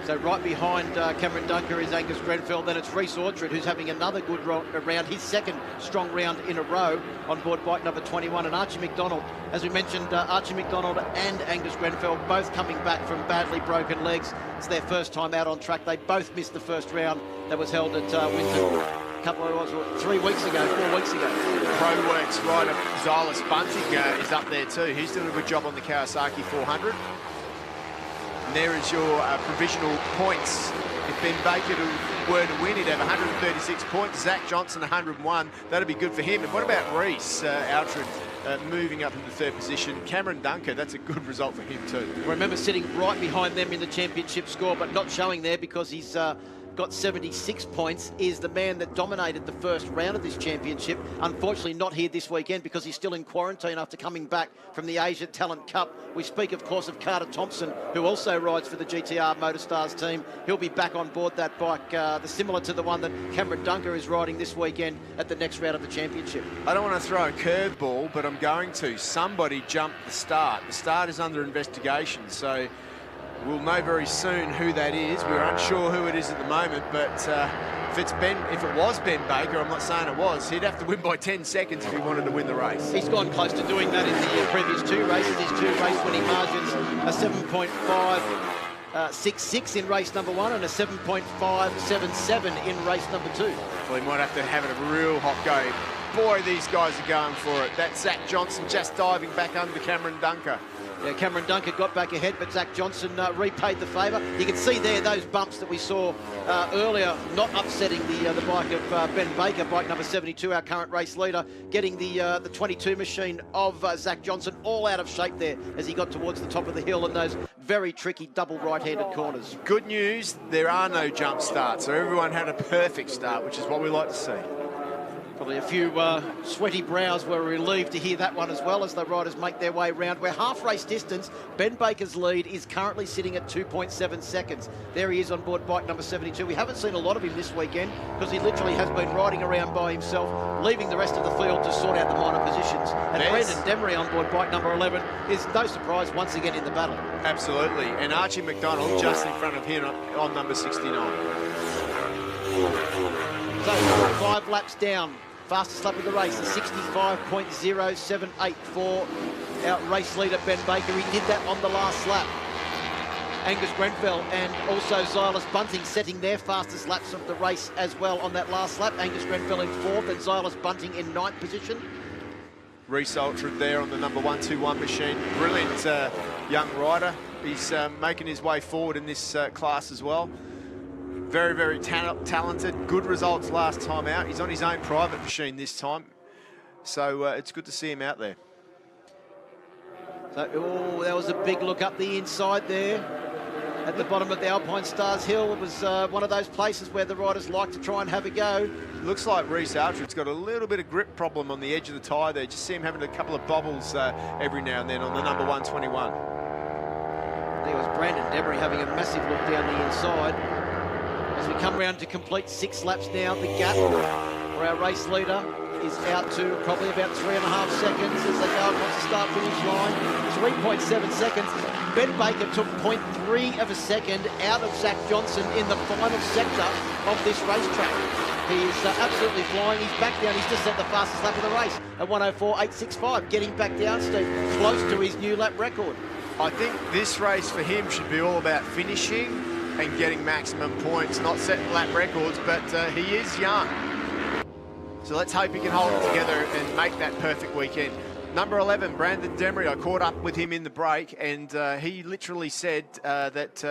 So right behind Cameron Dunker is Angus Grenfell. Then it's Reece Orchard, who's having another good round, his second strong round in a row on board bike number 21. And Archie McDonald, as we mentioned, Archie McDonald and Angus Grenfell both coming back from badly broken legs. It's their first time out on track. They both missed the first round that was held at Winton a couple of 3 weeks ago, 4 weeks ago. Pro Works rider Xylus Bunting is up there too. He's doing a good job on the Kawasaki 400. And there is your provisional points. If Ben Baker were to win, he'd have 136 points. Zach Johnson, 101. That'd be good for him. And what about Reece Outred moving up into third position? Cameron Dunker, that's a good result for him too. Remember sitting right behind them in the championship score, but not showing there because he's got 76 points, is the man that dominated the first round of this championship. Unfortunately not here this weekend because he's still in quarantine after coming back from the Asia Talent Cup. We speak, of course, of Carter Thompson, who also rides for the GTR Motorstars team. He'll be back on board that bike, similar to the one that Cameron Dunker is riding this weekend at the next round of the championship. I don't want to throw a curveball, but I'm going to. Somebody jumped the start. The start is under investigation, so we'll know very soon who that is. We're unsure who it is at the moment, but if it was Ben Baker, I'm not saying it was, he'd have to win by 10 seconds if he wanted to win the race. He's gone close to doing that in the previous two races. His two race-winning margins, a 7.566 in race number 1 and a 7.577 in race number 2. Well, he might have to have it a real hot go. Boy, these guys are going for it. That's Zach Johnson just diving back under Cameron Dunker. Yeah, Cameron Dunker got back ahead, but Zach Johnson repaid the favour. You can see there those bumps that we saw earlier, not upsetting the bike of Ben Baker, bike number 72, our current race leader, getting the 22 machine of Zach Johnson all out of shape there as he got towards the top of the hill in those very tricky double right-handed corners. Good news, there are no jump starts, so everyone had a perfect start, which is what we like to see. Probably a few sweaty brows were relieved to hear that one as well as the riders make their way round. We're half race distance. Ben Baker's lead is currently sitting at 2.7 seconds. There he is on board bike number 72. We haven't seen a lot of him this weekend because he literally has been riding around by himself, leaving the rest of the field to sort out the minor positions. And Brendan Demery on board bike number 11 is no surprise once again in the battle. Absolutely. And Archie McDonald just in front of him on number 69. So 5 laps down. Fastest lap of the race, a 65.0784. Our race leader, Ben Baker, he did that on the last lap. Angus Grenfell and also Xylus Bunting setting their fastest laps of the race as well on that last lap. Angus Grenfell in 4th and Xylus Bunting in 9th position. Reece Outred there on the number 121 machine. Brilliant young rider. He's making his way forward in this class as well. Very, very talented. Good results last time out. He's on his own private machine this time. So it's good to see him out there. So, that was a big look up the inside there. At the bottom of the Alpine Stars Hill, it was one of those places where the riders like to try and have a go. Looks like Reece Outred's got a little bit of grip problem on the edge of the tyre there. Just see him having a couple of bobbles every now and then on the number 121. There was Brandon Demery having a massive look down the inside. As we come round to complete 6 laps now, the gap for our race leader is out to probably about 3.5 seconds as they go across the start-finish line. 3.7 seconds. Ben Baker took 0.3 of a second out of Zach Johnson in the final sector of this racetrack. He is absolutely flying. He's back down. He's just set the fastest lap of the race at 104.865, getting back down, Steve, close to his new lap record. I think this race for him should be all about finishing and getting maximum points, not setting lap records, but he is young. So let's hope he can hold it together and make that perfect weekend. Number 11, Brandon Demery, I caught up with him in the break, and he literally said that,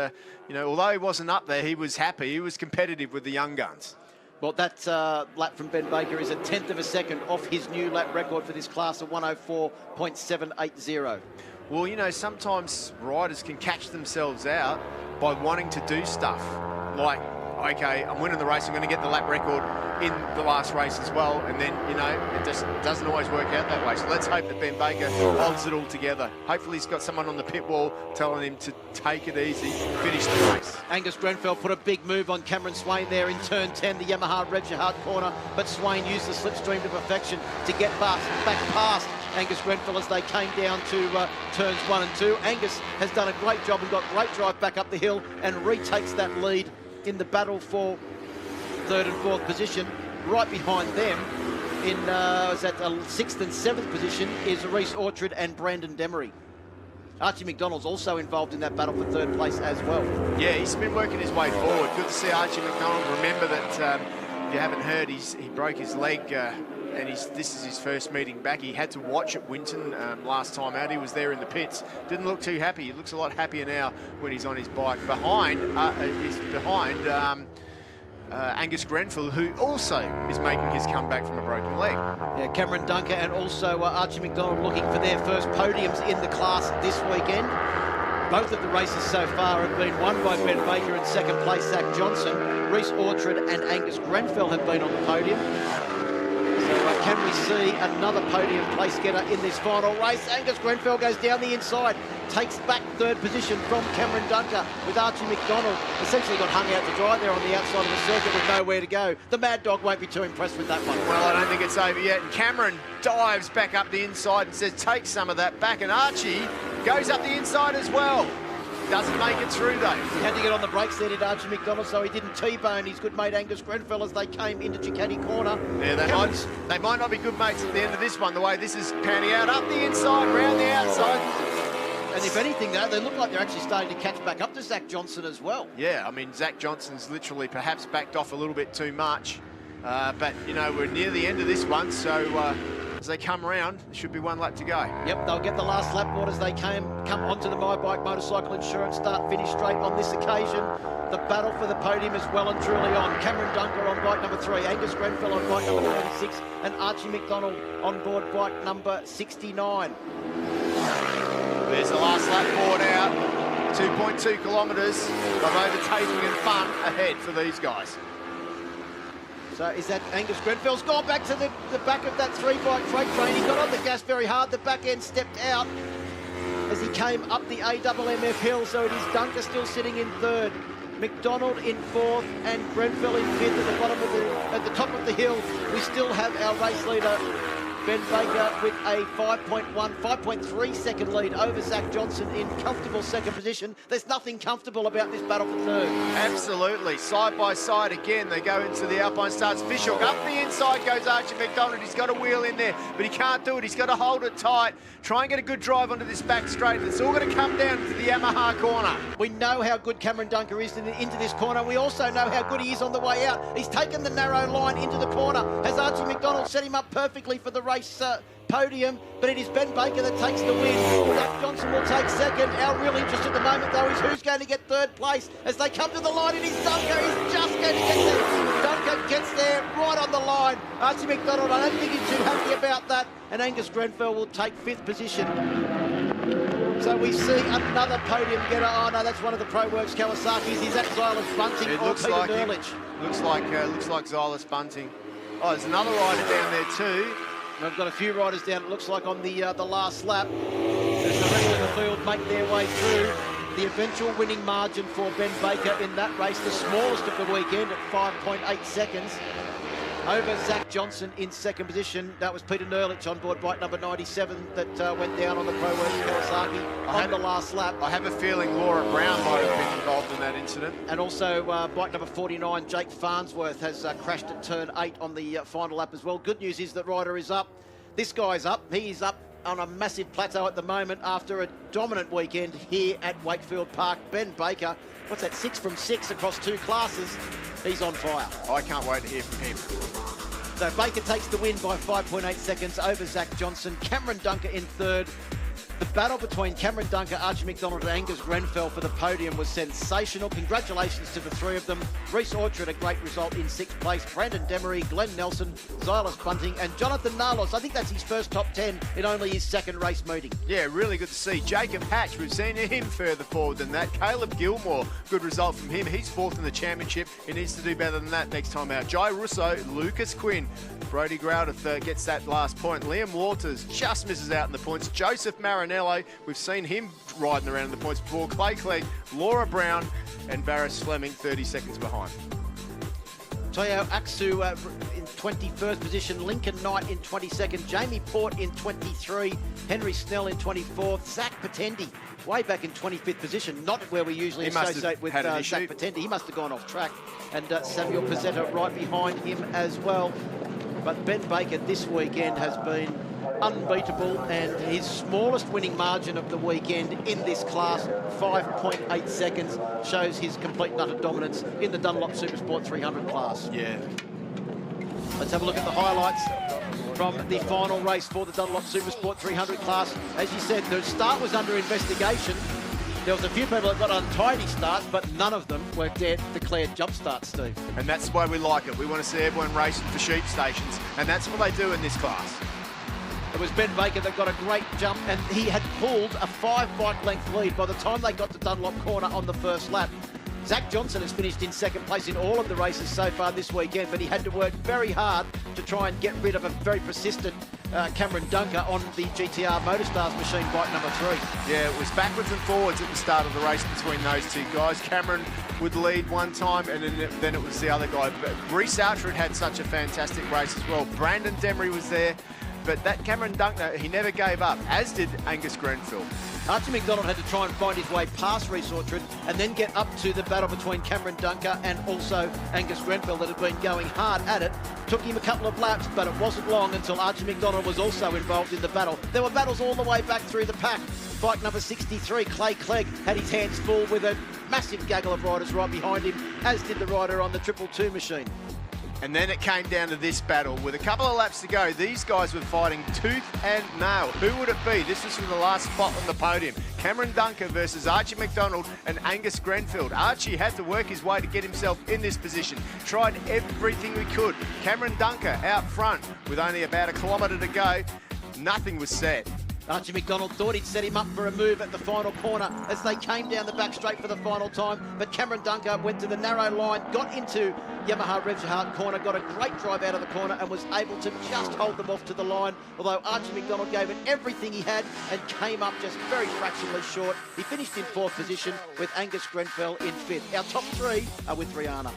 you know, although he wasn't up there, he was happy. He was competitive with the young guns. Well, that lap from Ben Baker is a 1/10 of a second off his new lap record for this class of 104.780. Well, you know, sometimes riders can catch themselves out by wanting to do stuff. Like, okay, I'm winning the race, I'm going to get the lap record in the last race as well. And then, you know, it just doesn't always work out that way. So let's hope that Ben Baker holds it all together. Hopefully he's got someone on the pit wall telling him to take it easy, finish the race. Angus Grenfell put a big move on Cameron Swain there in turn 10, the Yamaha Reg Hard corner, but Swain used the slipstream to perfection to get back past Angus Grenfell as they came down to turns 1 and 2. Angus has done a great job and got great drive back up the hill and retakes that lead in the battle for 3rd and 4th position. Right behind them in is at the 6th and 7th position is Reese Orchard and Brandon Demery. Archie McDonald's also involved in that battle for 3rd place as well. Yeah, he's been working his way forward. Good to see Archie McDonald. Remember that if you haven't heard, he broke his leg and this is his first meeting back. He had to watch at Winton last time out. He was there in the pits. Didn't look too happy. He looks a lot happier now when he's on his bike. He's behind Angus Grenfell, who also is making his comeback from a broken leg. Yeah, Cameron Dunker and also Archie McDonald looking for their first podiums in the class this weekend. Both of the races so far have been won by Ben Baker in 2nd place, Zach Johnson. Reese Orchard and Angus Grenfell have been on the podium. So can we see another podium place getter in this final race? Angus Grenfell goes down the inside, takes back 3rd position from Cameron Dunker with Archie McDonald. Essentially got hung out to dry there on the outside of the circuit with nowhere to go. The Mad Dog won't be too impressed with that one. Well, I don't think it's over yet. And Cameron dives back up the inside and says, take some of that back. And Archie goes up the inside as well. Doesn't make it through though. He had to get on the brakes there, did Archie McDonald, so he didn't T-bone his good mate Angus Grenfell as they came into Ducati corner. Yeah, they might not be good mates at the end of this one, the way this is panning out. Up the inside, round the outside. And if anything, though, they look like they're actually starting to catch back up to Zach Johnson as well. Yeah, I mean, Zach Johnson's literally perhaps backed off a little bit too much. But, you know, we're near the end of this one, so as they come around, there should be 1 lap to go. Yep, they'll get the last lap board as they come onto the My Bike Motorcycle Insurance start-finish straight on this occasion. The battle for the podium is well and truly on. Cameron Dunker on bike number 3, Angus Grenfell on bike number 36, and Archie McDonald on board bike number 69. There's the last lap board out. 2.2 kilometres of overtaking and fun ahead for these guys. So is that Angus Grenfell's gone back to the back of that 3-bike freight train. He got on the gas very hard. The back end stepped out as he came up the AMMF hill. So it is Dunker still sitting in 3rd, McDonald in 4th, and Grenfell in 5th at the bottom of at the top of the hill. We still have our race leader Ben Baker with a 5.3 second lead over Zach Johnson in comfortable 2nd position. There's nothing comfortable about this battle for 3rd. Absolutely. Side by side again. They go into the Alpine Stars. Fishhook up the inside goes Archie McDonald. He's got a wheel in there, but he can't do it. He's got to hold it tight. Try and get a good drive onto this back straight. It's all going to come down to the Yamaha corner. We know how good Cameron Dunker is into this corner. We also know how good he is on the way out. He's taken the narrow line into the corner. Has Archie McDonald set him up perfectly for the race podium, but it is Ben Baker that takes the win. Zach Johnson will take 2nd. Our real interest at the moment, though, is who's going to get 3rd place. As they come to the line, it is Dunker. He's just going to get there. Dunker gets there right on the line. Archie McDonald, I don't think he's too happy about that. And Angus Grenfell will take 5th position. So we see another podium getter. Oh no, that's one of the Pro Works Kawasaki's. Is that Xylus Bunting or Peter Nurlich? Looks like Xylus Bunting. Oh, there's another rider down there too. We've got a few riders down, it looks like, on the last lap. As the rest of the field make their way through. The eventual winning margin for Ben Baker in that race, the smallest of the weekend at 5.8 seconds. Over Zach Johnson in 2nd position. That was Peter Nurlich on board bike number 97 that went down on the Pro Works Kawasaki on the last lap. I have a feeling Laura Brown might have been involved in that incident. And also bike number 49, Jake Farnsworth, has crashed at turn 8 on the final lap as well. Good news is that Ryder is up. This guy's up. He's up on a massive plateau at the moment after a dominant weekend here at Wakefield Park. Ben Baker, what's that, 6 from 6 across 2 classes. He's on fire. I can't wait to hear from him. So Baker takes the win by 5.8 seconds over Zach Johnson. Cameron Dunker in 3rd. The battle between Cameron Dunker, Archie McDonald and Angus Grenfell for the podium was sensational. Congratulations to the three of them. Reece Orchard, a great result in 6th place. Brandon Demery, Glenn Nelson, Xylas Bunting and Jonathan Nalos. I think that's his first top 10 in only his second race meeting. Yeah, really good to see. Jacob Hatch, we've seen him further forward than that. Caleb Gilmore, good result from him. He's 4th in the championship. He needs to do better than that next time out. Jai Russo, Lucas Quinn, Brody Growdith gets that last point. Liam Waters just misses out in the points. Joseph Marinello, we've seen him riding around in the points before. Clay Clegg, Laura Brown and Varys Fleming 30 seconds behind. Toyo Aksu in 21st position, Lincoln Knight in 22nd, Jamie Port in 23, Henry Snell in 24th, Zach Patendi way back in 25th position, not where we usually associate with Zach Patendi. He must have gone off track. And Samuel Pizzetta right behind him as well. But Ben Baker this weekend has been unbeatable, and his smallest winning margin of the weekend in this class, 5.8 seconds, shows his complete and utter dominance in the Dunlop Supersport 300 class. Yeah. Let's have a look at the highlights from the final race for the Dunlop Supersport 300 class. As you said, the start was under investigation. There was a few people that got untidy starts, but none of them were declared jump starts, Steve. And that's why we like it. We want to see everyone racing for sheep stations, and that's what they do in this class. It was Ben Baker that got a great jump, and he had pulled a 5-bike length lead by the time they got to Dunlop Corner on the first lap. Zach Johnson has finished in 2nd place in all of the races so far this weekend, but he had to work very hard to try and get rid of a very persistent Cameron Dunker on the GTR Motorstars machine, bike number 3. Yeah, it was backwards and forwards at the start of the race between those two guys. Cameron would lead one time, and then it was the other guy. But Reece Alfred had such a fantastic race as well. Brandon Demery was there, but that Cameron Dunker, he never gave up, as did Angus Grenfell. Archie McDonald had to try and find his way past Reece Orchard and then get up to the battle between Cameron Dunker and also Angus Grenfell that had been going hard at it. Took him a couple of laps, but it wasn't long until Archie McDonald was also involved in the battle. There were battles all the way back through the pack. Bike number 63, Clay Clegg, had his hands full with a massive gaggle of riders right behind him, as did the rider on the 222 machine. And then it came down to this battle. With a couple of laps to go, these guys were fighting tooth and nail. Who would it be? This was for the last spot on the podium. Cameron Dunker versus Archie McDonald and Angus Grenfell. Archie had to work his way to get himself in this position. Tried everything we could. Cameron Dunker out front with only about a kilometre to go. Nothing was set. Archie McDonald thought he'd set him up for a move at the final corner as they came down the back straight for the final time, but Cameron Dunker went to the narrow line, got into Yamaha Revshaart corner, got a great drive out of the corner and was able to just hold them off to the line, although Archie McDonald gave it everything he had and came up just very fractionally short. He finished in 4th position with Angus Grenfell in 5th. Our top 3 are with Rihanna.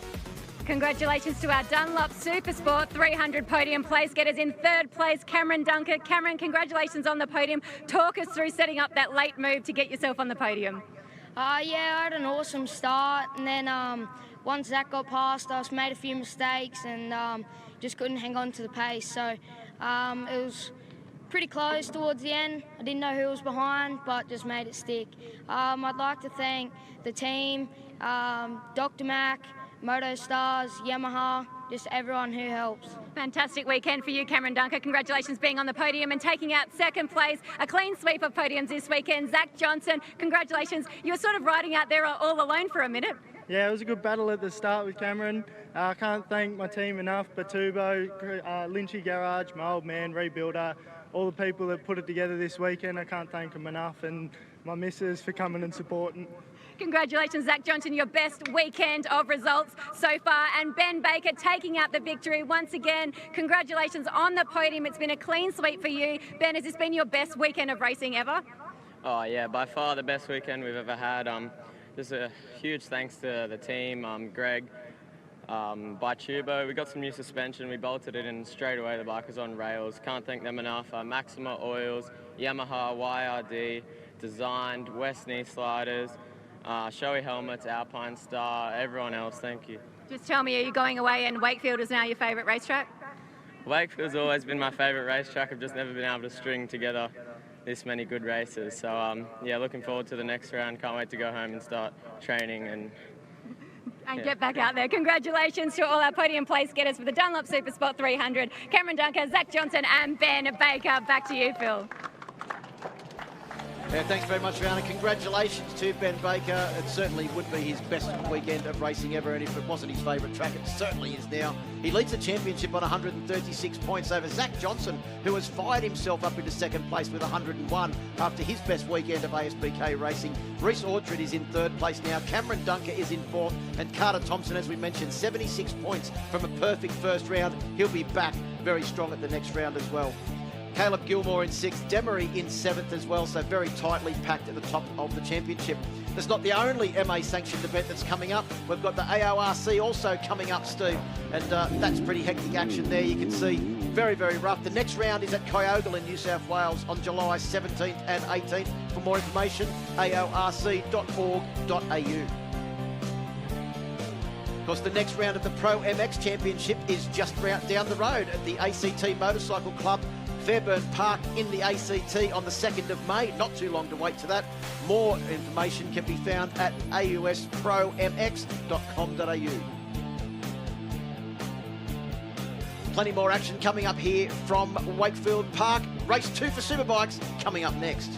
Congratulations to our Dunlop Supersport 300 podium place getters. In 3rd place, Cameron Dunker. Cameron, congratulations on the podium. Talk us through setting up that late move to get yourself on the podium. Yeah, I had an awesome start, and then once Zach got past us, made a few mistakes and just couldn't hang on to the pace. So it was pretty close towards the end. I didn't know who was behind, but just made it stick. I'd like to thank the team, Dr. Mac, Moto Stars, Yamaha, just everyone who helps. Fantastic weekend for you, Cameron Dunker. Congratulations being on the podium and taking out 2nd place. A clean sweep of podiums this weekend. Zach Johnson, congratulations. You were sort of riding out there all alone for a minute. Yeah, it was a good battle at the start with Cameron. I can't thank my team enough, Batubo, Lynchy Garage, my old man, Rebuilder, all the people that put it together this weekend. I can't thank them enough, and my missus for coming and supporting. Congratulations, Zach Johnson, your best weekend of results so far. And Ben Baker taking out the victory once again. Congratulations on the podium. It's been a clean sweep for you. Ben, has this been your best weekend of racing ever? Oh, yeah, by far the best weekend we've ever had. Just a huge thanks to the team, Greg, Bitubo. We got some new suspension. We bolted it in straight away. The bike was on rails. Can't thank them enough. Maxima Oils, Yamaha, YRD, Designed, West Knee Sliders, Shoei Helmets, Alpine Star, everyone else, thank you. Just tell me, are you going away and Wakefield is now your favourite racetrack? Wakefield's always been my favourite racetrack. I've just never been able to string together this many good races. So, yeah, looking forward to the next round. Can't wait to go home and start training and get back out there. Congratulations to all our podium place getters for the Dunlop Supersport 300. Cameron Dunker, Zach Johnson and Ben Baker. Back to you, Phil. Yeah, thanks very much, Rihanna. Congratulations to Ben Baker. It certainly would be his best weekend of racing ever, and if it wasn't his favourite track, it certainly is now. He leads the championship on 136 points over Zach Johnson, who has fired himself up into second place with 101 after his best weekend of ASBK racing. Reece Audred is in third place now. Cameron Dunker is in fourth, and Carter Thompson, as we mentioned, 76 points from a perfect first round. He'll be back very strong at the next round as well. Caleb Gilmore in sixth, Demery in seventh as well, so very tightly packed at the top of the championship. That's not the only MA sanctioned event that's coming up. We've got the AORC also coming up, Steve, and that's pretty hectic action there. You can see very, very rough. The next round is at Kyogle in New South Wales on July 17th and 18th. For more information, aorc.org.au. Of course, the next round of the Pro MX Championship is just down the road at the ACT Motorcycle Club, Fairburn Park in the ACT on the 2nd of May. Not too long to wait to that. More information can be found at auspromx.com.au. Plenty more action coming up here from Wakefield Park. Race 2 for Superbikes coming up next.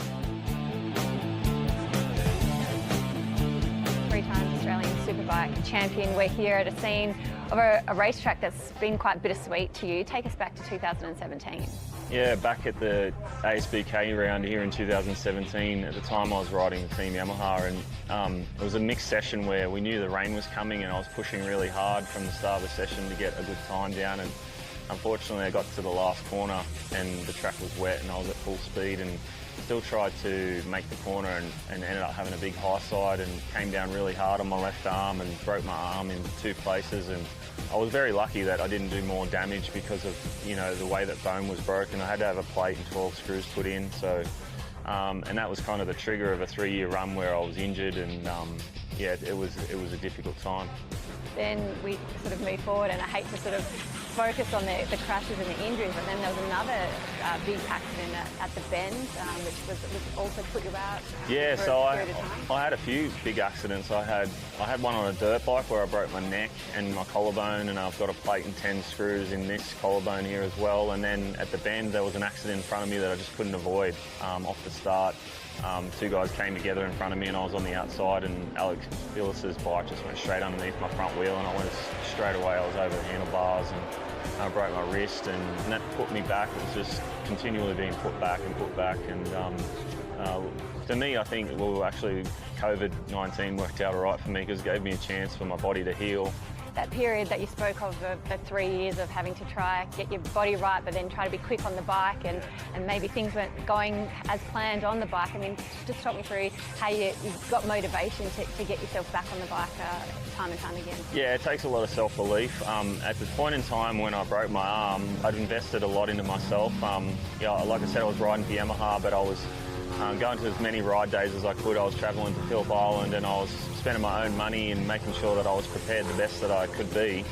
Three-time Australian Superbike champion. We're here at a scene of a racetrack that's been quite bittersweet to you. Take us back to 2017. Yeah, back at the ASBK round here in 2017, at the time I was riding the Team Yamaha, and it was a mixed session where we knew the rain was coming and I was pushing really hard from the start of the session to get a good time down, and unfortunately I got to the last corner and the track was wet and I was at full speed and still tried to make the corner and ended up having a big high side and came down really hard on my left arm and broke my arm in 2 places, and I was very lucky that I didn't do more damage because of, you know, the way that bone was broken. I had to have a plate and 12 screws put in, so and that was kind of the trigger of a 3-year run where I was injured, and yeah, it was a difficult time. Then we sort of moved forward, and I hate to sort of focus on the crashes and the injuries, but then there was another big accident at the Bend, which also put you out. Yeah, so I had a few big accidents. I had one on a dirt bike where I broke my neck and my collarbone, and I've got a plate and 10 screws in this collarbone here as well. And then at the Bend, there was an accident in front of me that I just couldn't avoid off the start. 2 guys came together in front of me and I was on the outside, and Alex Phillis's bike just went straight underneath my front wheel, and I went straight away. I was over the handlebars and I broke my wrist, and that put me back. It was just continually being put back. And to me, I think, well, actually COVID-19 worked out all right for me because it gave me a chance for my body to heal. That period that you spoke of, the 3 years of having to try get your body right, but then try to be quick on the bike, and maybe things weren't going as planned on the bike. I mean, just talk me through how you got motivation to get yourself back on the bike time and time again. Yeah, it takes a lot of self-belief. At the point in time when I broke my arm, I'd invested a lot into myself. Yeah, like I said, I was riding for Yamaha, but I was going to as many ride days as I could. I was travelling to Phillip Island, and I was spending my own money and making sure that I was prepared the best that I could be.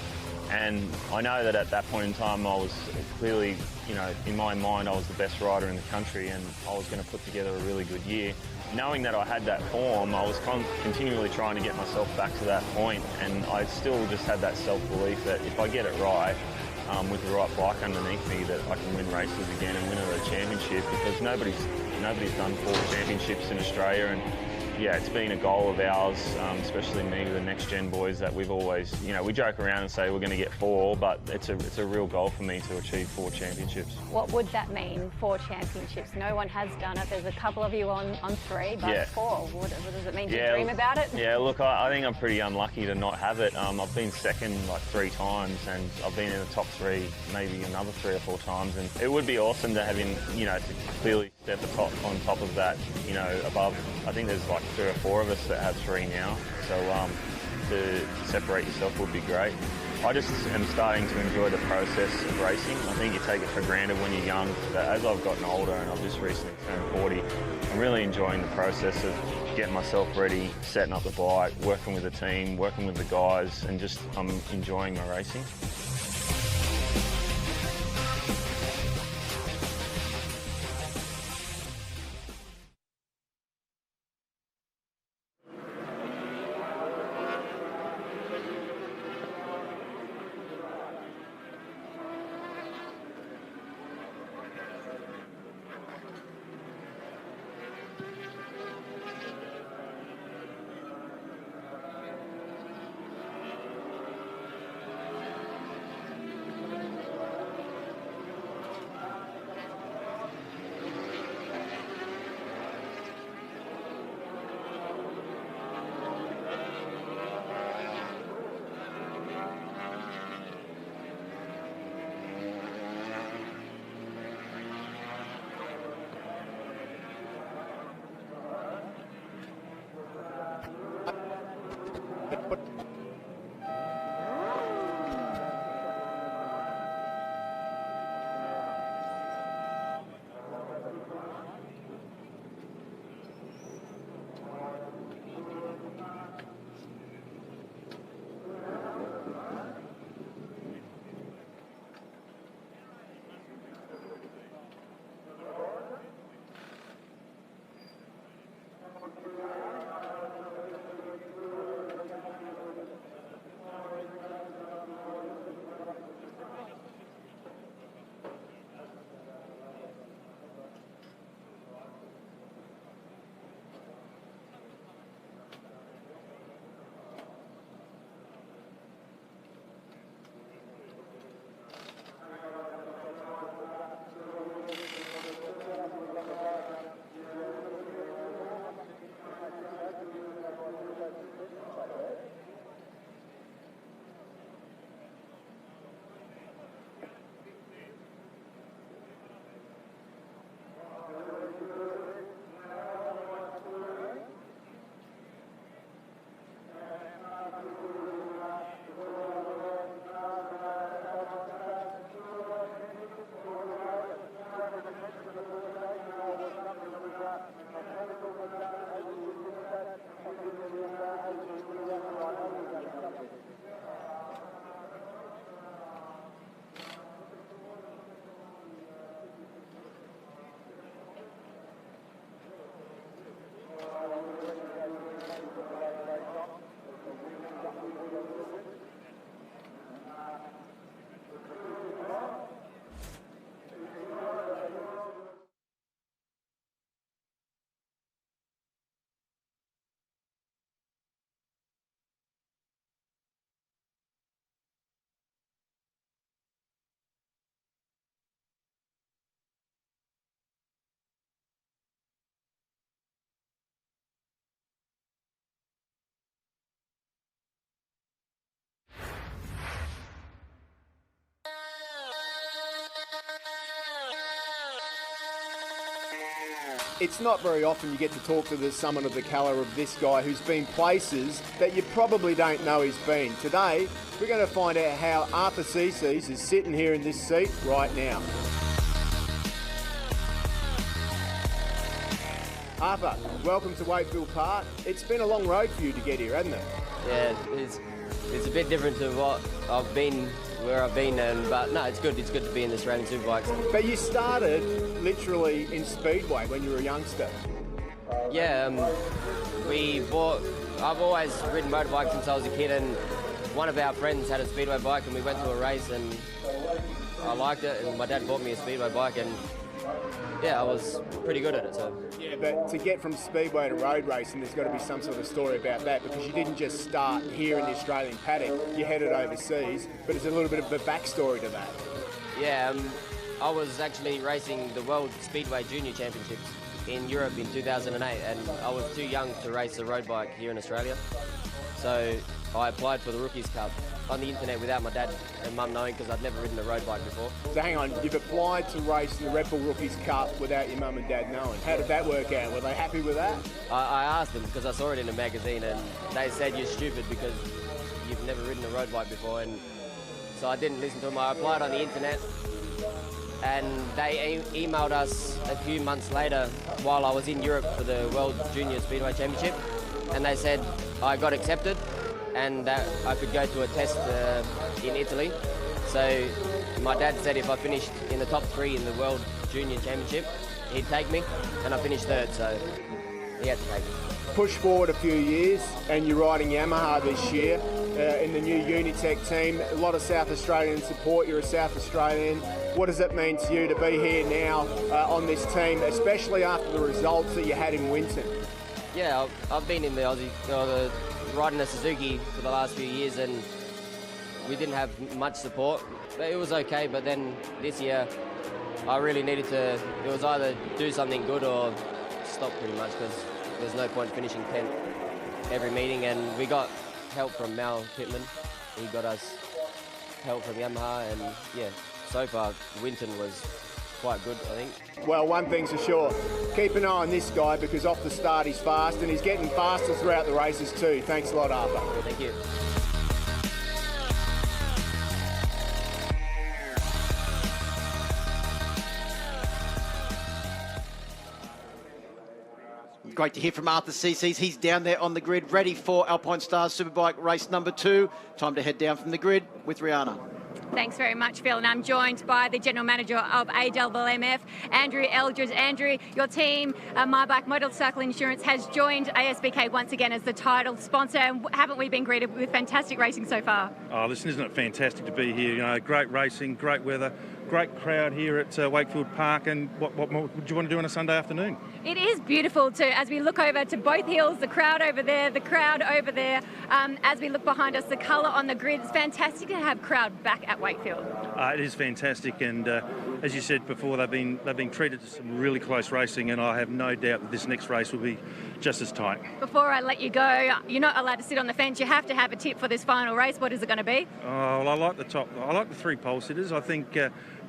And I know that at that point in time I was clearly, you know, in my mind I was the best rider in the country, and I was going to put together a really good year. Knowing that I had that form, I was continually trying to get myself back to that point, and I still just had that self-belief that if I get it right, with the right bike underneath me, that I can win races again and win a championship, because nobody's done 4 championships in Australia, and yeah, it's been a goal of ours, especially me with the next gen boys, that we've always, you know, we joke around and say we're going to get 4, but it's a real goal for me to achieve 4 championships. What would that mean, 4 championships? No one has done it. There's a couple of you on 3, but 4. What does it mean to dream about it? Yeah, look, I think I'm pretty unlucky to not have it. I've been second like 3 times, and I've been in the top 3 maybe another 3 or 4 times, and it would be awesome to have him, you know, to clearly step on top of that, you know, above. I think there's like 3 or 4 of us that have 3 now, so to separate yourself would be great. I just am starting to enjoy the process of racing. I think you take it for granted when you're young, but as I've gotten older and I've just recently turned 40, I'm really enjoying the process of getting myself ready, setting up the bike, working with the team, working with the guys, and just I'm enjoying my racing. it's not very often you get to talk to someone of the calibre of this guy who's been places that you probably don't know he's been. Today, we're going to find out how Arthur Sees is sitting here in this seat right now. Arthur, welcome to Wakefield Park. It's been a long road for you to get here, hasn't it? Yeah, it's a bit different to what I've been, where I've been, but no, it's good. It's good to be in the Australian Superbikes. But you started literally in Speedway when you were a youngster. Yeah, I've always ridden motorbikes since I was a kid, and one of our friends had a Speedway bike, and we went to a race, and I liked it, and my dad bought me a Speedway bike, and yeah, I was pretty good at it. So. Yeah, but to get from Speedway to road racing, there's got to be some sort of story about that, because you didn't just start here in the Australian paddock, you headed overseas, but there's a little bit of a backstory to that. Yeah, I was actually racing the World Speedway Junior Championships in Europe in 2008, and I was too young to race a road bike here in Australia. So I applied for the Rookies Cup on the internet without my dad and mum knowing, because I'd never ridden a road bike before. So hang on, you've applied to race the Red Bull Rookies Cup without your mum and dad knowing. How did that work out? Were they happy with that? I asked them because I saw it in a magazine, and they said you're stupid because you've never ridden a road bike before, and so I didn't listen to them. I applied on the internet, and they emailed us a few months later while I was in Europe for the World Junior Speedway Championship, and they said I got accepted and that I could go to a test in Italy. So my dad said if I finished in the top 3 in the World Junior Championship, he'd take me, and I finished 3rd, so he had to take me. Push forward a few years, and you're riding Yamaha this year in the new Unitec team. A lot of South Australian support. You're a South Australian. What does it mean to you to be here now on this team, especially after the results that you had in Winton? Yeah, I've been in the Aussie, riding a Suzuki for the last few years, and we didn't have much support. But it was okay, but then this year I really needed to, it was either do something good or stop pretty much, because there's no point finishing 10th every meeting, and we got help from Mal Pittman. He got us help from Yamaha, and yeah, so far Winton was quite good, I think. Well, one thing's for sure, keep an eye on this guy, because off the start he's fast, and he's getting faster throughout the races too. Thanks a lot, Arthur. Thank you. Great to hear from Arthur Sees. He's down there on the grid, ready for Alpine Stars Superbike race number 2. Time to head down from the grid with Rihanna. Thanks very much, Phil. And I'm joined by the General Manager of AWMF, Andrew Eldridge. Andrew, your team, My Bike Motorcycle Insurance, has joined ASBK once again as the title sponsor. And haven't we been greeted with fantastic racing so far? Oh, listen, isn't it fantastic to be here? You know, great racing, great weather, great crowd here at Wakefield Park. And what more would you want to do on a Sunday afternoon? It is beautiful too, as we look over to both hills, the crowd over there, as we look behind us, the colour on the grid. It's fantastic to have crowd back at Wakefield. It is fantastic, and as you said before, they've been treated to some really close racing, and I have no doubt that this next race will be just as tight. Before I let you go, you're not allowed to sit on the fence. You have to have a tip for this final race. What is it going to be? Oh, well, I like the 3 pole sitters. I think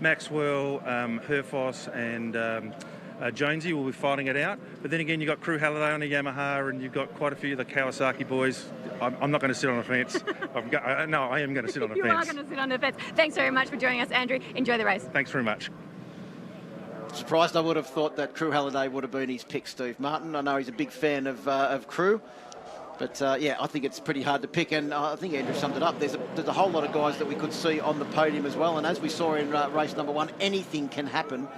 Maxwell, Herfoss, and Jonesy will be fighting it out, but then again you've got Crew Halliday on a Yamaha, and you've got quite a few of the Kawasaki boys. I'm not going to sit on a fence. No, I am going to sit on a fence. You are going to sit on the fence. Thanks very much for joining us, Andrew. Enjoy the race. Thanks very much. Surprised I would have thought that Crew Halliday would have been his pick, Steve Martin. I know he's a big fan of Crew. But, yeah, I think it's pretty hard to pick, and I think Andrew summed it up. There's a whole lot of guys that we could see on the podium as well, and as we saw in race number 1, anything can happen.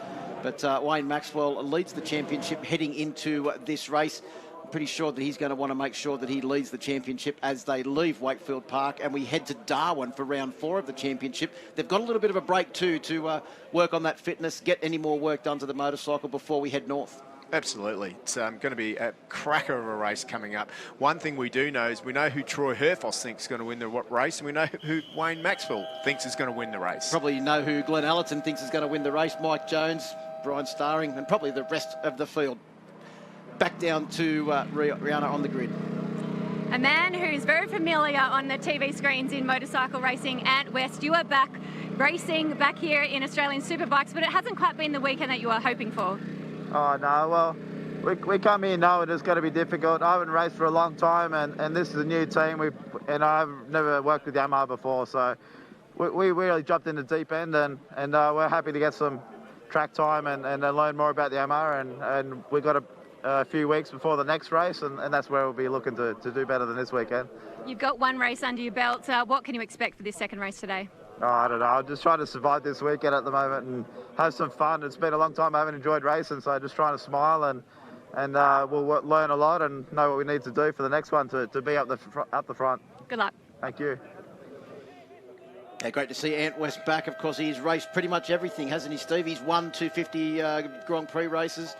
But Wayne Maxwell leads the championship heading into this race. I'm pretty sure that he's going to want to make sure that he leads the championship as they leave Wakefield Park, and we head to Darwin for round 4 of the championship. They've got a little bit of a break too to work on that fitness, get any more work done to the motorcycle before we head north. Absolutely. It's going to be a cracker of a race coming up. One thing we do know is we know who Troy Herfoss thinks is going to win the race, and we know who Wayne Maxwell thinks is going to win the race. Probably know who Glenn Allerton thinks is going to win the race, Mike Jones, Brian Starring, and probably the rest of the field. Back down to Rihanna on the grid. A man who's very familiar on the TV screens in motorcycle racing, Ant West. You are back racing back here in Australian Superbikes, but it hasn't quite been the weekend that you were hoping for. Oh, no, well, we come here knowing it's going to be difficult. I haven't raced for a long time, and this is a new team. And I've never worked with Yamaha before, so we really jumped in the deep end, and we're happy to get some track time and learn more about the Yamaha. And we've got a few weeks before the next race, and that's where we'll be looking to do better than this weekend. You've got one race under your belt. What can you expect for this second race today? Oh, I don't know. I'm just trying to survive this weekend at the moment and have some fun. It's been a long time I haven't enjoyed racing, so just trying to smile and we'll learn a lot and know what we need to do for the next one to be up the front. Good luck. Thank you. Yeah, great to see Ant West back. Of course, he's raced pretty much everything, hasn't he, Steve? He's won 250 Grand Prix races,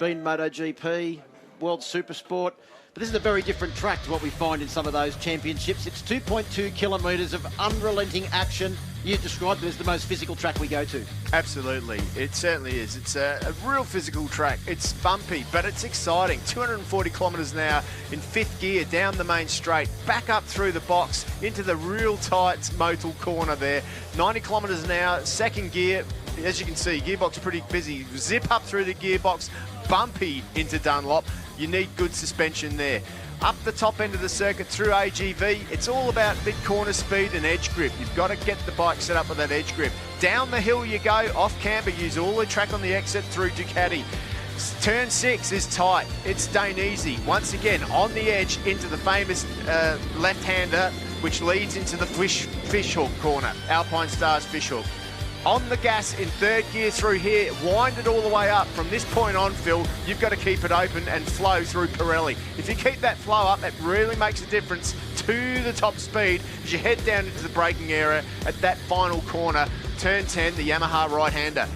been MotoGP, World Supersport. But this is a very different track to what we find in some of those championships. It's 2.2 kilometres of unrelenting action. You described it as the most physical track we go to. Absolutely, it certainly is. It's a real physical track. It's bumpy, but it's exciting. 240 kilometres an hour in fifth gear down the main straight, back up through the box into the real tight Motul corner there. 90 kilometres an hour, second gear. As you can see, gearbox pretty busy. Zip up through the gearbox, bumpy into Dunlop. You need good suspension there. Up the top end of the circuit through AGV, it's all about mid-corner speed and edge grip. You've got to get the bike set up with that edge grip. Down the hill you go, off camber, use all the track on the exit through Ducati. Turn 6 is tight. It's Dainese. Once again, on the edge into the famous left-hander, which leads into the fishhook corner, Alpine Stars fishhook. On the gas in third gear through here, wind it all the way up. From this point on, Phil, you've got to keep it open and flow through Pirelli. If you keep that flow up, that really makes a difference to the top speed as you head down into the braking area at that final corner, turn 10, the Yamaha right-hander.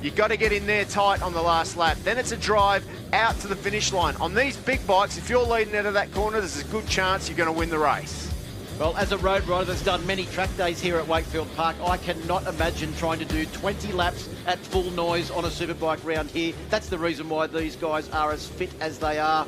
You've got to get in there tight on the last lap. Then it's a drive out to the finish line. On these big bikes, if you're leading out of that corner, there's a good chance you're going to win the race. Well, as a road rider that's done many track days here at Wakefield Park, I cannot imagine trying to do 20 laps at full noise on a superbike round here. That's the reason why these guys are as fit as they are.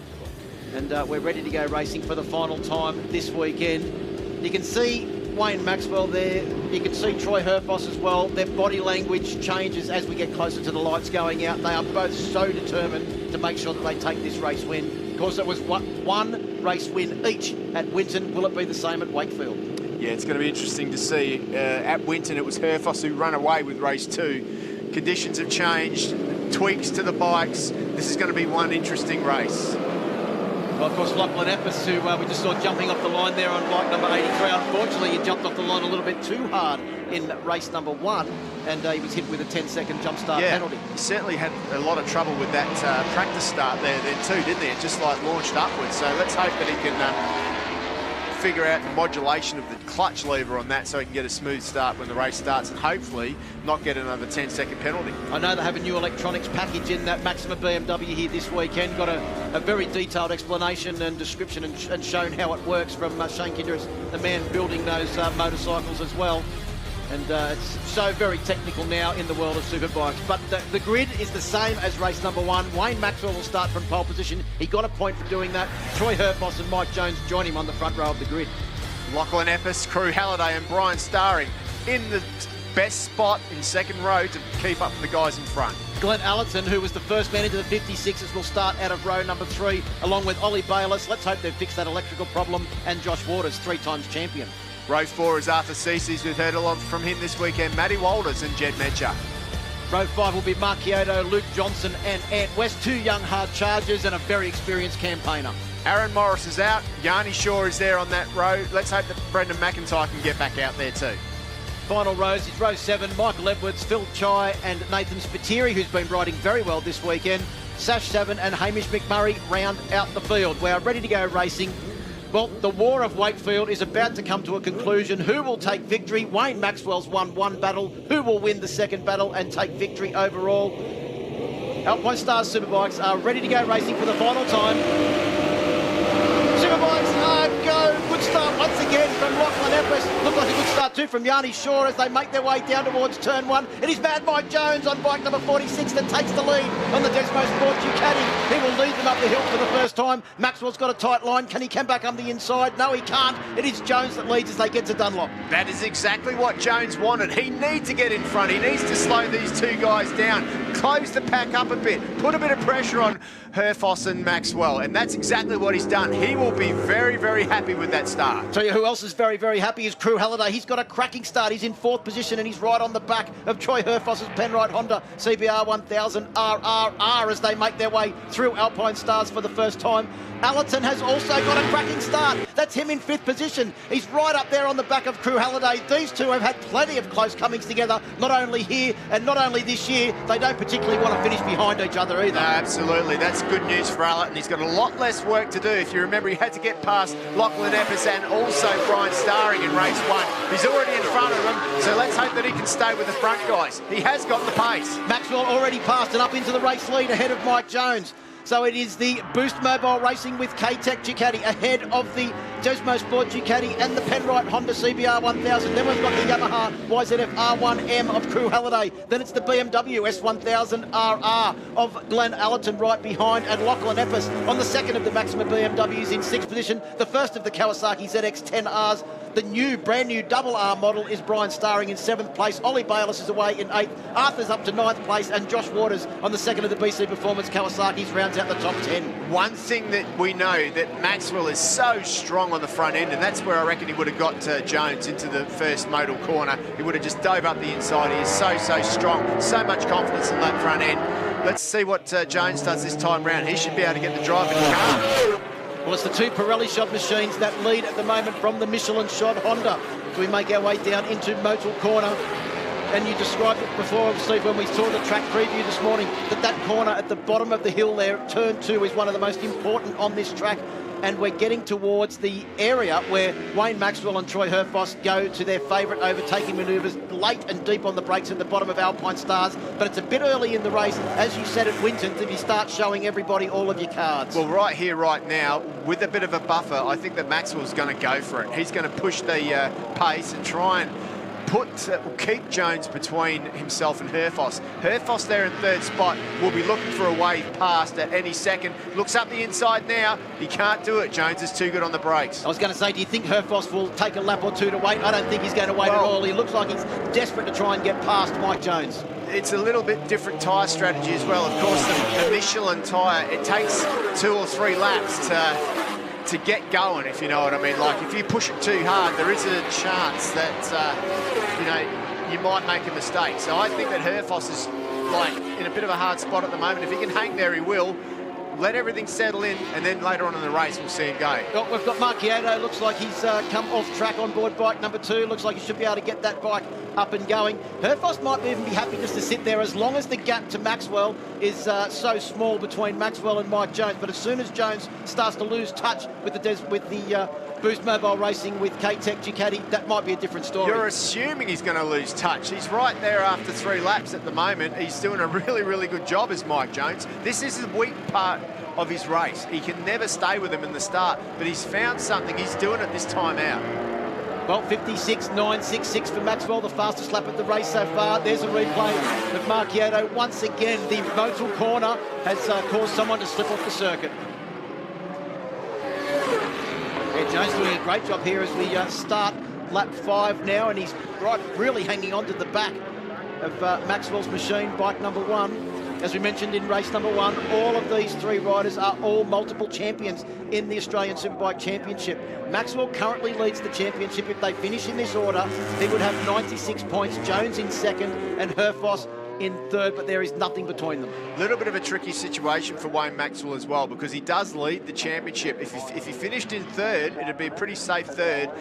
And we're ready to go racing for the final time this weekend. You can see Wayne Maxwell there. You can see Troy Herfoss as well. Their body language changes as we get closer to the lights going out. They are both so determined to make sure that they take this race win. Of course, it was one race win each at Winton. Will it be the same at Wakefield? Yeah, it's going to be interesting to see. At Winton, it was Herfoss who ran away with race 2. Conditions have changed, tweaks to the bikes. This is going to be one interesting race. Well, of course, Lachlan Epps, who we just saw jumping off the line there on bike number 83. Unfortunately, he jumped off the line a little bit too hard in race number 1, and he was hit with a 10-second jump start penalty. He certainly had a lot of trouble with that practice start there then too, didn't he? It just like launched upwards. So let's hope that he can figure out the modulation of the clutch lever on that so he can get a smooth start when the race starts and hopefully not get another 10-second penalty. I know they have a new electronics package in that Maxima BMW here this weekend. Got a very detailed explanation and description and shown how it works from Shane Kinderis, the man building those motorcycles as well. And it's so very technical now in the world of superbikes. But the grid is the same as race number 1. Wayne Maxwell will start from pole position. He got a point for doing that. Troy Herfoss and Mike Jones join him on the front row of the grid. Lachlan Epps, Crew Halliday and Brian Starring in the best spot in second row to keep up with the guys in front. Glenn Allenton, who was the first man into the 56s, will start out of row number 3, along with Ollie Bayliss. Let's hope they've fixed that electrical problem. And Josh Waters, 3-time champion. Row 4 is Arthur Cece's. We've heard a lot from him this weekend. Matty Walters and Jed Metcher. Row 5 will be Mark Kyoto, Luke Johnson and Ant West, 2 young hard chargers and a very experienced campaigner. Aaron Morris is out. Yanni Shaw is there on that row. Let's hope that Brendan McIntyre can get back out there too. Final rows is row 7, Michael Edwards, Phil Chai and Nathan Spiteri, who's been riding very well this weekend. Sash 7 and Hamish McMurray round out the field. We are ready to go racing. Well, the war of Wakefield is about to come to a conclusion. Who will take victory? Wayne Maxwell's won one battle. Who will win the second battle and take victory overall? Alpine Stars Superbikes are ready to go racing for the final time. Superbikes are go. Good start once again from Lachlan Epps. Looked like a good start too from Yanni Shaw as they make their way down towards turn 1. It is Mad Mike Jones on bike number 46 that takes the lead on the Desmo Sport Ducati. He will lead them up the hill for the first time. Maxwell's got a tight line. Can he come back on the inside? No, he can't. It is Jones that leads as they get to Dunlop. That is exactly what Jones wanted. He needs to get in front. He needs to slow these two guys down. close the pack up a bit, put a bit of pressure on Herfoss and Maxwell, and that's exactly what he's done. He will be very, very happy with that start. Tell you who else is very, very happy is Crew Halliday. He's got a cracking start. He's in 4th position and he's right on the back of Troy Herfoss's Penrite Honda CBR 1000 RRR as they make their way through Alpine Stars for the first time. Allerton has also got a cracking start. That's him in 5th position. He's right up there on the back of Crew Halliday. These two have had plenty of close comings together, not only here and not only this year. They don't particularly want to finish behind each other either. No, absolutely. That's good news for Allerton. He's got a lot less work to do. If you remember, he had to get past Lachlan Epps and also Brian Starring in race 1. He's already in front of them, so let's hope that he can stay with the front guys. He has got the pace. Maxwell already passed and up into the race lead ahead of Mike Jones. So it is the Boost Mobile Racing with K-Tech Ducati ahead of the Desmo Sport Ducati and the Penrite Honda CBR 1000. Then we've got the Yamaha YZF R1M of Crew Halliday. Then it's the BMW S1000RR of Glenn Allerton right behind, and Lachlan Epps on the second of the Maxima BMWs in 6th position. The first of the Kawasaki ZX-10Rs. The brand new double R model is Brian Starring in 7th place. Ollie Bayliss is away in 8th. Arthur's up to 9th place, and Josh Waters on the second of the BC Performance Kawasaki's rounds out the top 10. One thing that we know, that Maxwell is so strong on the front end, and that's where I reckon he would have got Jones into the first modal corner. He would have just dove up the inside. He is so strong, so much confidence in that front end. Let's see what Jones does this time round. He should be able to get the drive in the car. Well, it's the two Pirelli shod machines that lead at the moment from the Michelin shod Honda. So we make our way down into Motul Corner. And you described it before, Steve, when we saw the track preview this morning, that corner at the bottom of the hill there, turn 2, is one of the most important on this track. And we're getting towards the area where Wayne Maxwell and Troy Herfoss go to their favourite overtaking manoeuvres late and deep on the brakes at the bottom of Alpine Stars. But it's a bit early in the race, as you said at Winton, if you start showing everybody all of your cards. Well, right here, right now, with a bit of a buffer, I think that Maxwell's going to go for it. He's going to push the pace and try and keep Jones between himself and Herfoss. Herfoss there in 3rd spot will be looking for a wave past at any second. Looks up the inside now. He can't do it. Jones is too good on the brakes. I was going to say, do you think Herfoss will take a lap or two to wait? I don't think he's going to wait at all. He looks like he's desperate to try and get past Mike Jones. It's a little bit different tyre strategy as well. Of course, the Michelin tyre, it takes 2 or 3 laps to get going, if you know what I mean. Like, if you push it too hard, there is a chance that, you might make a mistake. So I think that Herfoss is, in a bit of a hard spot at the moment. If he can hang there, he will. Let everything settle in, and then later on in the race, we'll see him go. Well, we've got Marchiato. Looks like he's come off track on board bike number 2. Looks like he should be able to get that bike up and going. Herfoss might even be happy just to sit there as long as the gap to Maxwell is so small between Maxwell and Mike Jones. But as soon as Jones starts to lose touch with the Boost Mobile Racing with K-Tech Ducati, that might be a different story. You're assuming he's going to lose touch. He's right there after 3 laps at the moment. He's doing a really, really good job as Mike Jones. This is the weak part of his race. He can never stay with him in the start, but he's found something. He's doing it this time out. Well, 56.966 for Maxwell, the fastest lap of the race so far. There's a replay of Marchiato. Once again, the Motul corner has caused someone to slip off the circuit. Yeah, Jones doing a great job here as we start lap 5 now, and he's really hanging on to the back of Maxwell's machine, bike number 1. As we mentioned in race number 1, all of these 3 riders are all multiple champions in the Australian Superbike Championship. Maxwell currently leads the championship. If they finish in this order, he would have 96 points. Jones in 2nd and Herfoss in 3rd, but there is nothing between them. A little bit of a tricky situation for Wayne Maxwell as well, because he does lead the championship. If he finished in 3rd, it'd be a pretty safe 3rd.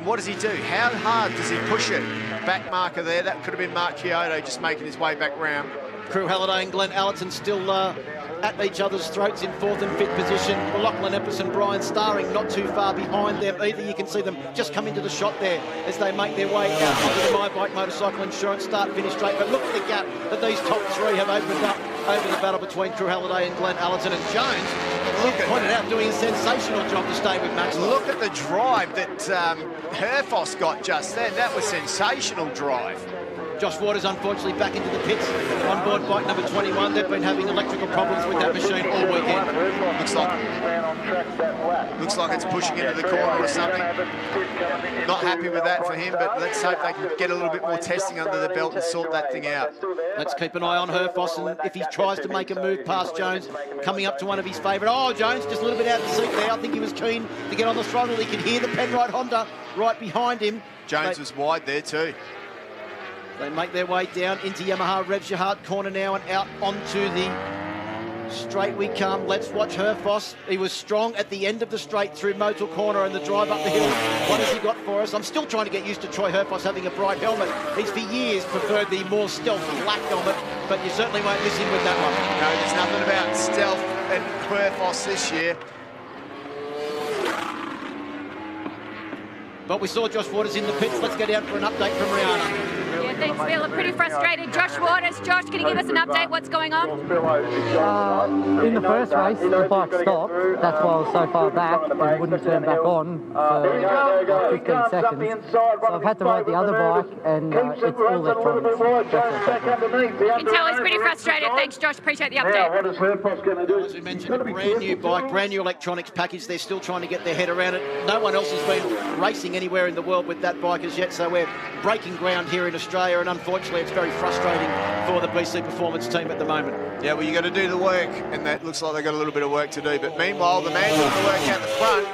What does he do? How hard does he push it? Back marker there. That could have been Marchiato just making his way back round. Crew Halliday and Glenn Allerton still at each other's throats in 4th and 5th position. Lachlan Epps and Brian Starring not too far behind them either. You can see them just come into the shot there as they make their way out onto the My Bike Motorcycle Insurance start-finish straight. But look at the gap that these top 3 have opened up over the battle between Crew Halliday and Glenn Allerton. And Jones, pointed out, doing a sensational job to stay with Maxwell. Look at the drive that Herfoss got just then. That was sensational drive. Josh Waters, unfortunately, back into the pits on board bike number 21. They've been having electrical problems with that machine all weekend. Looks like it's pushing into the corner or something. Not happy with that for him, but let's hope they can get a little bit more testing under the belt and sort that thing out. Let's keep an eye on Herfoss, and if he tries to make a move past Jones, coming up to one of his favourite. Oh, Jones just a little bit out of the seat there. I think he was keen to get on the throttle. He could hear the Penrite Honda right behind him. Jones was wide there too. They make their way down into Yamaha Revs your Heart corner now and out onto the straight we come. Let's watch Herfoss. He was strong at the end of the straight through Motul Corner and the drive up the hill. What has he got for us? I'm still trying to get used to Troy Herfoss having a bright helmet. He's for years preferred the more stealthy black helmet, but you certainly won't miss him with that one. No, there's nothing about stealth and Herfoss this year. But we saw Josh Waters in the pits. Let's go down for an update from Rihanna. Yeah, thanks, Phil. Pretty frustrated. Josh Waters. Josh, can you give us an update? What's going on? In the first race, the bike stopped. That's why I was so far back. It wouldn't turn back on for 15 seconds. So I've had to ride the other bike, and it's all electronics. You can tell he's pretty frustrated. Thanks, Josh. Appreciate the update. As we mentioned, a brand new bike, brand new electronics package. They're still trying to get their head around it. No one else has been racing anywhere in the world with that bike as yet, so we're breaking ground here in Australia, and unfortunately it's very frustrating for the BC Performance team at the moment. Yeah, well, you got to do the work, and that looks like they've got a little bit of work to do. But meanwhile, the man doing the work out the front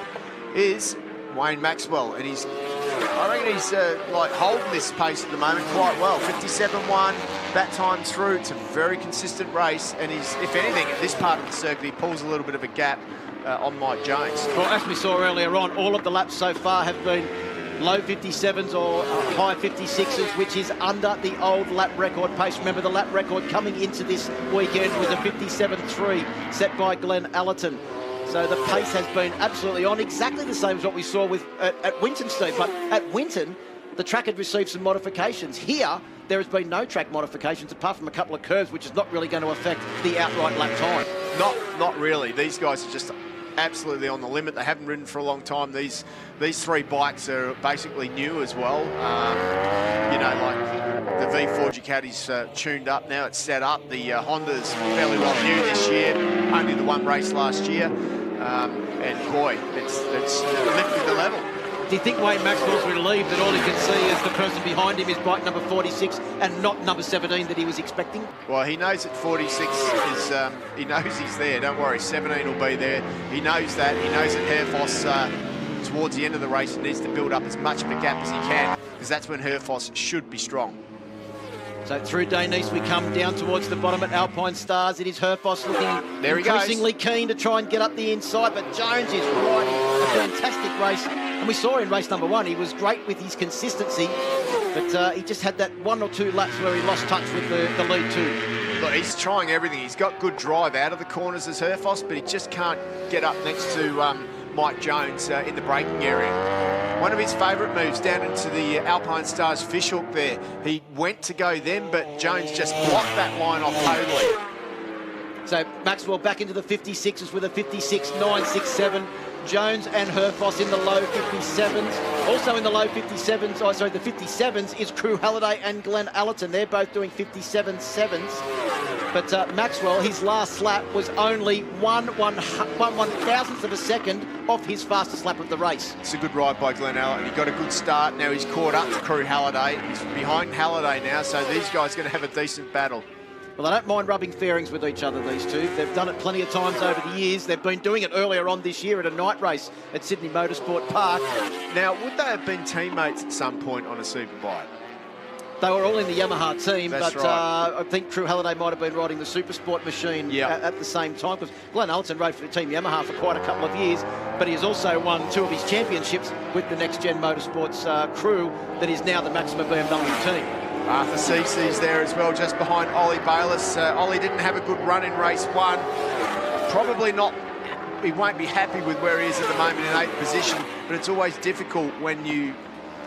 is Wayne Maxwell, and I reckon he's like holding this pace at the moment quite well. 57.1 that time through. It's a very consistent race, and he's, if anything, at this part of the circuit, he pulls a little bit of a gap on Mike Jones. Well, as we saw earlier on, all of the laps so far have been low 57s or high 56s, which is under the old lap record pace. Remember, the lap record coming into this weekend was a 57.3 set by Glenn Allerton. So the pace has been absolutely on, exactly the same as what we saw with at Winton, Steve. But at Winton, the track had received some modifications. Here, there has been no track modifications apart from a couple of curves, which is not really going to affect the outright lap time. Not really. These guys are just absolutely on the limit. They haven't ridden for a long time. These three bikes are basically new as well. You know, like the V4 Ducati's tuned up now. It's set up. The Honda's fairly well new this year. Only the one race last year. And boy, it's lifted the level. Do you think Wayne Maxwell's relieved that all he can see is the person behind him is bike number 46 and not number 17 that he was expecting? Well, he knows that 46 is, he knows he's there. Don't worry, 17 will be there. He knows that. He knows that Herfoss, towards the end of the race, needs to build up as much of a gap as he can, because that's when Herfoss should be strong. So through Danice we come down towards the bottom at Alpine Stars. It is Herfoss looking increasingly keen to try and get up the inside, but Jones is riding a fantastic race. And we saw in race number 1, he was great with his consistency, but he just had that 1 or 2 laps where he lost touch with the lead two. Look, he's trying everything. He's got good drive out of the corners as Herfoss, but he just can't get up next to Mike Jones in the braking area. One of his favourite moves down into the Alpine Stars fishhook there. He went to go then, but Jones just blocked that line off totally. So Maxwell back into the 56s with a 56.967. Jones and Herfoss in the low 57s. Also in the low 57s, the 57s is Crew Halliday and Glenn Allerton. They're both doing 57.7s. But Maxwell, his last lap was only 1/1000th of a second off his fastest lap of the race. It's a good ride by Glenn Allerton. He got a good start. Now he's caught up to Crew Halliday. He's behind Halliday now, so these guys are going to have a decent battle. Well, they don't mind rubbing fairings with each other, these two. They've done it plenty of times over the years. They've been doing it earlier on this year at a night race at Sydney Motorsport Park. Now, would they have been teammates at some point on a superbike? They were all in the Yamaha team, That's but right. I think Crew Halliday might have been riding the Supersport machine at the same time, because Glenn Allerton rode for Team Yamaha for quite a couple of years, but he has also won 2 of his championships with the Next Gen Motorsports crew that is now the Maxima BMW team. Arthur Cece's there as well, just behind Ollie Bayliss. Ollie didn't have a good run in race 1. Probably not, he won't be happy with where he is at the moment in 8th position, but it's always difficult when you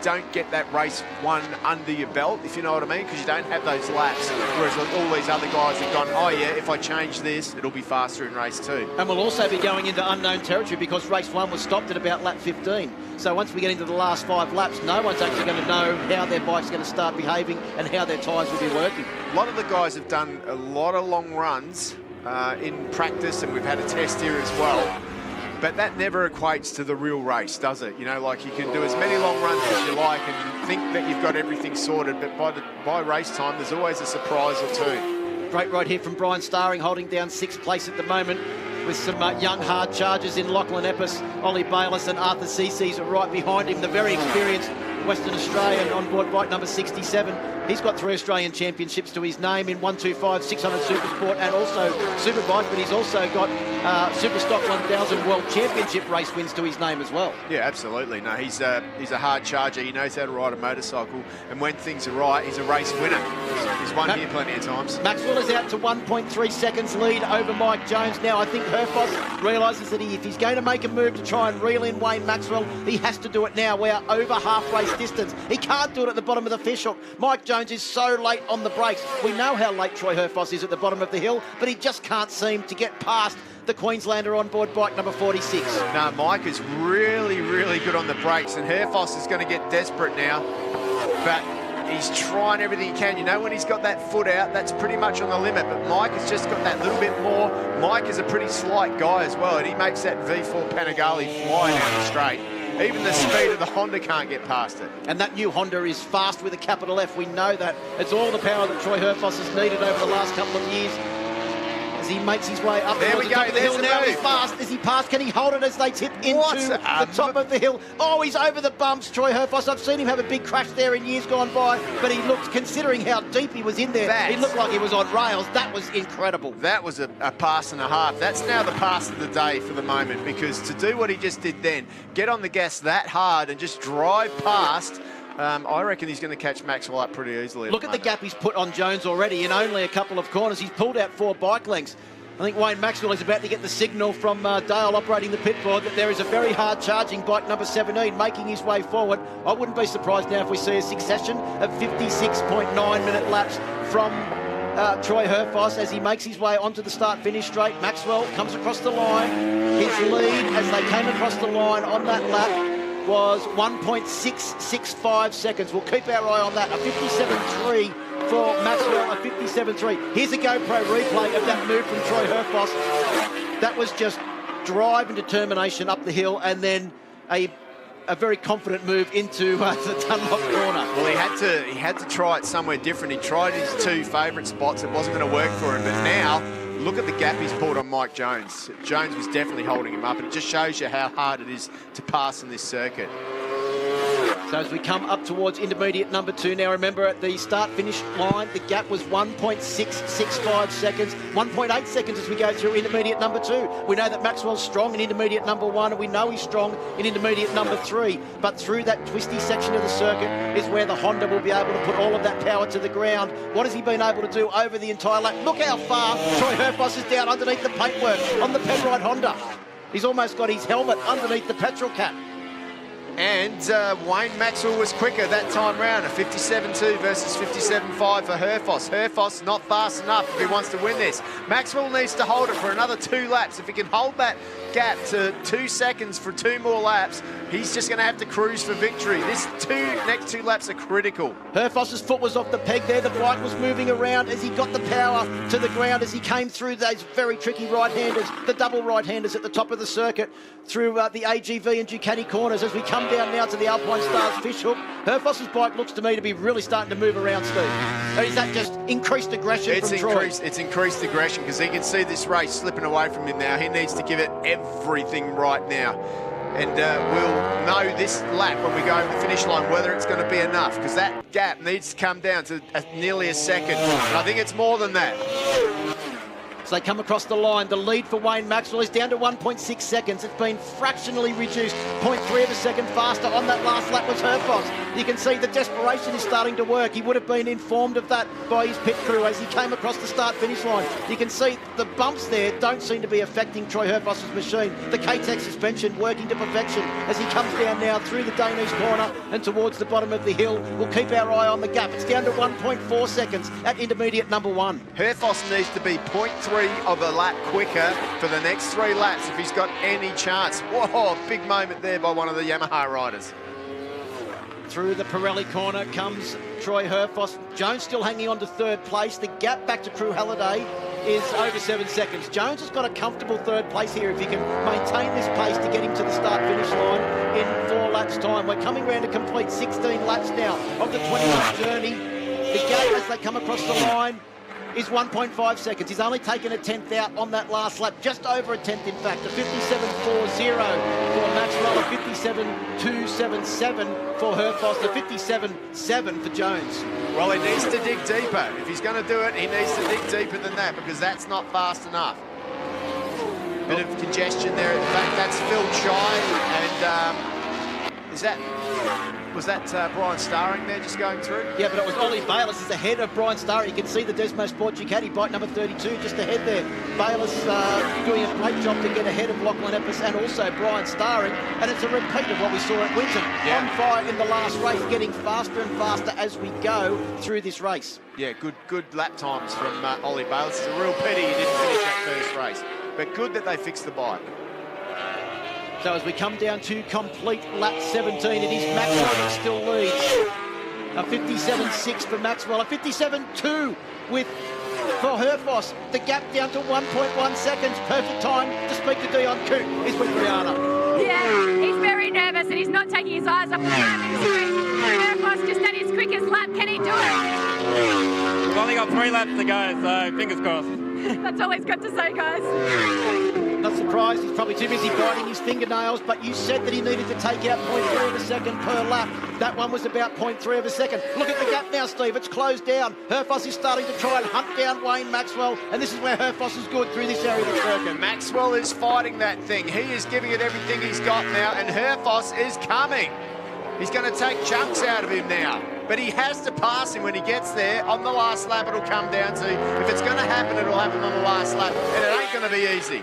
don't get that race one under your belt, if you know what I mean, because you don't have those laps, whereas all these other guys have gone, oh yeah, if I change this, it'll be faster in race 2. And we'll also be going into unknown territory because race 1 was stopped at about lap 15. So once we get into the last 5 laps, no one's actually going to know how their bike's going to start behaving and how their tyres will be working. A lot of the guys have done a lot of long runs in practice, and we've had a test here as well. But that never equates to the real race, does it? You know, like you can do as many long runs as you like and think that you've got everything sorted, but by race time, there's always a surprise or two. Great ride here from Brian Starring, holding down 6th place at the moment, with some young hard chargers in Lachlan Epps, Ollie Bayliss and Arthur Cece's right behind him. The very experienced Western Australian on board bike number 67. He's got 3 Australian championships to his name in 125, 600 Supersport and also Superbike, but he's also got Superstock 1000 World Championship race wins to his name as well. Yeah, absolutely. No, he's a hard charger. He knows how to ride a motorcycle, and when things are right, he's a race winner. He's won here plenty of times. Maxwell is out to 1.3 seconds lead over Mike Jones. Now, I think Herfoss realises that if he's going to make a move to try and reel in Wayne Maxwell, he has to do it now. We are over half race distance. He can't do it at the bottom of the fishhook. Mike Jones is so late on the brakes. We know how late Troy Herfoss is at the bottom of the hill, but he just can't seem to get past the Queenslander on board bike number 46. No, Mike is really, really good on the brakes, and Herfoss is going to get desperate now, but he's trying everything he can. You know, when he's got that foot out, that's pretty much on the limit, but Mike has just got that little bit more. Mike is a pretty slight guy as well, and he makes that V4 Panigale fly down the straight. Even the speed of the Honda can't get past it. And that new Honda is fast with a capital F. We know that. It's all the power that Troy Herfoss has needed over the last couple of years as he makes his way up there towards the top of the hill. Now he's fast. As he passed, can he hold it as they tip into the top of the hill? Oh, he's over the bumps, Troy Herfoss. I've seen him have a big crash there in years gone by, but he looked, considering how deep he was in there, he looked like he was on rails. That was incredible. That was a pass and a half. That's now the pass of the day for the moment, because to do what he just did then, get on the gas that hard and just drive past, I reckon he's going to catch Maxwell up pretty easily. Look at the gap he's put on Jones already in only a couple of corners. He's pulled out 4 bike lengths. I think Wayne Maxwell is about to get the signal from Dale operating the pit board that there is a very hard charging bike number 17 making his way forward. I wouldn't be surprised now if we see a succession of 56.9 minute laps from Troy Herfoss as he makes his way onto the start-finish straight. Maxwell comes across the line. His lead as they came across the line on that lap was 1.665 seconds. We'll keep our eye on that. A 57.3 for Maxwell, a 57.3. Here's a GoPro replay of that move from Troy Herfoss. That was just drive and determination up the hill, and then a very confident move into the Dunlop corner. Well, he had to try it somewhere different. He tried his 2 favourite spots. It wasn't going to work for him, but now look at the gap he's pulled on Mike Jones. Jones was definitely holding him up, and it just shows you how hard it is to pass in this circuit. So as we come up towards intermediate number 2 now, remember at the start-finish line, the gap was 1.665 seconds, 1.8 seconds as we go through intermediate number 2. We know that Maxwell's strong in intermediate number 1, and we know he's strong in intermediate number 3. But through that twisty section of the circuit is where the Honda will be able to put all of that power to the ground. What has he been able to do over the entire lap? Look how far Troy Herfoss is down underneath the paintwork on the Penrite Honda. He's almost got his helmet underneath the petrol cap. And Wayne Maxwell was quicker that time round, a 57.2 versus 57.5 for Herfoss. Herfoss not fast enough if he wants to win this. Maxwell needs to hold it for another 2 laps. If he can hold that gap to 2 seconds for 2 more laps, he's just going to have to cruise for victory. This next 2 laps are critical. Herfoss's foot was off the peg there. The bike was moving around as he got the power to the ground as he came through those very tricky right-handers, the double right-handers at the top of the circuit, through the AGV and Ducati corners. As we come down now to the Alpine Stars fishhook, Herfoss's bike looks to me to be really starting to move around, Steve. Or is that just increased aggression from Troy? It's increased aggression, because he can see this race slipping away from him now. He needs to give it everything right now. And we'll know this lap when we go over the finish line whether it's going to be enough, because that gap needs to come down to nearly a second. And I think it's more than that. they come across the line. The lead for Wayne Maxwell is down to 1.6 seconds. It's been fractionally reduced. 0.3 of a second faster on that last lap was Herfoss. You can see the desperation is starting to work. He would have been informed of that by his pit crew as he came across the start-finish line. You can see the bumps there don't seem to be affecting Troy Herfoss's machine. The K-Tech suspension working to perfection as he comes down now through the Danish corner and towards the bottom of the hill. We'll keep our eye on the gap. It's down to 1.4 seconds at intermediate number 1. Herfoss needs to be 0.3 of a lap quicker for the next 3 laps if he's got any chance. Whoa, big moment there by one of the Yamaha riders. Through the Pirelli corner comes Troy Herfoss. Jones still hanging on to 3rd place. The gap back to Crew Halliday is over 7 seconds. Jones has got a comfortable 3rd place here if he can maintain this pace to get him to the start-finish line in 4 laps' time. We're coming around to complete 16 laps now of the 20-lap journey. The gap as they come across the line is 1.5 seconds. He's only taken a 10th out on that last lap, just over a 10th in fact. A 57.40 for Maxwell, a 57.277 for Herfoss, a 57.7 for Jones. Well, he needs to dig deeper. If he's going to do it, he needs to dig deeper than that because that's not fast enough. Bit of congestion there at the back. That's Phil Chai and was that Brian Starring there just going through? Yeah, but it was Ollie Bayliss is ahead of Brian Starring. You can see the Desmo Sport Ducati bike number 32 just ahead there. Bayliss doing a great job to get ahead of Lachlan Epps and also Brian Starring. And it's a repeat of what we saw at Winton. Yeah. On fire in the last race, getting faster and faster as we go through this race. Yeah, good lap times from Ollie Bayliss. It's a real pity he didn't finish that first race. But good that they fixed the bike. So as we come down to complete lap 17, it is Maxwell that still leads. A 57.6 for Maxwell, a 57.2 for Herfoss. The gap down to 1.1 seconds. Perfect time to speak to Dion Coote is with Brianna. Yeah, he's very nervous and he's not taking his eyes off the driving screen. Herfoss just at his quickest lap. Can he do it? We've only got 3 laps to go, so fingers crossed. That's all he's got to say, guys. Not surprised, he's probably too busy biting his fingernails, but you said that he needed to take out 0.3 of a second per lap. That one was about 0.3 of a second. Look at the gap now, Steve, it's closed down. Herfoss is starting to try and hunt down Wayne Maxwell, and this is where Herfoss is good through this area of the circuit. Maxwell is fighting that thing. He is giving it everything he's got now, and Herfoss is coming. He's going to take chunks out of him now. But he has to pass him when he gets there. On the last lap, it'll come down to, if it's going to happen, it'll happen on the last lap, and it ain't going to be easy.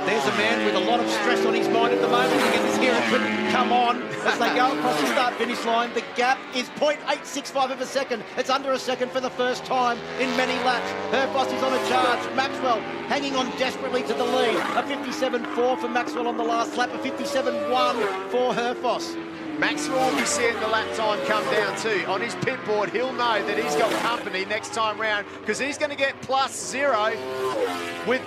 There's a man with a lot of stress on his mind at the moment. You can just hear it come on as they go across the start-finish line. The gap is 0.865 of a second. It's under a second for the first time in many laps. Herfoss is on a charge. Maxwell hanging on desperately to the lead. A 57.4 for Maxwell on the last lap. A 57.1 for Herfoss. Maxwell will be seeing the lap time come down too. On his pit board, he'll know that he's got company next time round because he's going to get +0 with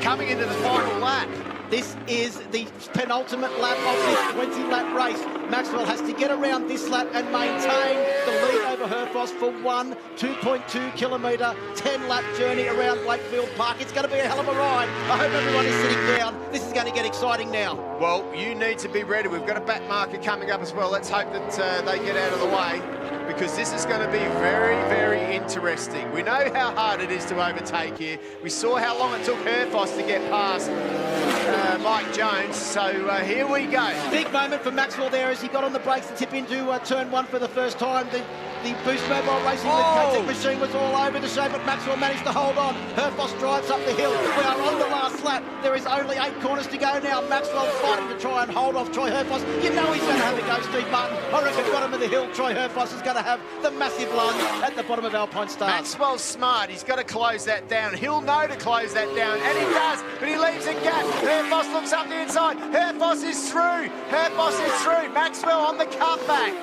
coming into the final lap. This is the penultimate lap of this 20-lap race. Maxwell has to get around this lap and maintain the lead over Herfoss for one 2.2 kilometre, 10-lap journey around Wakefield Park. It's going to be a hell of a ride. I hope everyone is sitting down. This is going to get exciting now. Well, you need to be ready. We've got a back marker coming up as well. Let's hope that they get out of the way because this is going to be very, very interesting. We know how hard it is to overtake here. We saw how long it took Herfoss to get past Mike Jones, so here we go. Big moment for Maxwell there as he got on the brakes to tip into turn 1 for the first time. The Boost Mobile Racing with K-Tech machine was all over the show, but Maxwell managed to hold on. Herfoss drives up the hill. We are on the last lap. There is only 8 corners to go now. Maxwell fighting to try and hold off Troy Herfoss. You know he's going to have a go, Steve Martin. I reckon bottom of the hill, Troy Herfoss is going to have the massive lunge at the bottom of Alpine Stars. Maxwell's smart. He's got to close that down. He'll know to close that down, and he does, but he leaves a gap. Herfoss looks up the inside. Herfoss is through. Herfoss is through. Maxwell on the comeback.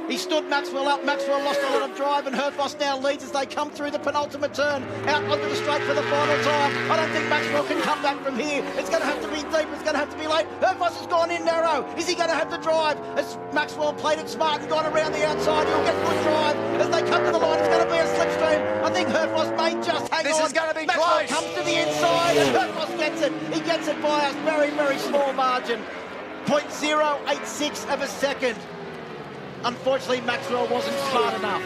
He stood Maxwell up. Maxwell lost a lot of drive, and Herfoss now leads as they come through the penultimate turn out onto the straight for the final time. I don't think Maxwell can come back from here. It's going to have to be deep. It's going to have to be late. Herfoss has gone in narrow. Is he going to have to drive? As Maxwell played it smart and gone around the outside, he'll get good drive. As they come to the line, it's going to be a slipstream. I think Herfoss may just hang on. This is going to be Maxwell close. Comes to the inside, and Herfoss gets it. He gets it by a very, very small margin. 0.086 of a second. Unfortunately, Maxwell wasn't smart enough.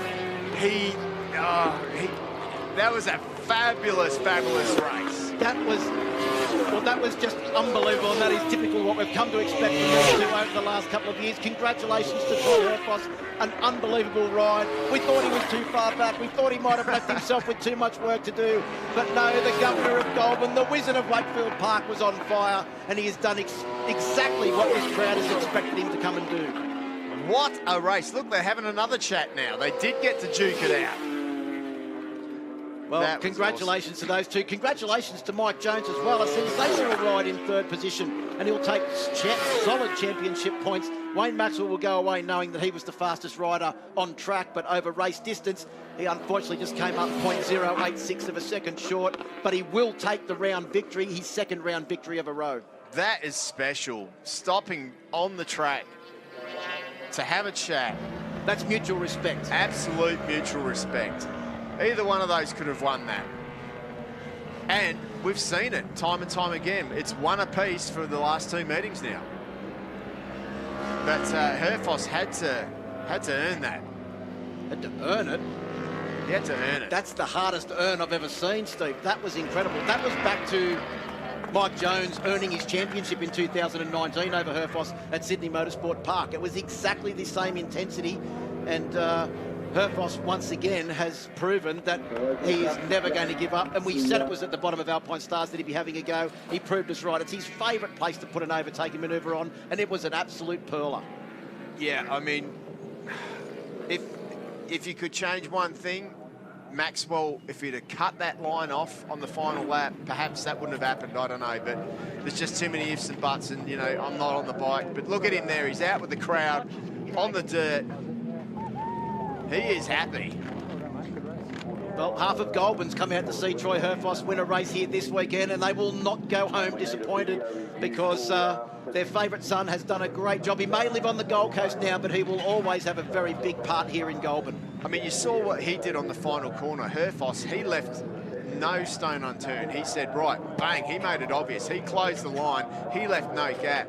That was a fabulous race. That was just unbelievable, and that is typical what we've come to expect from these two over the last couple of years. Congratulations to Troy Herfoss, an unbelievable ride. We thought he was too far back. We thought he might have left himself with too much work to do. But no, the governor of Goulburn, the wizard of Wakefield Park, was on fire, and he has done exactly what this crowd has expected him to come and do. What a race. Look, they're having another chat now. They did get to duke it out. Well, congratulations to those two. Congratulations to Mike Jones as well. A sensational ride in third position, and he'll take solid championship points. Wayne Maxwell will go away knowing that he was the fastest rider on track, but over race distance, he unfortunately just came up 0.086 of a second short, but he will take the round victory, his second round victory of a row. That is special. Stopping on the track to have a chat. That's mutual respect. Absolute mutual respect. Either one of those could have won that. And we've seen it time and time again. It's one apiece for the last two meetings now. But Herfoss had to earn that. Had to earn it? He had to earn it. That's the hardest earn I've ever seen, Steve. That was incredible. That was back to Mike Jones earning his championship in 2019 over Herfoss at Sydney Motorsport Park. It was exactly the same intensity, and Herfoss once again has proven that he is never going to give up. And we said it was at the bottom of Alpine Stars that he'd be having a go. He proved us right. It's his favourite place to put an overtaking manoeuvre on, and it was an absolute pearler. Yeah, I mean, if you could change one thing, Maxwell, if he'd have cut that line off on the final lap, perhaps that wouldn't have happened. I don't know, but there's just too many ifs and buts, and, you know, I'm not on the bike. But look at him there. He's out with the crowd on the dirt. He is happy. Well, half of Goulburn's come out to see Troy Herfoss win a race here this weekend, and they will not go home disappointed because their favourite son has done a great job. He may live on the Gold Coast now, but he will always have a very big part here in Goulburn. I mean, you saw what he did on the final corner. Herfoss, he left no stone unturned. He said, right, bang, he made it obvious. He closed the line. He left no gap.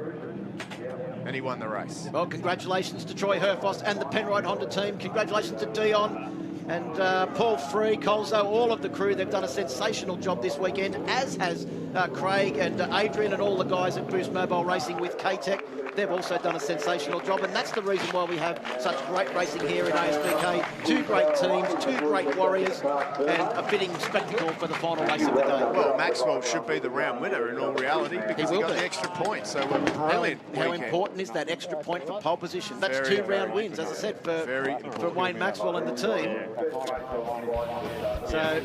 And he won the race. Well, congratulations to Troy Herfoss and the Penrite Honda team. Congratulations to Dion and Paul Free, Colzo, all of the crew. They've done a sensational job this weekend, as has Craig and Adrian and all the guys at Boost Mobile Racing with K-Tech. They've also done a sensational job, and that's the reason why we have such great racing here in ASBK. Two great teams, two great warriors, and a fitting spectacle for the final race of the day. Well, Maxwell should be the round winner in all reality because he got the extra point, so we're brilliant. How important is that extra point for pole position? That's two round wins, as I said, for Wayne Maxwell and the team. So,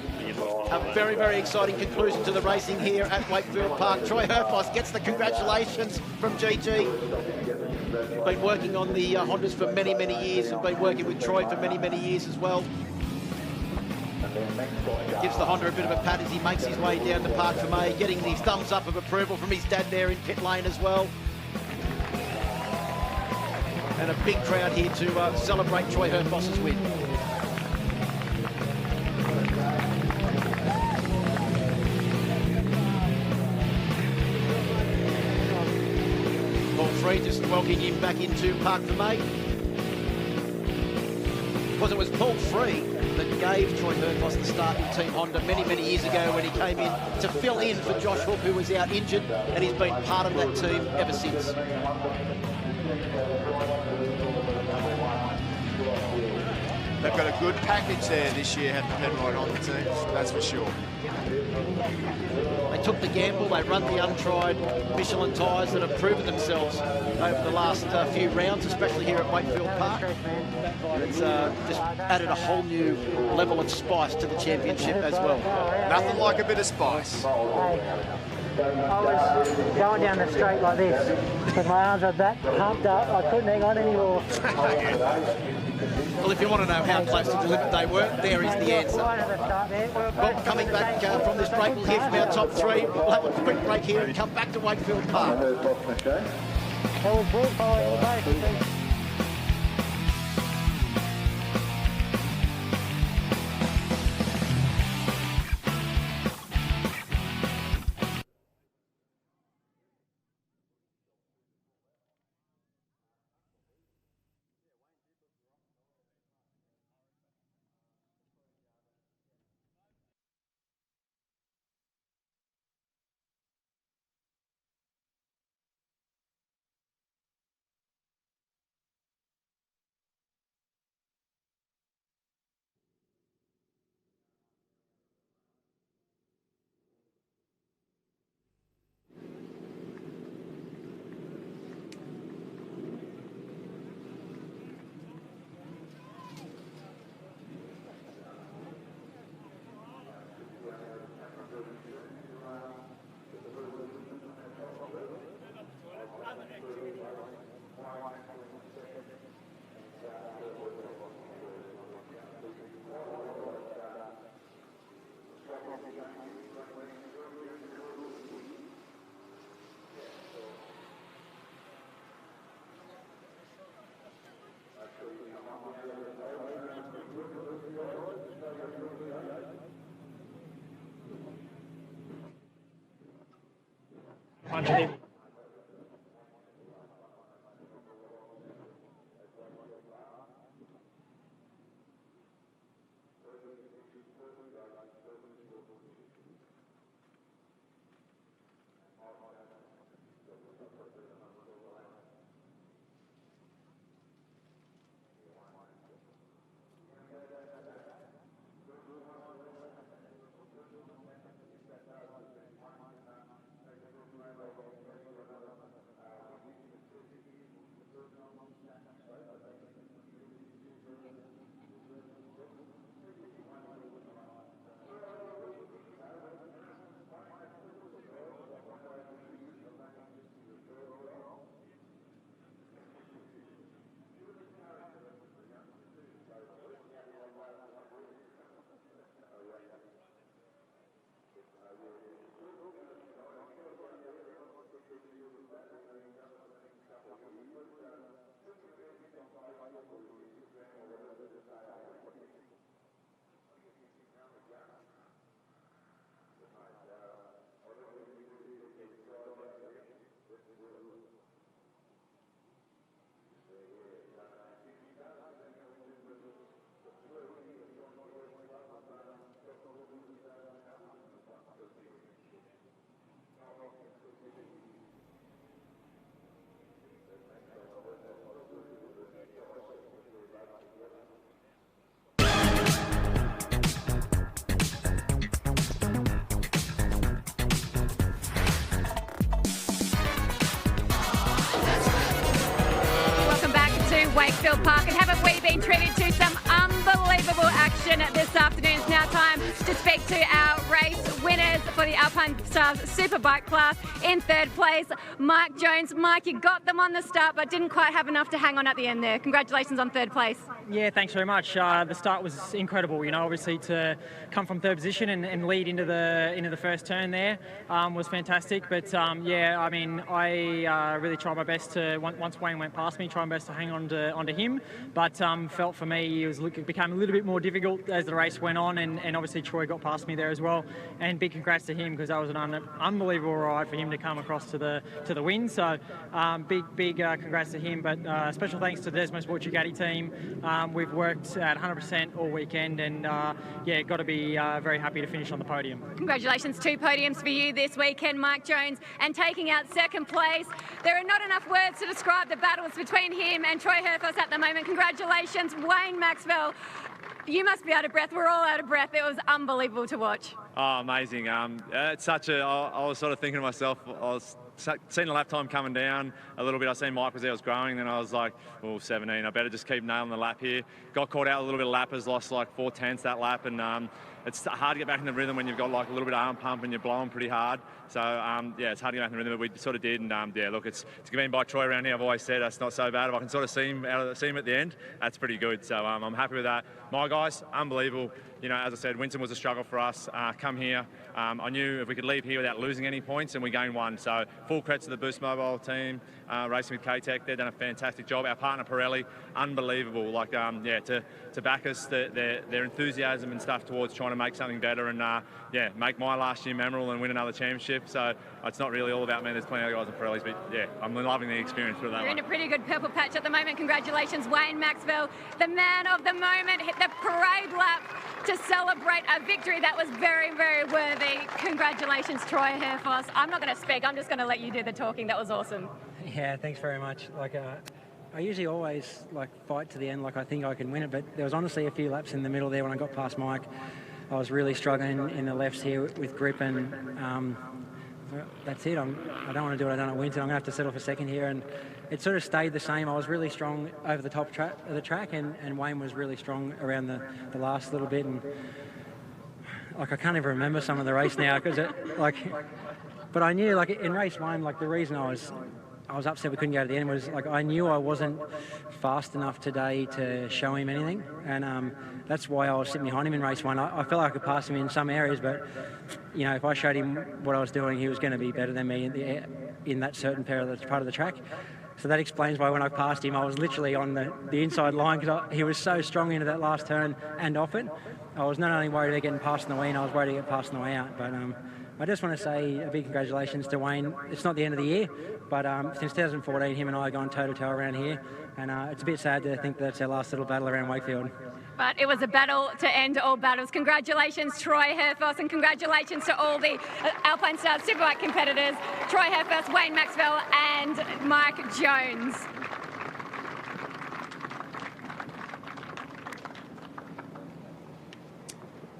a very, very exciting conclusion to the racing here at Wakefield Park. Troy Herfoss gets the congratulations from GG. Been working on the Hondas for many, many years, and been working with Troy for many, many years as well. Gives the Honda a bit of a pat as he makes his way down the Park for May, getting the thumbs up of approval from his dad there in pit lane as well. And a big crowd here to celebrate Troy Herfoss's win. Paul Free just welcoming him back into Park for May. Because it was Paul Free that gave Troy Herfoss the start in Team Honda many, many years ago when he came in to fill in for Josh Hook, who was out injured, and he's been part of that team ever since. They've got a good package there this year, have the Penrite Honda team, that's for sure. They took the gamble, they run the untried Michelin tyres that have proven themselves over the last few rounds, especially here at Wakefield Park. It's just added a whole new level of spice to the championship as well. Nothing like a bit of spice. I was going down the straight like this, with my arms are that pumped up, I couldn't hang on anymore. Well, if you want to know how close to the limit they were, there is the answer. Well, coming back from this break, we'll hear from our top three. We'll have a quick break here and come back to Wakefield Park. Wakefield Park, and haven't we been treated to some unbelievable action this afternoon? It's now time to speak to our race winners for the Alpine Stars Superbike class. In third place, Mike Jones. Mike, you got them on the start but didn't quite have enough to hang on at the end there. Congratulations on third place. Yeah, thanks very much. The start was incredible. You know, obviously to come from third position and lead into the first turn there was fantastic. But yeah, I mean, I really tried my best to, once Wayne went past me, try my best to hang on onto him. But felt for me it became a little bit more difficult as the race went on, and obviously Troy got past me there as well. And big congrats to him, because that was an unbelievable ride for him to come across to the win. So big congrats to him. But special thanks to the Desmo Sport Ducati team. We've worked at 100% all weekend, and yeah, got to be very happy to finish on the podium. Congratulations, 2 podiums for you this weekend, Mike Jones, and taking out second place. There are not enough words to describe the battles between him and Troy Herfoss at the moment. Congratulations, Wayne Maxwell. You must be out of breath. We're all out of breath. It was unbelievable to watch. Oh, amazing. It's such a, I was sort of thinking to myself, I was seeing the lap time coming down a little bit. I seen Mike was there, was growing, then I was like, oh, 17, I better just keep nailing the lap here. Got caught out a little bit of lappers, lost like 4/10 that lap, and it's hard to get back in the rhythm when you've got like a little bit of arm pump and you're blowing pretty hard. So yeah, it's hard to get back in the rhythm, but we sort of did, and yeah, look, it's been by Troy around here. I've always said that's not so bad. If I can sort of see him at the end, that's pretty good. So I'm happy with that. My guys, unbelievable. You know, as I said, Winton was a struggle for us. Come here, I knew if we could leave here without losing any points, and we gained 1. So full credit to the Boost Mobile team, racing with K-Tech. They've done a fantastic job. Our partner Pirelli, unbelievable. Like, yeah, to back us, their enthusiasm and stuff towards trying to make something better, and yeah, make my last year memorable and win another championship. So it's not really all about me. There's plenty of guys at Pirelli's, but yeah, I'm loving the experience for that. You're in a pretty good purple patch at the moment. Congratulations, Wayne Maxwell, the man of the moment, hit the parade lap to celebrate a victory that was very, very worthy. Congratulations, Troy Herfoss. I'm not going to speak. I'm just going to let you do the talking. That was awesome. Yeah, thanks very much. Like, I usually always fight to the end. Like, I think I can win it, but there was honestly a few laps in the middle there when I got past Mike. I was really struggling in the lefts here with grip, and that's it. I don't want to do what I done at Winton. I'm going to have to settle for second here, and it sort of stayed the same. I was really strong over the top of the track, and Wayne was really strong around the last little bit, and I can't even remember some of the race now because but I knew in race 1, the reason I was upset we couldn't go to the end was I knew I wasn't fast enough today to show him anything, and that's why I was sitting behind him in race 1. I felt like I could pass him in some areas, but if I showed him what I was doing, he was going to be better than me in that certain part of the track. So that explains why when I passed him, I was literally on the inside line because he was so strong into that last turn and off it. I was not only worried about getting past on the way in, I was worried to get past on the way out. But I just want to say a big congratulations to Wayne. It's not the end of the year, but since 2014, him and I have gone toe-to-toe around here, and it's a bit sad to think that's our last little battle around Wakefield. But it was a battle to end all battles. Congratulations, Troy Herfoss, and congratulations to all the Alpine Stars Superbike competitors, Troy Herfoss, Wayne Maxwell and Mike Jones.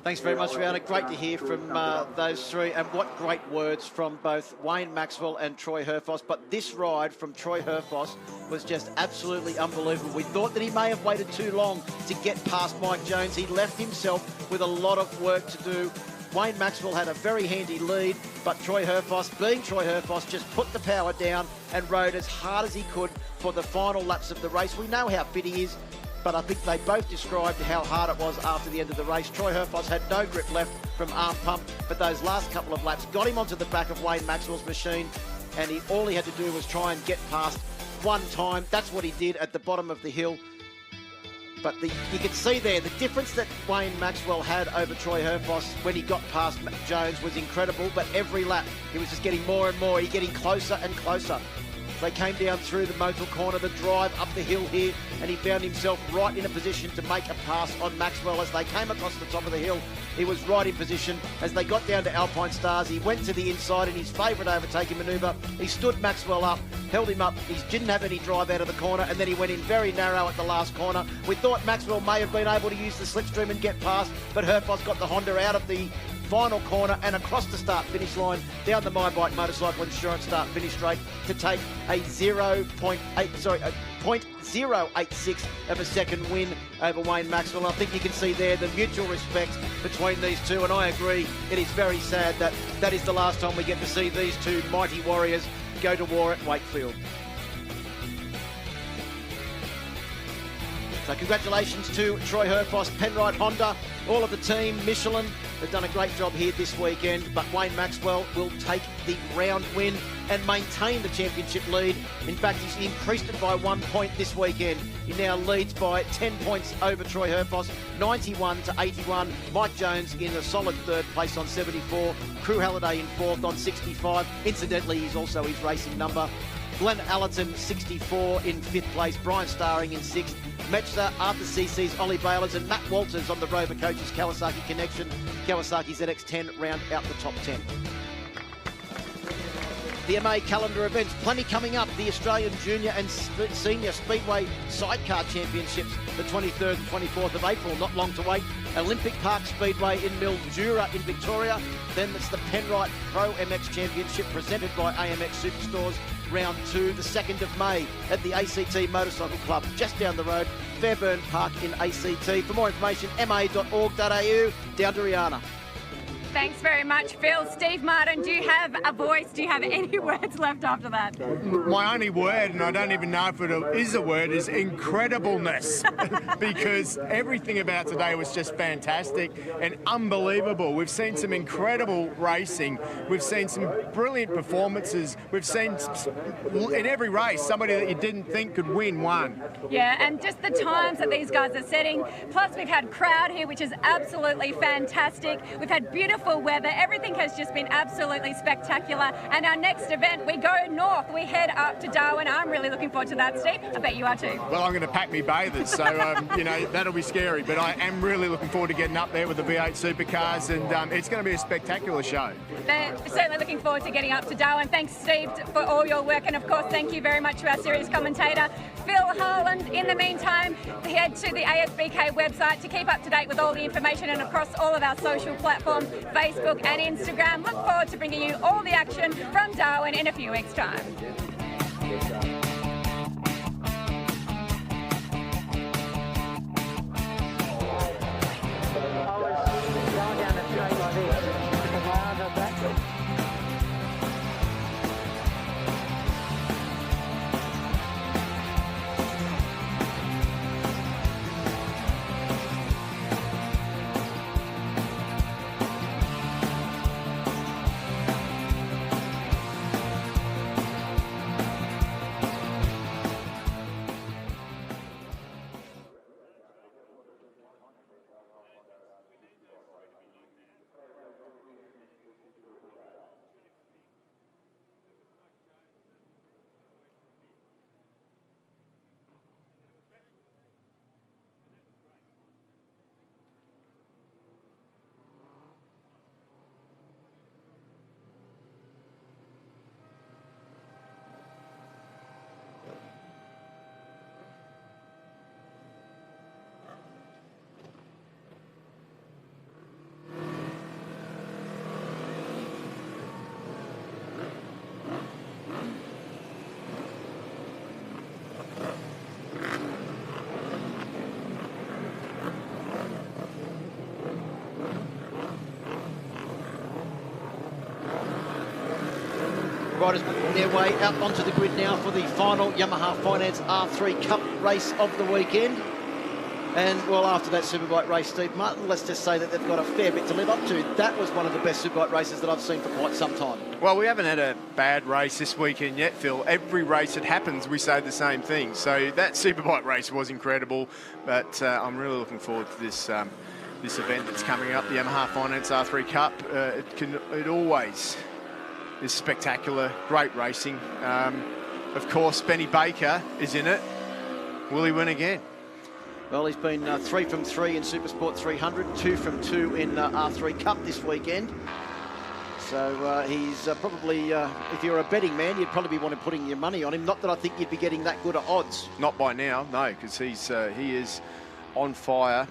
Thanks very much, Fiona. Great to hear from those three, and what great words from both Wayne Maxwell and Troy Herfoss. But this ride from Troy Herfoss was just absolutely unbelievable. We thought that he may have waited too long to get past Mike Jones. He left himself with a lot of work to do. Wayne Maxwell had a very handy lead, but Troy Herfoss, being Troy Herfoss, just put the power down and rode as hard as he could for the final laps of the race. We know how fit he is, but I think they both described how hard it was after the end of the race. Troy Herfoss had no grip left from arm pump, but those last couple of laps got him onto the back of Wayne Maxwell's machine, and all he had to do was try and get past one time. That's what he did at the bottom of the hill. But you could see there the difference that Wayne Maxwell had over Troy Herfoss when he got past Jones was incredible, but every lap he was just getting more and more. He getting closer and closer. They came down through the Motul corner, the drive up the hill here, and he found himself right in a position to make a pass on Maxwell. As they came across the top of the hill, he was right in position. As they got down to Alpine Stars, he went to the inside in his favourite overtaking manoeuvre. He stood Maxwell up, held him up. He didn't have any drive out of the corner, and then he went in very narrow at the last corner. We thought Maxwell may have been able to use the slipstream and get past, but Herfoss got the Honda out of the final corner and across the start-finish line, down the My Bike Motorcycle Insurance start-finish straight to take a 0.086 of a second win over Wayne Maxwell. I think you can see there the mutual respect between these two, and I agree, it is very sad that that is the last time we get to see these two mighty warriors go to war at Wakefield. So congratulations to Troy Herfoss, Penrite Honda, all of the team, Michelin. They've done a great job here this weekend, but Wayne Maxwell will take the round win and maintain the championship lead. In fact, he's increased it by 1 point this weekend. He now leads by 10 points over Troy Herfoss, 91 to 81. Mike Jones in a solid third place on 74. Crew Halliday in fourth on 65. Incidentally, he's also his racing number. Glenn Allerton, 64 in fifth place. Brian Starring in sixth. Metzer, Arthur CC's Ollie Baylors, and Matt Walters on the Rover Coaches Kawasaki Connection. Kawasaki ZX10 round out the top 10. The MA calendar events, plenty coming up. The Australian Junior and Senior Speedway Sidecar Championships, the 23rd and 24th of April, not long to wait. Olympic Park Speedway in Mildura in Victoria. Then it's the Penrite Pro MX Championship presented by AMX Superstores. Round 2, the 2nd of May at the ACT Motorcycle Club, just down the road, Fairburn Park in ACT. For more information, ma.org.au. Down to Rihanna. Thanks very much, Phil. Steve Martin, do you have a voice? Do you have any words left after that? My only word, and I don't even know if it is a word, is incredibleness. Because everything about today was just fantastic and unbelievable. We've seen some incredible racing. We've seen some brilliant performances. We've seen in every race somebody that you didn't think could win won. Yeah, and just the times that these guys are setting. Plus, we've had crowd here, which is absolutely fantastic. We've had beautiful weather. Everything has just been absolutely spectacular. And our next event, we go north. We head up to Darwin. I'm really looking forward to that, Steve. I bet you are too. Well, I'm going to pack me bathers, so you know, that'll be scary. But I am really looking forward to getting up there with the V8 supercars, and it's going to be a spectacular show. They're certainly looking forward to getting up to Darwin. Thanks, Steve, for all your work, and of course, thank you very much to our series commentator, Phil Harland. In the meantime, head to the ASBK website to keep up to date with all the information and across all of our social platforms, Facebook and Instagram. Look forward to bringing you all the action from Darwin in a few weeks' time. Going down the straight line. Riders making their way out onto the grid now for the final Yamaha Finance R3 Cup race of the weekend. And, well, after that Superbike race, Steve Martin, let's just say that they've got a fair bit to live up to. That was one of the best Superbike races that I've seen for quite some time. Well, we haven't had a bad race this weekend yet, Phil. Every race that happens, we say the same thing. So that Superbike race was incredible, but I'm really looking forward to this this event that's coming up, the Yamaha Finance R3 Cup. It always is spectacular, great racing. Of course, Benny Baker is in it. Will he win again? Well, he's been 3 from 3 in Supersport 300, 2 from 2 in R3 Cup this weekend. So he's probably, if you're a betting man, you'd probably be wanting putting your money on him. Not that I think you'd be getting that good at odds. Not by now, no, because he is on fire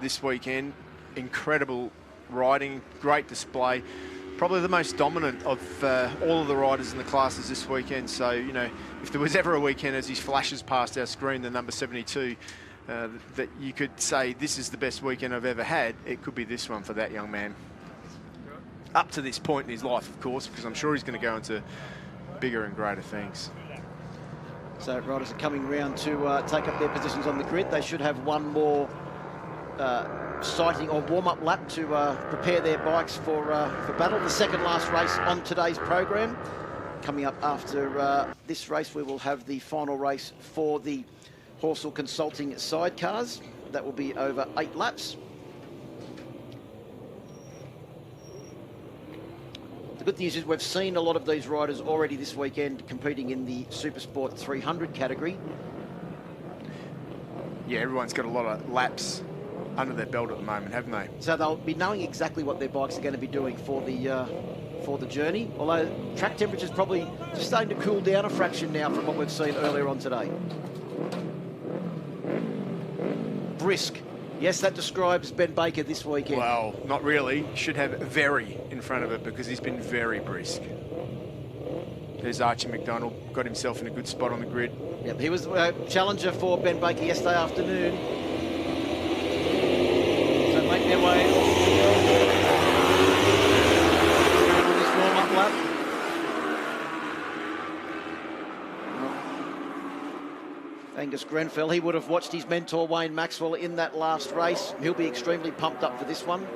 this weekend. Incredible riding, great display. Probably the most dominant of all of the riders in the classes this weekend. So, you know, if there was ever a weekend as he flashes past our screen, the number 72, that you could say this is the best weekend I've ever had, it could be this one for that young man. Up to this point in his life, of course, because I'm sure he's going to go into bigger and greater things. So riders are coming round to take up their positions on the grid. They should have one more sighting or warm-up lap to prepare their bikes for battle. The second last race on today's program. Coming up after this race, we will have the final race for the Horsell Consulting sidecars. That will be over 8 laps. The good news is we've seen a lot of these riders already this weekend competing in the Supersport 300 category. Yeah, everyone's got a lot of laps under their belt at the moment, haven't they? So they'll be knowing exactly what their bikes are going to be doing for the journey. Although track temperature's probably just starting to cool down a fraction now from what we've seen earlier on today. Brisk. Yes, that describes Ben Baker this weekend. Well, not really. Should have very in front of it because he's been very brisk. There's Archie McDonald, got himself in a good spot on the grid. Yep, he was a challenger for Ben Baker yesterday afternoon. So make their way on this warm-up lap. Angus Grenfell, he would have watched his mentor Wayne Maxwell in that last race. He'll be extremely pumped up for this one.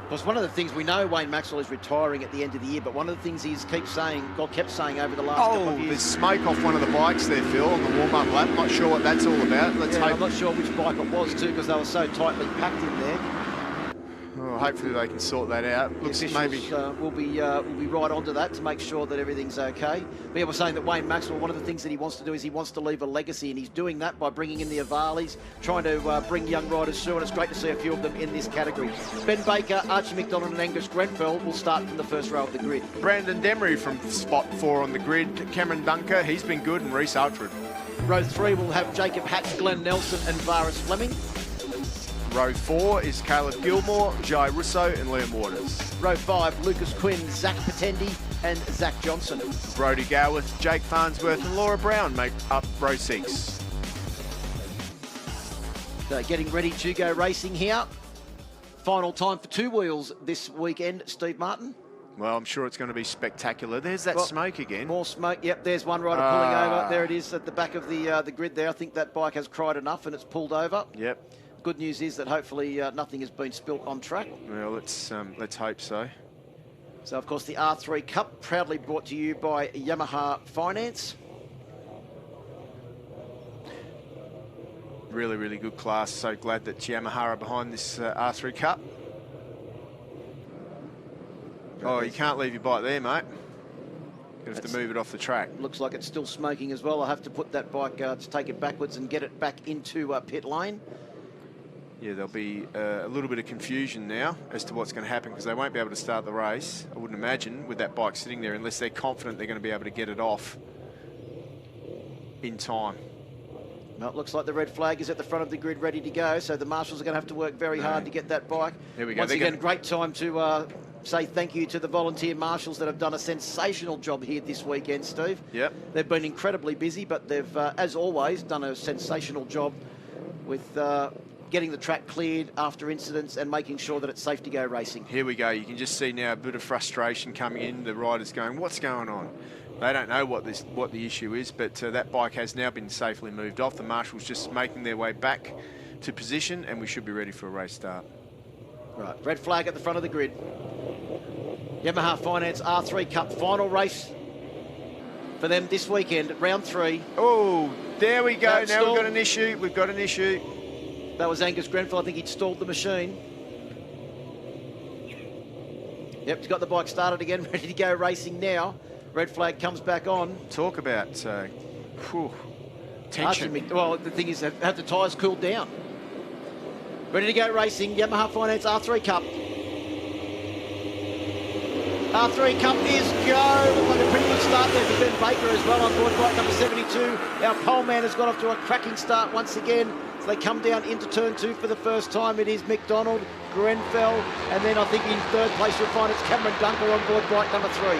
Because one of the things we know, Wayne Maxwell is retiring at the end of the year, but one of the things he's kept saying over the last couple of years. There's smoke off one of the bikes there, Phil, on the warm-up lap. Not sure what that's all about. Let's hope. I'm not sure which bike it was too, because they were so tightly packed in there. Oh, hopefully they can sort that out. Looks maybe we'll be right onto that to make sure that everything's okay. But yeah, we're saying that Wayne Maxwell, one of the things that he wants to do is he wants to leave a legacy, and he's doing that by bringing in the Avalis, trying to bring young riders through, and it's great to see a few of them in this category. Ben Baker, Archie McDonald and Angus Grenfell will start from the first row of the grid. Brandon Demery from spot 4 on the grid. Cameron Dunker, he's been good, and Reece Alfred. Row 3 will have Jacob Hatch, Glenn Nelson and Varis Fleming. Row 4 is Caleb Gilmore, Jai Russo and Liam Waters. Row 5, Lucas Quinn, Zach Patendi and Zach Johnson. Brodie Goworth, Jake Farnsworth and Laura Brown make up row 6. Getting ready to go racing here. Final time for 2 wheels this weekend, Steve Martin. Well, I'm sure it's going to be spectacular. There's that smoke again. More smoke. Yep, there's one rider pulling over. There it is at the back of the grid there. I think that bike has cried enough and it's pulled over. Yep. Good news is that hopefully nothing has been spilt on track. Well, let's hope so. So, of course, the R3 Cup proudly brought to you by Yamaha Finance. Really, really good class. So glad that Yamaha are behind this R3 Cup. Oh, you can't leave your bike there, mate. You have to move it off the track. Looks like it's still smoking as well. I'll have to put that bike to take it backwards and get it back into pit lane. Yeah, there'll be a little bit of confusion now as to what's going to happen because they won't be able to start the race, I wouldn't imagine, with that bike sitting there unless they're confident they're going to be able to get it off in time. Well, it looks like the red flag is at the front of the grid ready to go, so the marshals are going to have to work very hard to get that bike. There we go. Once again, great time to say thank you to the volunteer marshals that have done a sensational job here this weekend, Steve. Yep. They've been incredibly busy, but they've, as always, done a sensational job with getting the track cleared after incidents and making sure that it's safe to go racing. Here we go. You can just see now a bit of frustration coming in. The riders going, what's going on? They don't know what the issue is, but that bike has now been safely moved off. The marshals just making their way back to position, and we should be ready for a race start. Right, red flag at the front of the grid. Yamaha Finance R3 Cup final race for them this weekend, round 3. Oh, there we go. Now we've got an issue. We've got an issue. That was Angus Grenfell. I think he'd stalled the machine. Yep, he's got the bike started again, ready to go racing now. Red flag comes back on. Talk about tension. Well, the thing is, have the tyres cooled down? Ready to go racing, Yamaha Finance R3 Cup. R3 Cup is go. Looks like a pretty good start there for Ben Baker as well on board bike number 72. Our pole man has got off to a cracking start once again. So they come down into turn 2 for the first time. It is McDonald, Grenfell, and then I think in third place you'll find it's Cameron Dunker on board bike number 3.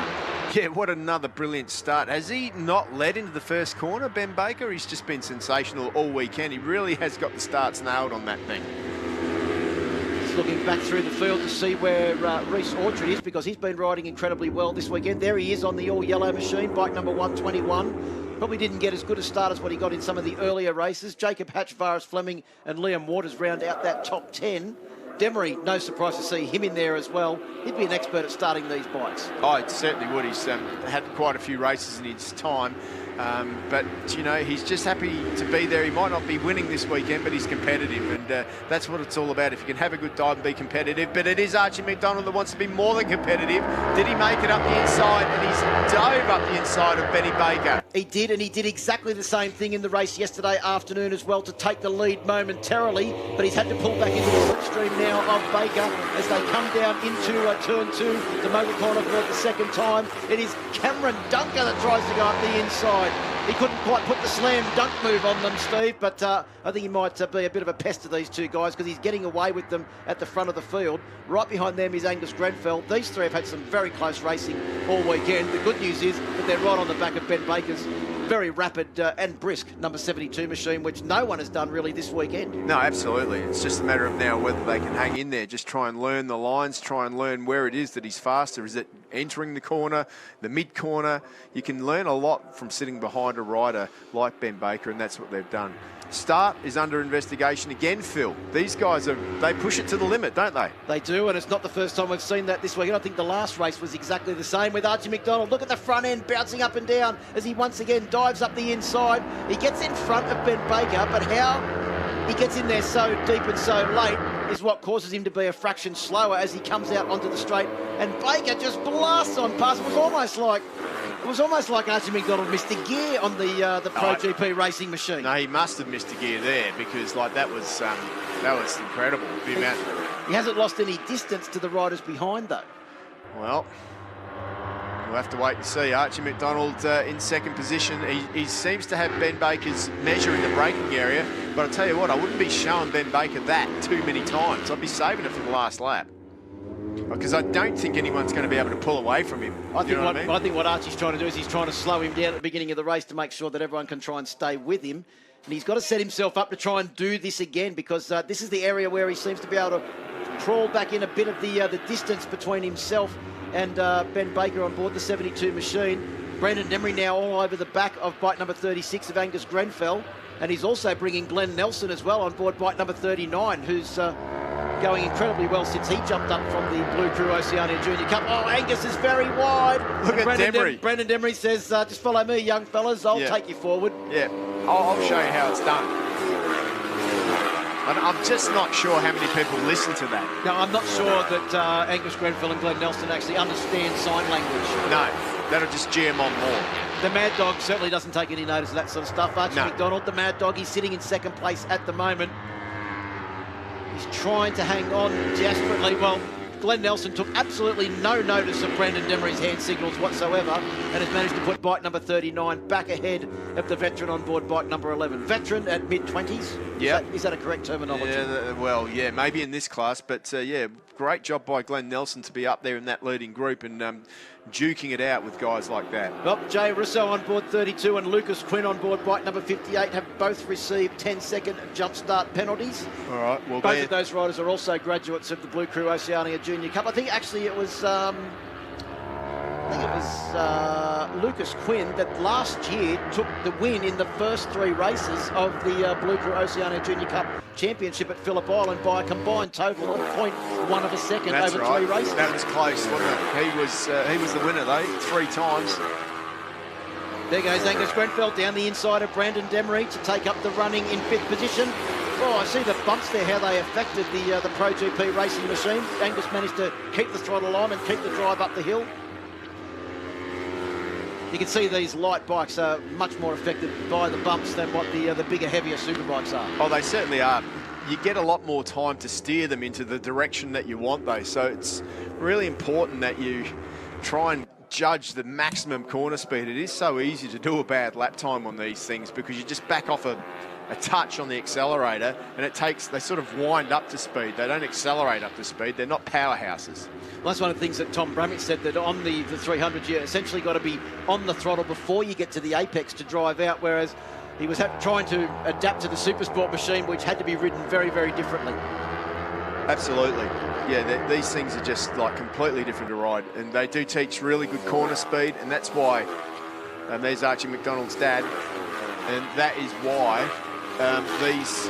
Yeah, what another brilliant start. Has he not led into the first corner, Ben Baker? He's just been sensational all weekend. He really has got the starts nailed on that thing. Just looking back through the field to see where Reece Autry is, because he's been riding incredibly well this weekend. There he is on the all-yellow machine, bike number 121. Probably didn't get as good a start as what he got in some of the earlier races. Jacob Hatch, Varis Fleming and Liam Waters round out that top 10. Demery, no surprise to see him in there as well. He'd be an expert at starting these bikes. Oh, it certainly would. He's had quite a few races in his time. But, you know, he's just happy to be there. He might not be winning this weekend, but he's competitive. And that's what it's all about. If you can have a good time and be competitive. But it is Archie McDonald that wants to be more than competitive. Did he make it up the inside? And he's dove up the inside of Benny Baker. He did, and he did exactly the same thing in the race yesterday afternoon as well to take the lead momentarily. But he's had to pull back into the slipstream now of Baker as they come down into turn 2, the motor corner for the second time. It is Cameron Dunker that tries to go up the inside. He couldn't quite put the slam dunk move on them, Steve, but I think he might be a bit of a pest to these two guys because he's getting away with them at the front of the field. Right behind them is Angus Grenfell. These three have had some very close racing all weekend. The good news is that they're right on the back of Ben Baker's very rapid and brisk number 72 machine, which no one has done really this weekend. No, absolutely. It's just a matter of now whether they can hang in there, just try and learn the lines, try and learn where it is that he's faster. Is it entering the corner, the mid-corner? You can learn a lot from sitting behind a rider like Ben Baker, and that's what they've done. Start is under investigation again, Phil. These guys, they push it to the limit, don't they? They do, and it's not the first time we've seen that this weekend. I think the last race was exactly the same with Archie McDonald. Look at the front end bouncing up and down as he once again dives up the inside. He gets in front of Ben Baker, but how he gets in there so deep and so late is what causes him to be a fraction slower as he comes out onto the straight. And Baker just blasts on past. It was almost like Archie McDonald missed a gear on the Pro GP racing machine. No, he must have missed a gear there because that was incredible. He hasn't lost any distance to the riders behind though. Well, we'll have to wait and see. Archie McDonald in second position. He seems to have Ben Baker's measure in the braking area, but I'll tell you what, I wouldn't be showing Ben Baker that too many times. I'd be saving it for the last lap. Because I don't think anyone's going to be able to pull away from him. I think what Archie's trying to do is he's trying to slow him down at the beginning of the race to make sure that everyone can try and stay with him. And he's got to set himself up to try and do this again because this is the area where he seems to be able to crawl back in a bit of the distance between himself and Ben Baker on board the 72 machine. Brendan Demery now all over the back of bike number 36 of Angus Grenfell. And he's also bringing Glenn Nelson as well on board bike number 39, who's going incredibly well since he jumped up from the Blue Crew Oceania Junior Cup. Oh, Angus is very wide. Look at Demery. Brendan Demery says, just follow me, young fellas. I'll take you forward. Yeah, I'll show you how it's done. And I'm just not sure how many people listen to that. No, I'm not sure that Angus Grenfell and Glenn Nelson actually understand sign language. No, that'll just jam on more. The Mad Dog certainly doesn't take any notice of that sort of stuff. Archie McDonald, the Mad Dog, he's sitting in second place at the moment. He's trying to hang on desperately. Well, Glenn Nelson took absolutely no notice of Brendan Demery's hand signals whatsoever and has managed to put bike number 39 back ahead of the veteran on board bike number 11. Veteran at mid-20s? Yeah. Is that a correct terminology? Yeah, well, yeah, maybe in this class, but yeah, great job by Glenn Nelson to be up there in that leading group and duking it out with guys like that. Well, Jay Russo on board 32 and Lucas Quinn on board bike number 58 have both received 10-second jump start penalties. All right, well, both of those riders are also graduates of the Blue Crew Oceania Junior Cup. I think actually it was Lucas Quinn that last year took the win in the first 3 races of the Blue Crew Oceania Junior Cup Championship at Phillip Island by a combined total of 0.1 of a second over 3 races. That was close, wasn't it? He was the winner though, 3 times. There goes Angus Grenfell down the inside of Brandon Demery to take up the running in 5th position. Oh, I see the bumps there, how they affected the Pro GP racing machine. Angus managed to keep the throttle on and keep the drive up the hill. You can see these light bikes are much more affected by the bumps than what the bigger, heavier superbikes are. Oh, they certainly are. You get a lot more time to steer them into the direction that you want, though. So it's really important that you try and judge the maximum corner speed. It is so easy to do a bad lap time on these things because you just back off a touch on the accelerator and they sort of wind up to speed. They don't accelerate up to speed. They're not powerhouses. Well, that's one of the things that Tom Brammitt said, that on the 300 you essentially got to be on the throttle before you get to the apex to drive out, whereas he was trying to adapt to the Supersport machine, which had to be ridden very, very differently. Absolutely. Yeah, these things are just like completely different to ride, and they do teach really good corner speed, and that's why there's Archie McDonald's dad, and that is why these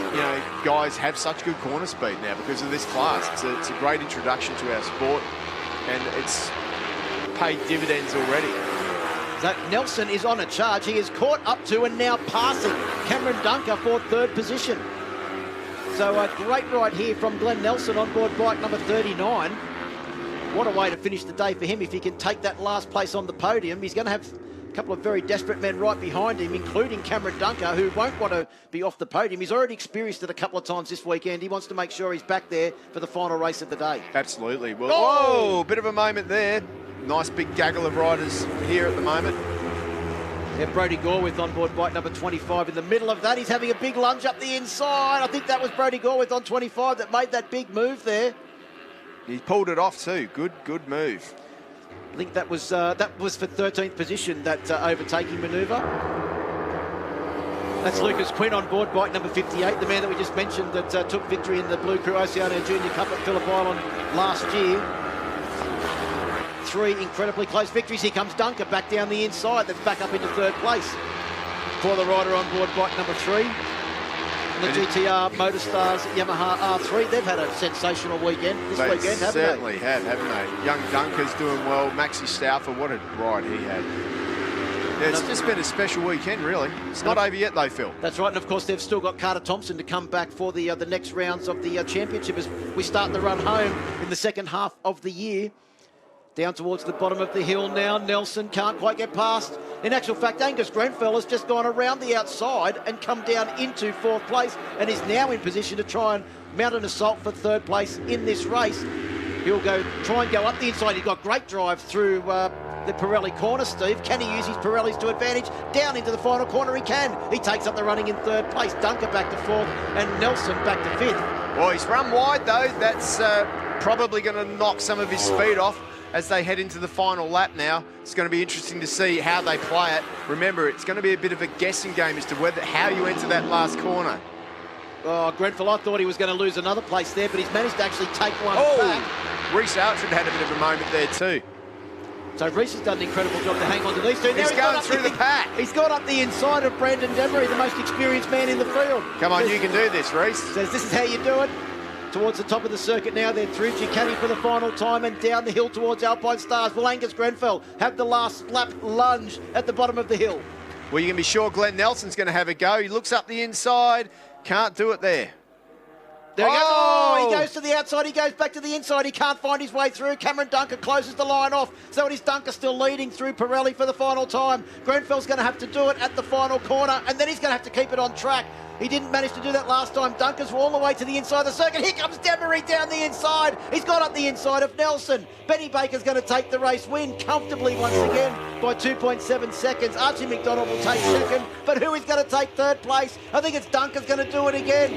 guys have such good corner speed now because of this class. It's a great introduction to our sport, and it's paid dividends already. So Nelson is on a charge. He is caught up to and now passing Cameron Dunker for 3rd position. So a great ride here from Glenn Nelson on board bike number 39. What a way to finish the day for him if he can take that last place on the podium. He's going to have a couple of very desperate men right behind him, including Cameron Dunker, who won't want to be off the podium. He's already experienced it a couple of times this weekend. He wants to make sure he's back there for the final race of the day. Absolutely. Well, oh, bit of a moment there. Nice big gaggle of riders here at the moment. Yeah, Brodie Gorwith on board bike number 25 in the middle of that. He's having a big lunge up the inside. I think that was Brodie Gorwith on 25 that made that big move there. He pulled it off too. Good move. I think that was for 13th position, that overtaking manoeuvre. That's Lucas Quinn on board bike number 58, the man that we just mentioned that took victory in the Blue Crew Oceania Junior Cup at Phillip Island last year. 3 incredibly close victories. Here comes Dunker back down the inside. That's back up into 3rd place for the rider on board bike number 3. And the GTR Motorstars Yamaha R3, they've had a sensational weekend this weekend, haven't they? They certainly have, haven't they? Young Dunker's doing well. Maxi Stauffer, what a ride he had. Yeah, it's just been a special weekend, really. It's not over yet, though, Phil. That's right, and of course they've still got Carter Thompson to come back for the next rounds of the championship as we start the run home in the second half of the year. Down towards the bottom of the hill now. Nelson can't quite get past. In actual fact, Angus Grenfell has just gone around the outside and come down into 4th place and is now in position to try and mount an assault for 3rd place in this race. He'll try and go up the inside. He's got great drive through the Pirelli corner, Steve. Can he use his Pirellis to advantage? Down into the final corner he can. He takes up the running in 3rd place. Dunker back to 4th and Nelson back to 5th. Well, he's run wide though. That's probably going to knock some of his speed off as they head into the final lap now. It's going to be interesting to see how they play it. Remember, it's going to be a bit of a guessing game as to how you enter that last corner. Oh, Grenfell, I thought he was going to lose another place there, but he's managed to actually take one back. Reece Outram had a bit of a moment there too. So Reece has done an incredible job to hang on to these two. He's going through the pack. He's got up the inside of Brandon Demery, the most experienced man in the field. Come on, you can do this, Reece. Says this is how you do it. Towards the top of the circuit now, they're through Ducati for the final time and down the hill towards Alpine Stars. Will Angus Grenfell have the last lap lunge at the bottom of the hill? Well, you can be sure Glenn Nelson's going to have a go. He looks up the inside, can't do it there. There he goes. Oh, he goes to the outside. He goes back to the inside. He can't find his way through. Cameron Dunker closes the line off. So it is Dunker still leading through Pirelli for the final time. Grenfell's going to have to do it at the final corner, and then he's going to have to keep it on track. He didn't manage to do that last time. Dunker's all the way to the inside of the circuit. Here comes Demery down the inside. He's got up the inside of Nelson. Benny Baker's going to take the race win comfortably once again by 2.7 seconds. Archie McDonald will take 2nd, but who is going to take 3rd place? I think it's Dunker's going to do it again.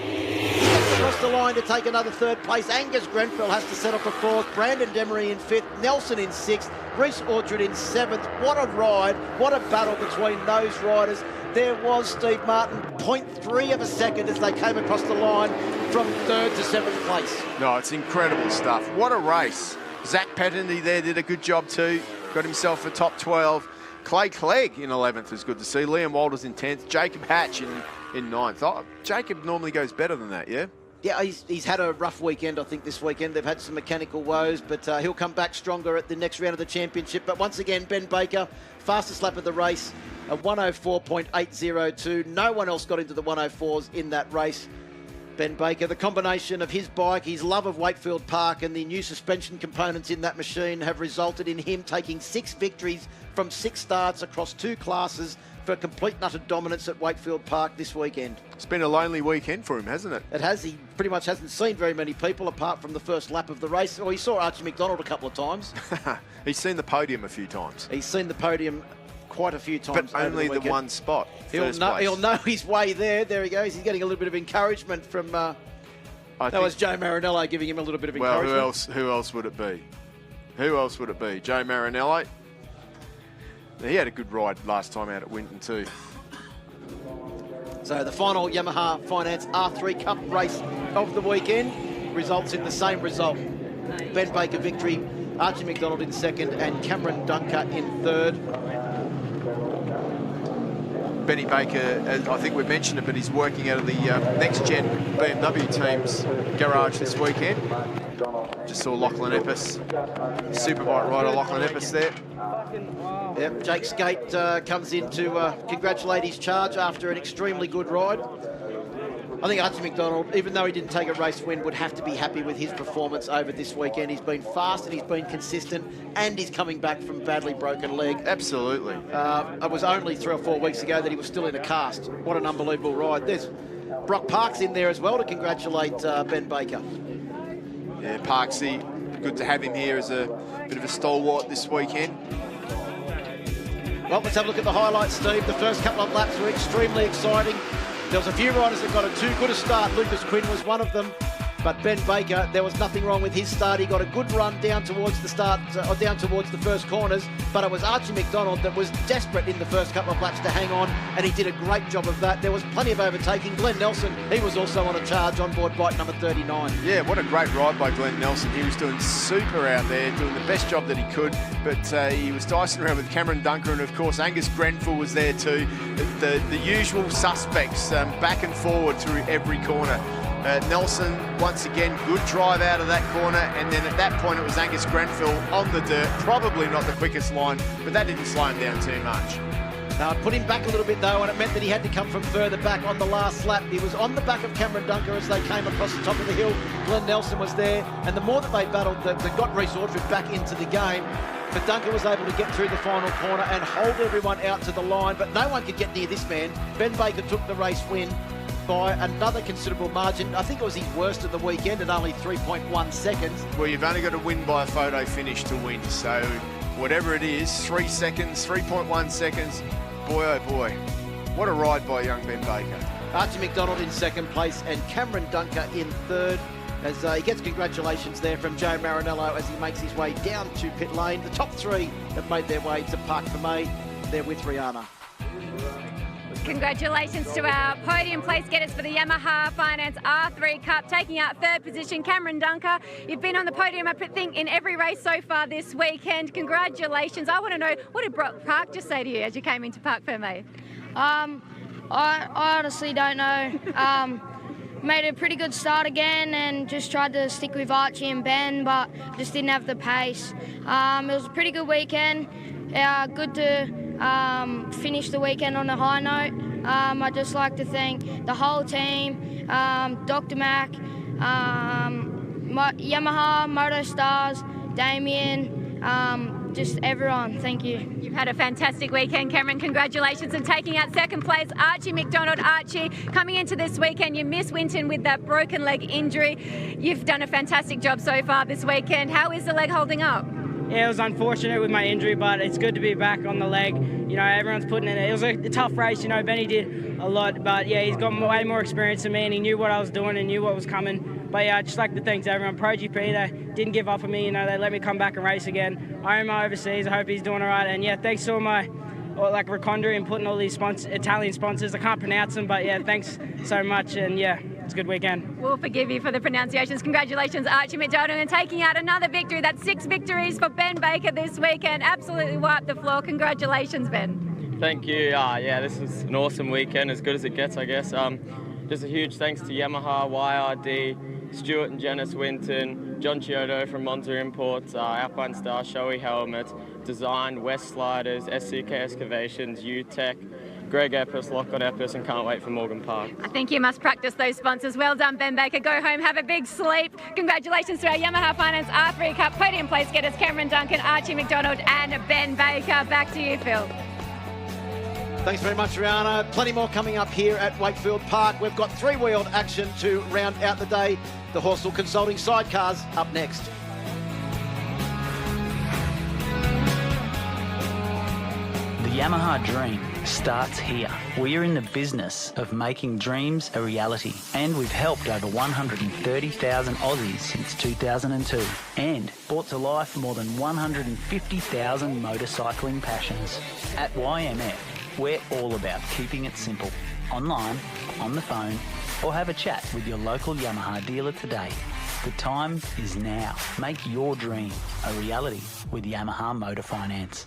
across the line to take another third place. Angus Grenfell has to settle for fourth. Brandon Demery in fifth. Nelson in sixth. Reece Orchard in seventh. What a ride. What a battle between those riders. There was, Steve Martin, 0.3 of a second as they came across the line from third to seventh place. No, it's incredible stuff. What a race. Zach Pettendy there did a good job too. Got himself a top 12. Clay Clegg in 11th is good to see. Liam Walters in 10th. Jacob Hatch in 9th. Oh, Jacob normally goes better than that, yeah? Yeah, he's had a rough weekend, I think, this weekend. They've had some mechanical woes, but he'll come back stronger at the next round of the championship. But once again, Ben Baker, fastest lap of the race, a 104.802. No one else got into the 104s in that race. Ben Baker, the combination of his bike, his love of Wakefield Park and the new suspension components in that machine have resulted in him taking 6 victories from 6 starts across 2 classes for complete and utter dominance at Wakefield Park this weekend. It's been a lonely weekend for him, hasn't it? It has. He pretty much hasn't seen very many people apart from the first lap of the race. Or he saw Archie McDonald a couple of times. He's seen the podium a few times. He's seen the podium quite a few times. But only the one spot. He'll know his way there. There he goes. He's getting a little bit of encouragement from... that was Joe Marinello giving him a little bit of encouragement. Well, who else would it be? Who else would it be? Joe Marinello? He had a good ride last time out at Winton too. So the final Yamaha Finance R3 Cup race of the weekend results in the same result. Ben Baker victory, Archie McDonald in second and Cameron Dunker in third. Benny Baker, I think we mentioned it, but he's working out of the next-gen BMW team's garage this weekend. Just saw Lachlan Epps, Superbike rider Lachlan Epps there. Yep, Jake Skate comes in to congratulate his charge after an extremely good ride. I think Archie McDonald, even though he didn't take a race win, would have to be happy with his performance over this weekend. He's been fast and he's been consistent and he's coming back from badly broken leg. Absolutely. It was only 3 or 4 weeks ago that he was still in a cast. What an unbelievable ride. There's Brock Parks in there as well to congratulate Ben Baker. Yeah, Parksy, good to have him here as a bit of a stalwart this weekend. Well, let's have a look at the highlights, Steve. The first couple of laps were extremely exciting. There was a few riders that got a too good a start. Lucas Quinn was one of them. But Ben Baker, there was nothing wrong with his start. He got a good run down towards the start, or down towards the first corners. But it was Archie McDonald that was desperate in the first couple of laps to hang on, and he did a great job of that. There was plenty of overtaking. Glenn Nelson, he was also on a charge on board bike number 39. Yeah, what a great ride by Glenn Nelson. He was doing super out there, doing the best job that he could. But he was dicing around with Cameron Dunker, and of course Angus Grenfell was there too. The usual suspects back and forward through every corner. Nelson, once again, good drive out of that corner, and then at that point it was Angus Grenfell on the dirt. Probably not the quickest line, but that didn't slow him down too much. Now, it put him back a little bit, though, and it meant that he had to come from further back on the last lap. He was on the back of Cameron Dunker as they came across the top of the hill. Glenn Nelson was there, and the more that they battled, they got Reece Orchard back into the game. But Dunker was able to get through the final corner and hold everyone out to the line, but no one could get near this man. Ben Baker took the race win by another considerable margin. I think it was his worst of the weekend at only 3.1 seconds. Well, you've only got to win by a photo finish to win, so whatever it is, 3 seconds, 3.1 seconds, boy oh boy, what a ride by young Ben Baker. Archie McDonald in second place and Cameron Dunker in third, as he gets congratulations there from Joe Marinello as he makes his way down to pit lane. The top 3 have made their way to Parc Fermé. They're with Rihanna. Congratulations to our podium place getters for the Yamaha Finance R3 Cup. Taking out third position, Cameron Dunker. You've been on the podium, I think, in every race so far this weekend. Congratulations. I want to know, what did Brock Park just say to you as you came into Parc Fermé? I honestly don't know. Made a pretty good start again and just tried to stick with Archie and Ben, but just didn't have the pace. It was a pretty good weekend. Good to finish the weekend on a high note. I'd just like to thank the whole team, Dr. Mac, Yamaha, MotoStars, Damien, just everyone. Thank you. You've had a fantastic weekend, Cameron. Congratulations on taking out second place. Archie McDonald. Archie, coming into this weekend, you missed Winton with that broken leg injury. You've done a fantastic job so far this weekend. How is the leg holding up? yeah, it was unfortunate with my injury, but it's good to be back on the leg. You know, everyone's putting in it. It was a tough race. You know, Benny did a lot, but yeah, he's got way more experience than me, and he knew what I was doing and knew what was coming. But yeah, I'd just like to thank everyone. Pro GP, they didn't give up on me. You know, they let me come back and race again. Irma overseas, I hope he's doing all right. And yeah, thanks to all my, like Recondo and putting all these Italian sponsors. I can't pronounce them, but yeah, thanks so much. And yeah, it's a good weekend. We'll forgive you for the pronunciations. Congratulations, Archie McDonald, and taking out another victory. That's 6 victories for Ben Baker this weekend. Absolutely wiped the floor. Congratulations, Ben. Thank you. Yeah, this is an awesome weekend, as good as it gets, I guess. Just a huge thanks to Yamaha, YRD, Stuart and Janice Winton, John Chiodo from Monza Imports, Alpine Star, Shoei Helmets, Design, West Sliders, SCK Excavations, UTech, Greg Eppes, Lockhart Eppes, and can't wait for Morgan Park. I think you must practice those sponsors. Well done, Ben Baker. Go home, have a big sleep. Congratulations to our Yamaha Finance R3 Cup podium place getters, Cameron Duncan, Archie McDonald, and Ben Baker. Back to you, Phil. Thanks very much, Rihanna. Plenty more coming up here at Wakefield Park. We've got three-wheeled action to round out the day. The Horsell Consulting Sidecars up next. The Yamaha dream starts here. We are in the business of making dreams a reality, and we've helped over 130,000 Aussies since 2002 and brought to life more than 150,000 motorcycling passions. At YMF, we're all about keeping it simple. Online, on the phone, or have a chat with your local Yamaha dealer today. The time is now. Make your dream a reality with Yamaha Motor Finance.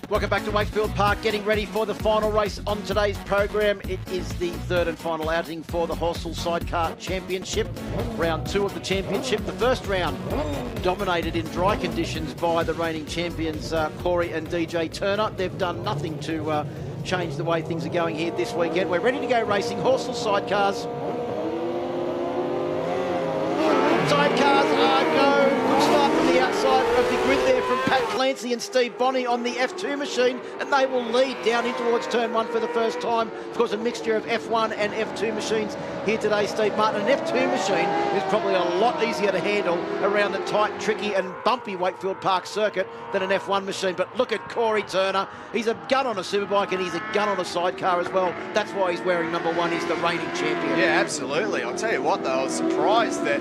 Welcome back to Wakefield Park, getting ready for the final race on today's program. It is the third and final outing for the Horsell Sidecar Championship. Round 2 of the championship. The first round dominated in dry conditions by the reigning champions, Corey and DJ Turner. They've done nothing to change the way things are going here this weekend. We're ready to go racing. Horsell Sidecars. Sidecars are go. Good start from the outside of the grid there from Pat Clancy and Steve Bonney on the F2 machine, and they will lead down in towards turn 1 for the first time. Of course, a mixture of F1 and F2 machines here today, Steve Martin. An F2 machine is probably a lot easier to handle around the tight, tricky and bumpy Wakefield Park circuit than an F1 machine. But look at Corey Turner. He's a gun on a superbike and he's a gun on a sidecar as well. That's why he's wearing number 1. He's the reigning champion. Yeah, absolutely. I'll tell you what, though, I was surprised that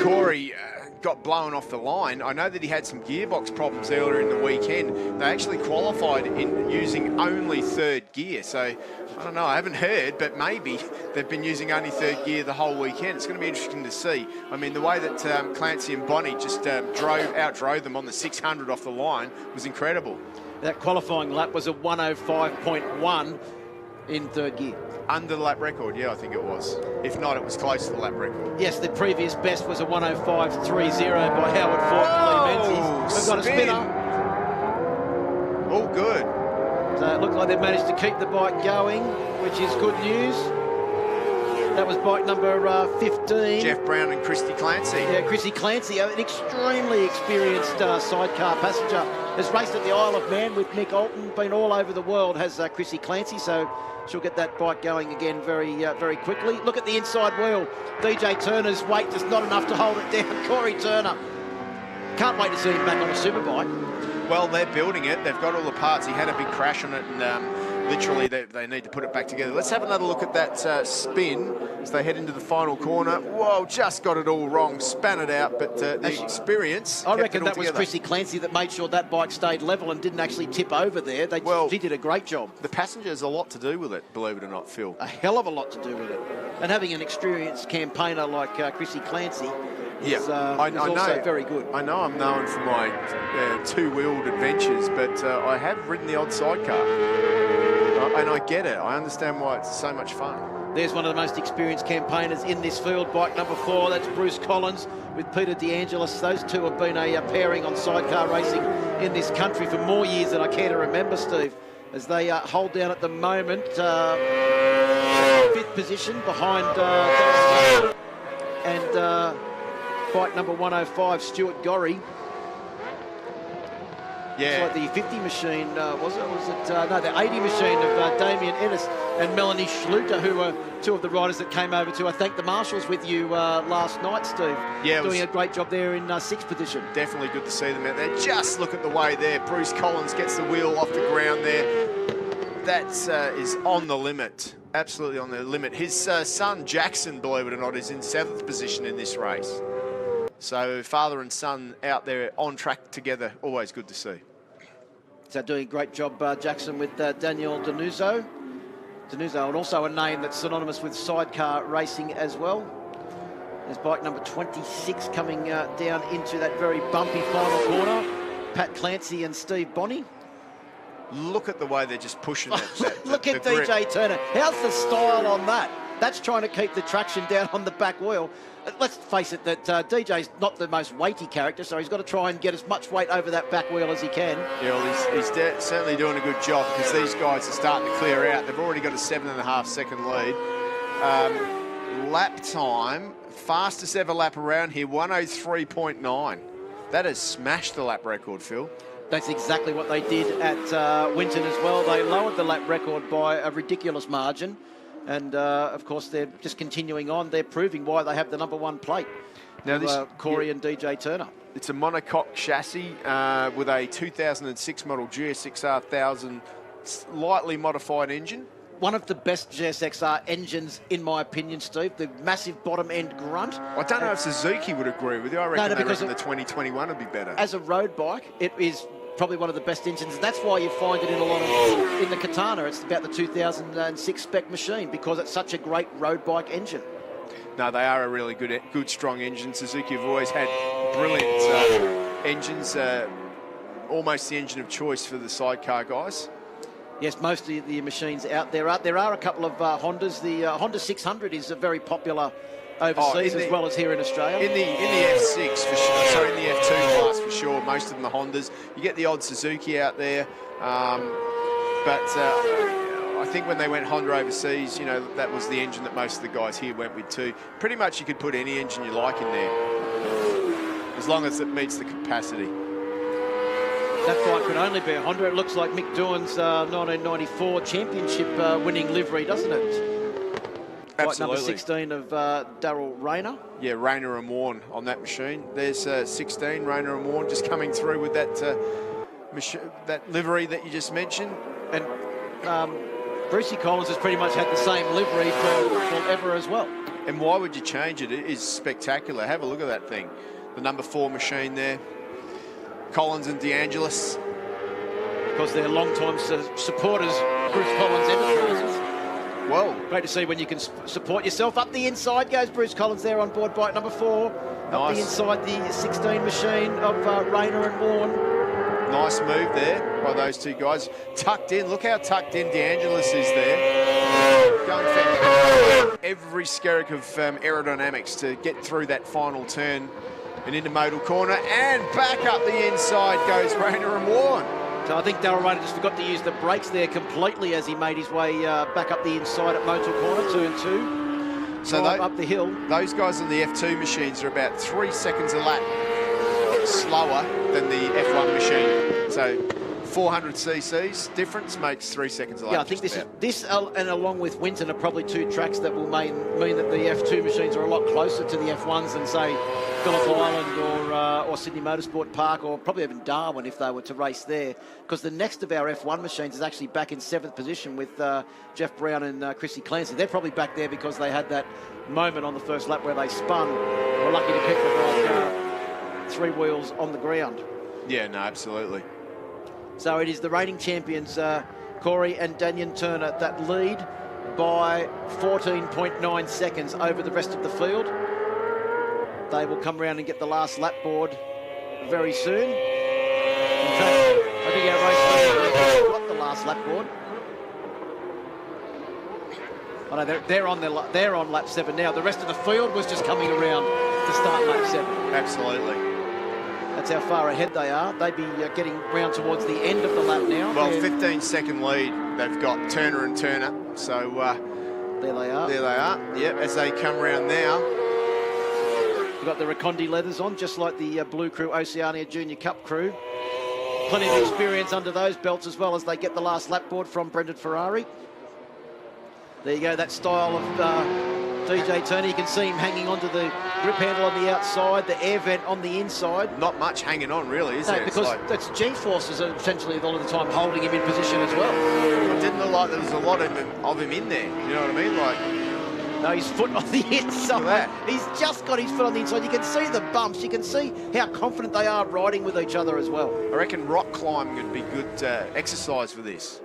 Corey got blown off the line. I know that he had some gearbox problems earlier in the weekend. They actually qualified in using only third gear. So, I don't know, I haven't heard, but maybe they've been using only third gear the whole weekend. It's going to be interesting to see. I mean, the way that Clancy and Bonney just outdrove them on the 600 off the line was incredible. That qualifying lap was a 105.1 in third gear. Under the lap record, yeah, I think it was. If not, it was close to the lap record. Yes, the previous best was a 105.30 by Howard Ford and Lee Menzies. We've got a spinner. All good. So it looked like they've managed to keep the bike going, which is good news. That was bike number 15. Jeff Brown and Christy Clancy. Yeah, Christy Clancy, an extremely experienced sidecar passenger. Has raced at the Isle of Man with Nick Alton, been all over the world, has Christy Clancy, so she'll get that bike going again very quickly. Look at the inside wheel. DJ Turner's weight is not enough to hold it down. Corey Turner. Can't wait to see him back on a superbike. Well, they're building it. They've got all the parts. He had a big crash on it and literally they need to put it back together. Let's have another look at that spin as they head into the final corner. Whoa, just got it all wrong, span it out, but the experience. I reckon that was Chrissy Clancy that made sure that bike stayed level and didn't actually tip over there. She did a great job. The passenger has a lot to do with it, believe it or not, Phil. A hell of a lot to do with it. And having an experienced campaigner like Chrissy Clancy is also very good. I know I'm known for my two-wheeled adventures, but I have ridden the odd sidecar. And I get it. I understand why it's so much fun. There's one of the most experienced campaigners in this field, bike number 4. That's Bruce Collins with Peter DeAngelis. Those two have been a pairing on sidecar racing in this country for more years than I care to remember, Steve, as they hold down at the moment 5th position behind and bike number 105, Stuart Gorry. Yeah. It's like the 50 machine, was it? No, the 80 machine of Damien Ennis and Melanie Schluter, who were two of the riders that came over to, I think, the Marshals with you last night, Steve. Yeah, doing a great job there in 6th position. Definitely good to see them out there. Just look at the way there. Bruce Collins gets the wheel off the ground there. That is on the limit. Absolutely on the limit. His son, Jackson, believe it or not, is in 7th position in this race. So father and son out there on track together, always good to see. So doing a great job, Jackson, with Daniel Denuzzo. Denuzzo, and also a name that's synonymous with sidecar racing as well. There's bike number 26 coming down into that very bumpy final corner. Pat Clancy and Steve Bonney. Look at the way they're just pushing it. Look at DJ Turner. How's the style on that? That's trying to keep the traction down on the back wheel. Let's face it, that DJ's not the most weighty character, so he's got to try and get as much weight over that back wheel as he can. Yeah, well, he's certainly doing a good job, because these guys are starting to clear out. They've already got a 7.5 second lead. Lap time, fastest ever lap around here, 1:03.9. That has smashed the lap record, Phil. That's exactly what they did at Winton as well. They lowered the lap record by a ridiculous margin. And, of course, they're just continuing on. They're proving why they have the number 1 plate. Now, this Corey and DJ Turner. It's a monocoque chassis with a 2006 model GSXR 1000 slightly modified engine. One of the best GSXR engines, in my opinion, Steve. The massive bottom-end grunt. I don't know if Suzuki would agree with you. I reckon the 2021 would be better. As a road bike, it is probably one of the best engines. That's why you find it in a lot of, in the Katana. It's about the 2006 spec machine, because it's such a great road bike engine. No, they are a really good strong engine. Suzuki have always had brilliant engines, almost the engine of choice for the sidecar guys. Yes, most of the machines out there are a couple of Hondas. The Honda 600 is a very popular overseas as well as here in Australia. In the F6 for sure, sorry, in the F2 class for sure. Most of them are Hondas. You get the odd Suzuki out there, but I think when they went Honda overseas, you know, that was the engine that most of the guys here went with too. Pretty much you could put any engine you like in there, as long as it meets the capacity. That bike could only be a Honda. It looks like Mick Doohan's 1994 championship winning livery, doesn't it? Bike Absolutely. number 16 of Daryl Rayner. Yeah, Rayner and Warren on that machine. There's 16, Rayner and Warren just coming through with that that livery that you just mentioned. And Brucey Collins has pretty much had the same livery forever as well. And why would you change it? It is spectacular. Have a look at that thing. The number 4 machine there. Collins and DeAngelis. Because they're long-time supporters, Bruce Collins Enterprises. Well, great to see when you can support yourself. Up the inside goes Bruce Collins there on board bike number 4. Nice. Up the inside the 16 machine of Rayner and Warren. Nice move there by those two guys. Tucked in. Look how tucked in DeAngelis is there. Going for every skerrick of aerodynamics to get through that final turn and into modal corner, and back up the inside goes Rayner and Warren. So I think Daryl Rayner just forgot to use the brakes there completely as he made his way back up the inside at Motor Corner, turn 2. So up the hill. Those guys on the F2 machines are about 3 seconds a lap slower than the F1 machine. So 400 cc's difference makes 3 seconds a lap. Yeah, I think this and along with Winton are probably two tracks that will mean that the F2 machines are a lot closer to the F1s than, say, Phillip Island or Sydney Motorsport Park, or probably even Darwin if they were to race there. Because the next of our F1 machines is actually back in 7th position with Jeff Brown and Chrissy Clancy. They're probably back there because they had that moment on the first lap where they spun. We're lucky to keep the 3 wheels on the ground. Yeah, no, absolutely. So it is the reigning champions, Corey and Daniel Turner, that lead by 14.9 seconds over the rest of the field. They will come around and get the last lap board very soon. In fact, I think our race leader got the last lap board. Oh, no, they're on lap 7 now. The rest of the field was just coming around to start lap 7. Absolutely. That's how far ahead they are. They'd be getting round towards the end of the lap now. Well, 15-second lead. They've got Turner and Turner. So there they are. There they are. Yep, as they come round now. We've got the Recondi leathers on, just like the Blue Crew Oceania Junior Cup crew. Plenty of experience under those belts as well as they get the last lap board from Brendan Ferrari. There you go, that style of DJ Turner. You can see him hanging onto the grip handle on the outside, the air vent on the inside. Not much hanging on, really, is there? Because that's G-forces are essentially all of the time holding him in position as well. It didn't look like there was a lot of him in there. You know what I mean? No, his foot on the inside. He's just got his foot on the inside. You can see the bumps. You can see how confident they are riding with each other as well. I reckon rock climbing would be good exercise for this.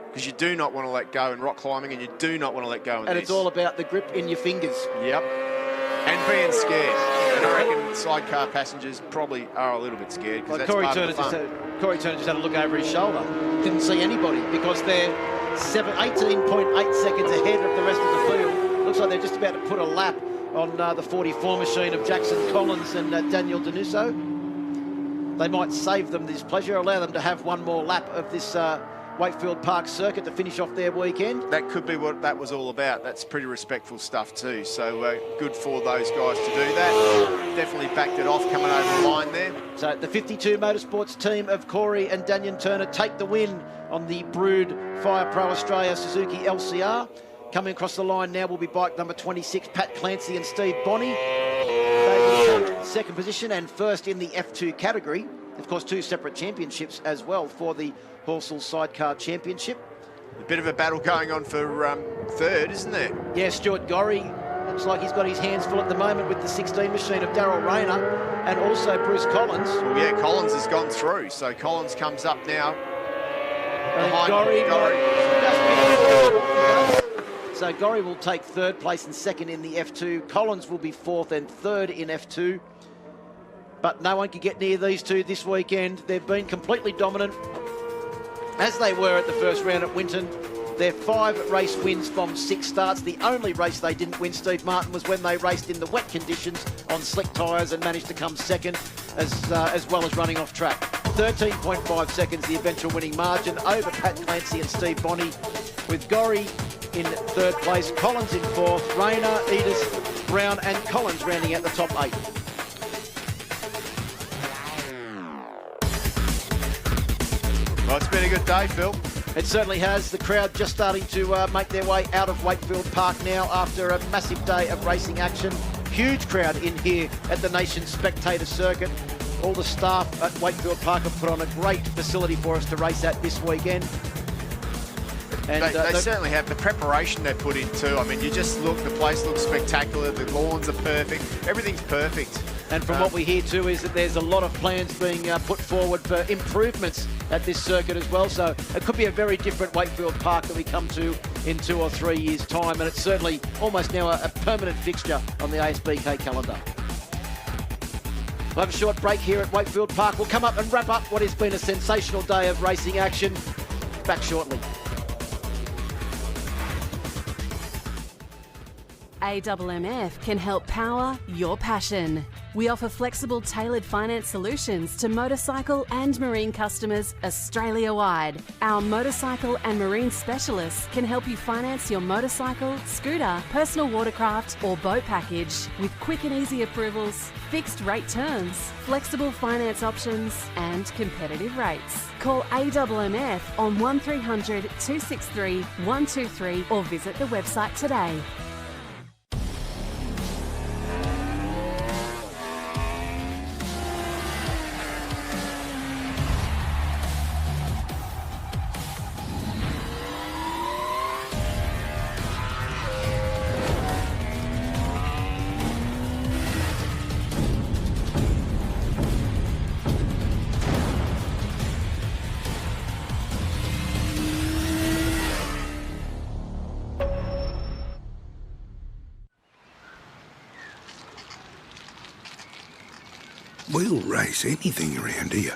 Because you do not want to let go in rock climbing, and you do not want to let go in this. And it's all about the grip in your fingers. Yep. And being scared. And I reckon sidecar passengers probably are a little bit scared, because that's part of the fun. Corey Turner just had a look over his shoulder. Didn't see anybody, because they're 18.8 seconds ahead of the rest of the field. Looks like they're just about to put a lap on the 44 machine of Jackson Collins and Daniel Denuso. They might save them this pleasure, allow them to have one more lap of this Wakefield Park circuit to finish off their weekend. That could be what that was all about. That's pretty respectful stuff too. So good for those guys to do that. Definitely backed it off coming over the line there. So the 52 Motorsports team of Corey and Daniel Turner take the win on the Brood Fire Pro Australia Suzuki LCR. Coming across the line now will be bike number 26, Pat Clancy and Steve Bonney. They will take second position and first in the F2 category. Of course, 2 separate championships as well for the Horsell Sidecar Championship. A bit of a battle going on for third, isn't there? Yeah, Stuart Gorry looks like he's got his hands full at the moment with the 16 machine of Daryl Rayner and also Bruce Collins. Well, yeah, Collins has gone through, so Collins comes up now. And So Gorry will take third place and second in the F2. Collins will be fourth and third in F2. But no one can get near these two this weekend. They've been completely dominant, as they were at the first round at Winton. Their 5 race wins from 6 starts. The only race they didn't win, Steve Martin, was when they raced in the wet conditions on slick tyres and managed to come second, as well as running off track. 13.5 seconds, the eventual winning margin over Pat Clancy and Steve Bonney, with Gorry in third place, Collins in fourth, Rayner, Edis, Brown and Collins rounding out the top 8. Well, it's been a good day, Phil. It certainly has. The crowd just starting to make their way out of Wakefield Park now after a massive day of racing action. Huge crowd in here at the Nations Spectator Circuit. All the staff at Wakefield Park have put on a great facility for us to race at this weekend. And they certainly have. The preparation they put in too. I mean, you just look, the place looks spectacular. The lawns are perfect. Everything's perfect. And from what we hear too is that there's a lot of plans being put forward for improvements at this circuit as well. So it could be a very different Wakefield Park that we come to in 2 or 3 years' time. And it's certainly almost now a permanent fixture on the ASBK calendar. We'll have a short break here at Wakefield Park. We'll come up and wrap up what has been a sensational day of racing action. Back shortly. AMMF can help power your passion. We offer flexible, tailored finance solutions to motorcycle and marine customers Australia-wide. Our motorcycle and marine specialists can help you finance your motorcycle, scooter, personal watercraft or boat package with quick and easy approvals, fixed rate terms, flexible finance options and competitive rates. Call AMMF on 1300 263 123 or visit the website today. We'll race anything around here.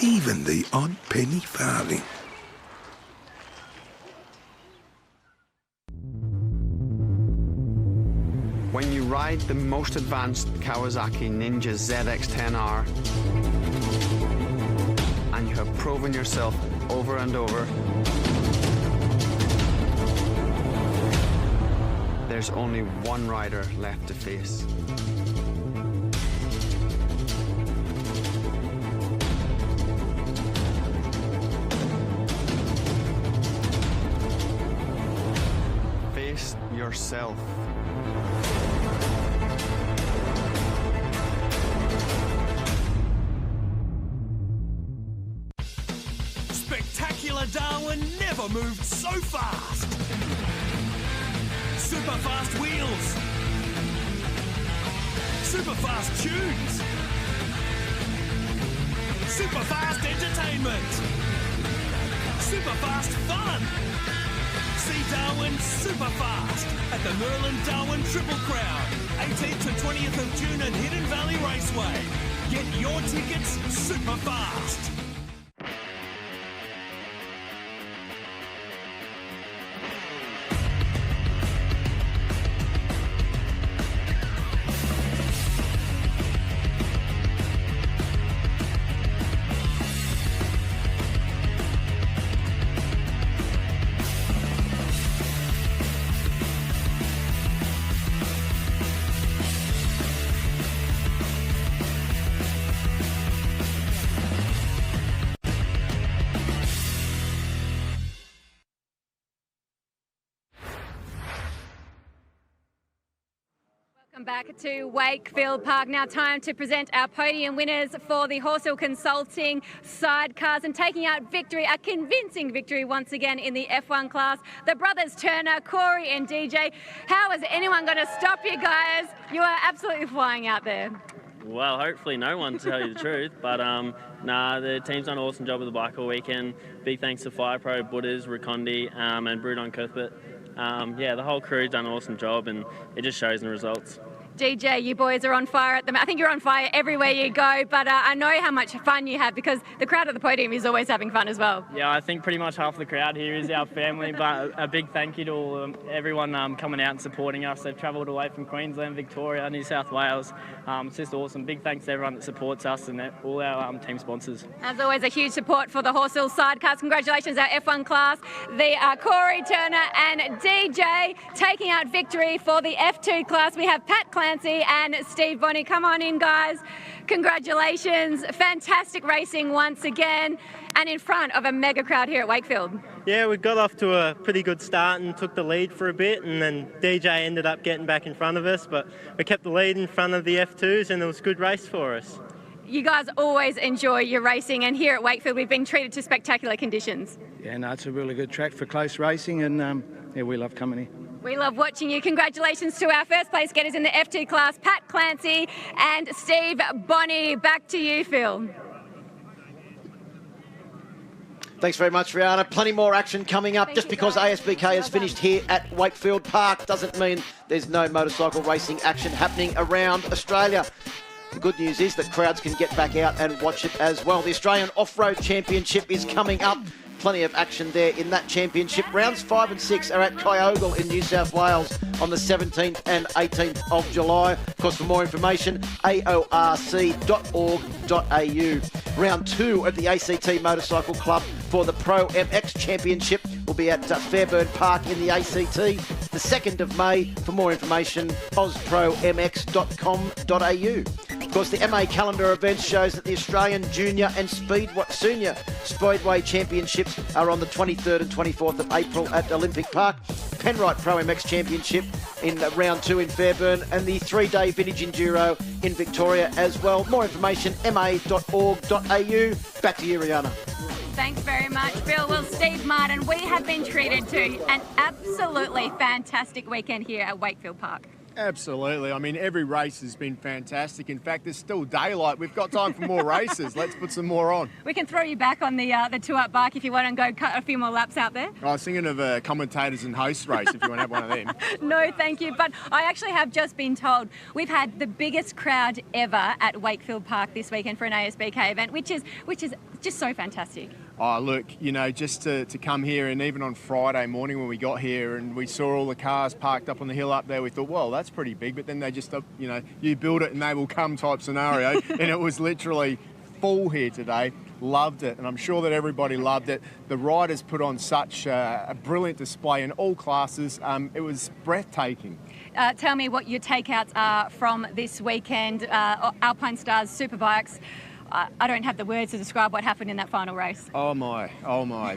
Even the odd penny farthing. When you ride the most advanced Kawasaki Ninja ZX-10R and you have proven yourself over and over, there's only one rider left to face. Face yourself. Spectacular Darwin never moved so fast. Super fast wheels. Super fast tunes. Super fast entertainment. Super fast fun. See Darwin super fast at the Merlin Darwin Triple Crown, 18th to 20th of June at Hidden Valley Raceway. Get your tickets super fast. Welcome back to Wakefield Park. Now time to present our podium winners for the Horsell Consulting Sidecars, and taking out victory, a convincing victory once again in the F1 class, the brothers Turner, Corey and DJ. How is anyone going to stop you guys? You are absolutely flying out there. Well, hopefully no one, to tell you the truth. But nah, the team's done an awesome job with the bike all weekend. Big thanks to Fire Pro, Butters, Rukondi and Brudon Cuthbert. Yeah, the whole crew's done an awesome job, and it just shows in the results. DJ, you boys are on fire at the moment. I think you're on fire everywhere you go, but I know how much fun you have because the crowd at the podium is always having fun as well. Yeah, I think pretty much half the crowd here is our family, but a big thank you to everyone coming out and supporting us. They've travelled away from Queensland, Victoria, New South Wales. It's just awesome. Big thanks to everyone that supports us and all our team sponsors. As always, a huge support for the Horsell Sidecars. Congratulations, our F1 class, the Corey Turner and DJ taking out victory for the F2 class. We have Pat Clancy and Steve Bonney. Come on in, guys. Congratulations. Fantastic racing once again, and in front of a mega crowd here at Wakefield. Yeah, we got off to a pretty good start and took the lead for a bit, and then DJ ended up getting back in front of us, but we kept the lead in front of the F2s, and it was a good race for us. You guys always enjoy your racing, and here at Wakefield we've been treated to spectacular conditions. Yeah, no, it's a really good track for close racing, and yeah, we love coming here. We love watching you. Congratulations to our first place getters in the F2 class, Pat Clancy and Steve Bonney. Back to you, Phil. Thanks very much, Rihanna. Plenty more action coming up. Just because ASBK has finished here at Wakefield Park doesn't mean there's no motorcycle racing action happening around Australia. The good news is that crowds can get back out and watch it as well. The Australian Off-Road Championship is coming up plenty of action there in that championship. Rounds 5 and 6 are at Kyogle in New South Wales on the 17th and 18th of July. Of course, for more information, aorc.org.au. Round 2 at the ACT Motorcycle Club for the Pro MX Championship will be at Fairburn Park in the ACT. The 2nd of May. For more information, ozpromx.com.au. Of course, the MA calendar events shows that the Australian Junior and Senior Speedway Championships are on the 23rd and 24th of April at Olympic Park. Penrite Pro MX Championship in round 2 in Fairburn, and the 3-day Vintage Enduro in Victoria as well. More information, ma.org.au. Back to you, Rihanna. Thanks very much, Phil. Well, Steve Martin, we have been treated to an absolutely fantastic weekend here at Wakefield Park. Absolutely. I mean, every race has been fantastic. In fact, there's still daylight. We've got time for more races. Let's put some more on. We can throw you back on the 2-up bike if you want and go cut a few more laps out there. I was thinking of a commentators and hosts race if you want to have one of them. No, thank you. But I actually have just been told we've had the biggest crowd ever at Wakefield Park this weekend for an ASBK event, which is just so fantastic. Oh, look, you know, just to come here, and even on Friday morning when we got here and we saw all the cars parked up on the hill up there, we thought, well, that's pretty big. But then they just, you know, you build it and they will come type scenario. And it was literally full here today. Loved it. And I'm sure that everybody loved it. The riders put on such a brilliant display in all classes. It was breathtaking. Tell me what your takeouts are from this weekend. Alpinestars Superbikes. I don't have the words to describe what happened in that final race. Oh my.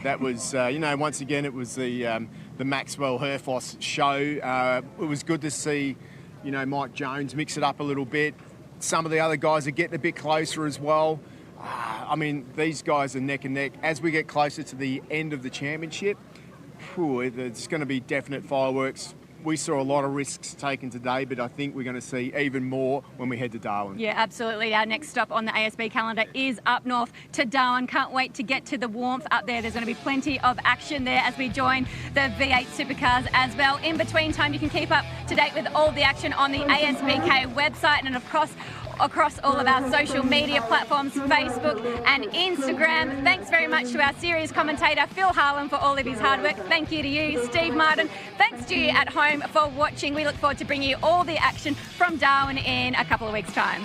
That was, you know, once again, it was the Maxwell Herfoss show. It was good to see, you know, Mike Jones mix it up a little bit. Some of the other guys are getting a bit closer as well. I mean, these guys are neck and neck. As we get closer to the end of the championship, there's going to be definite fireworks. We saw a lot of risks taken today, but I think we're going to see even more when we head to Darwin. Yeah, absolutely. Our next stop on the ASB calendar is up north to Darwin. Can't wait to get to the warmth up there. There's going to be plenty of action there as we join the V8 supercars as well. In between time, you can keep up to date with all the action on the ASBK website and across all of our social media platforms, Facebook and Instagram. Thanks very much to our series commentator, Phil Harlan, for all of his hard work. Thank you to you, Steve Martin. Thanks to you at home for watching. We look forward to bringing you all the action from Darwin in a couple of weeks' time.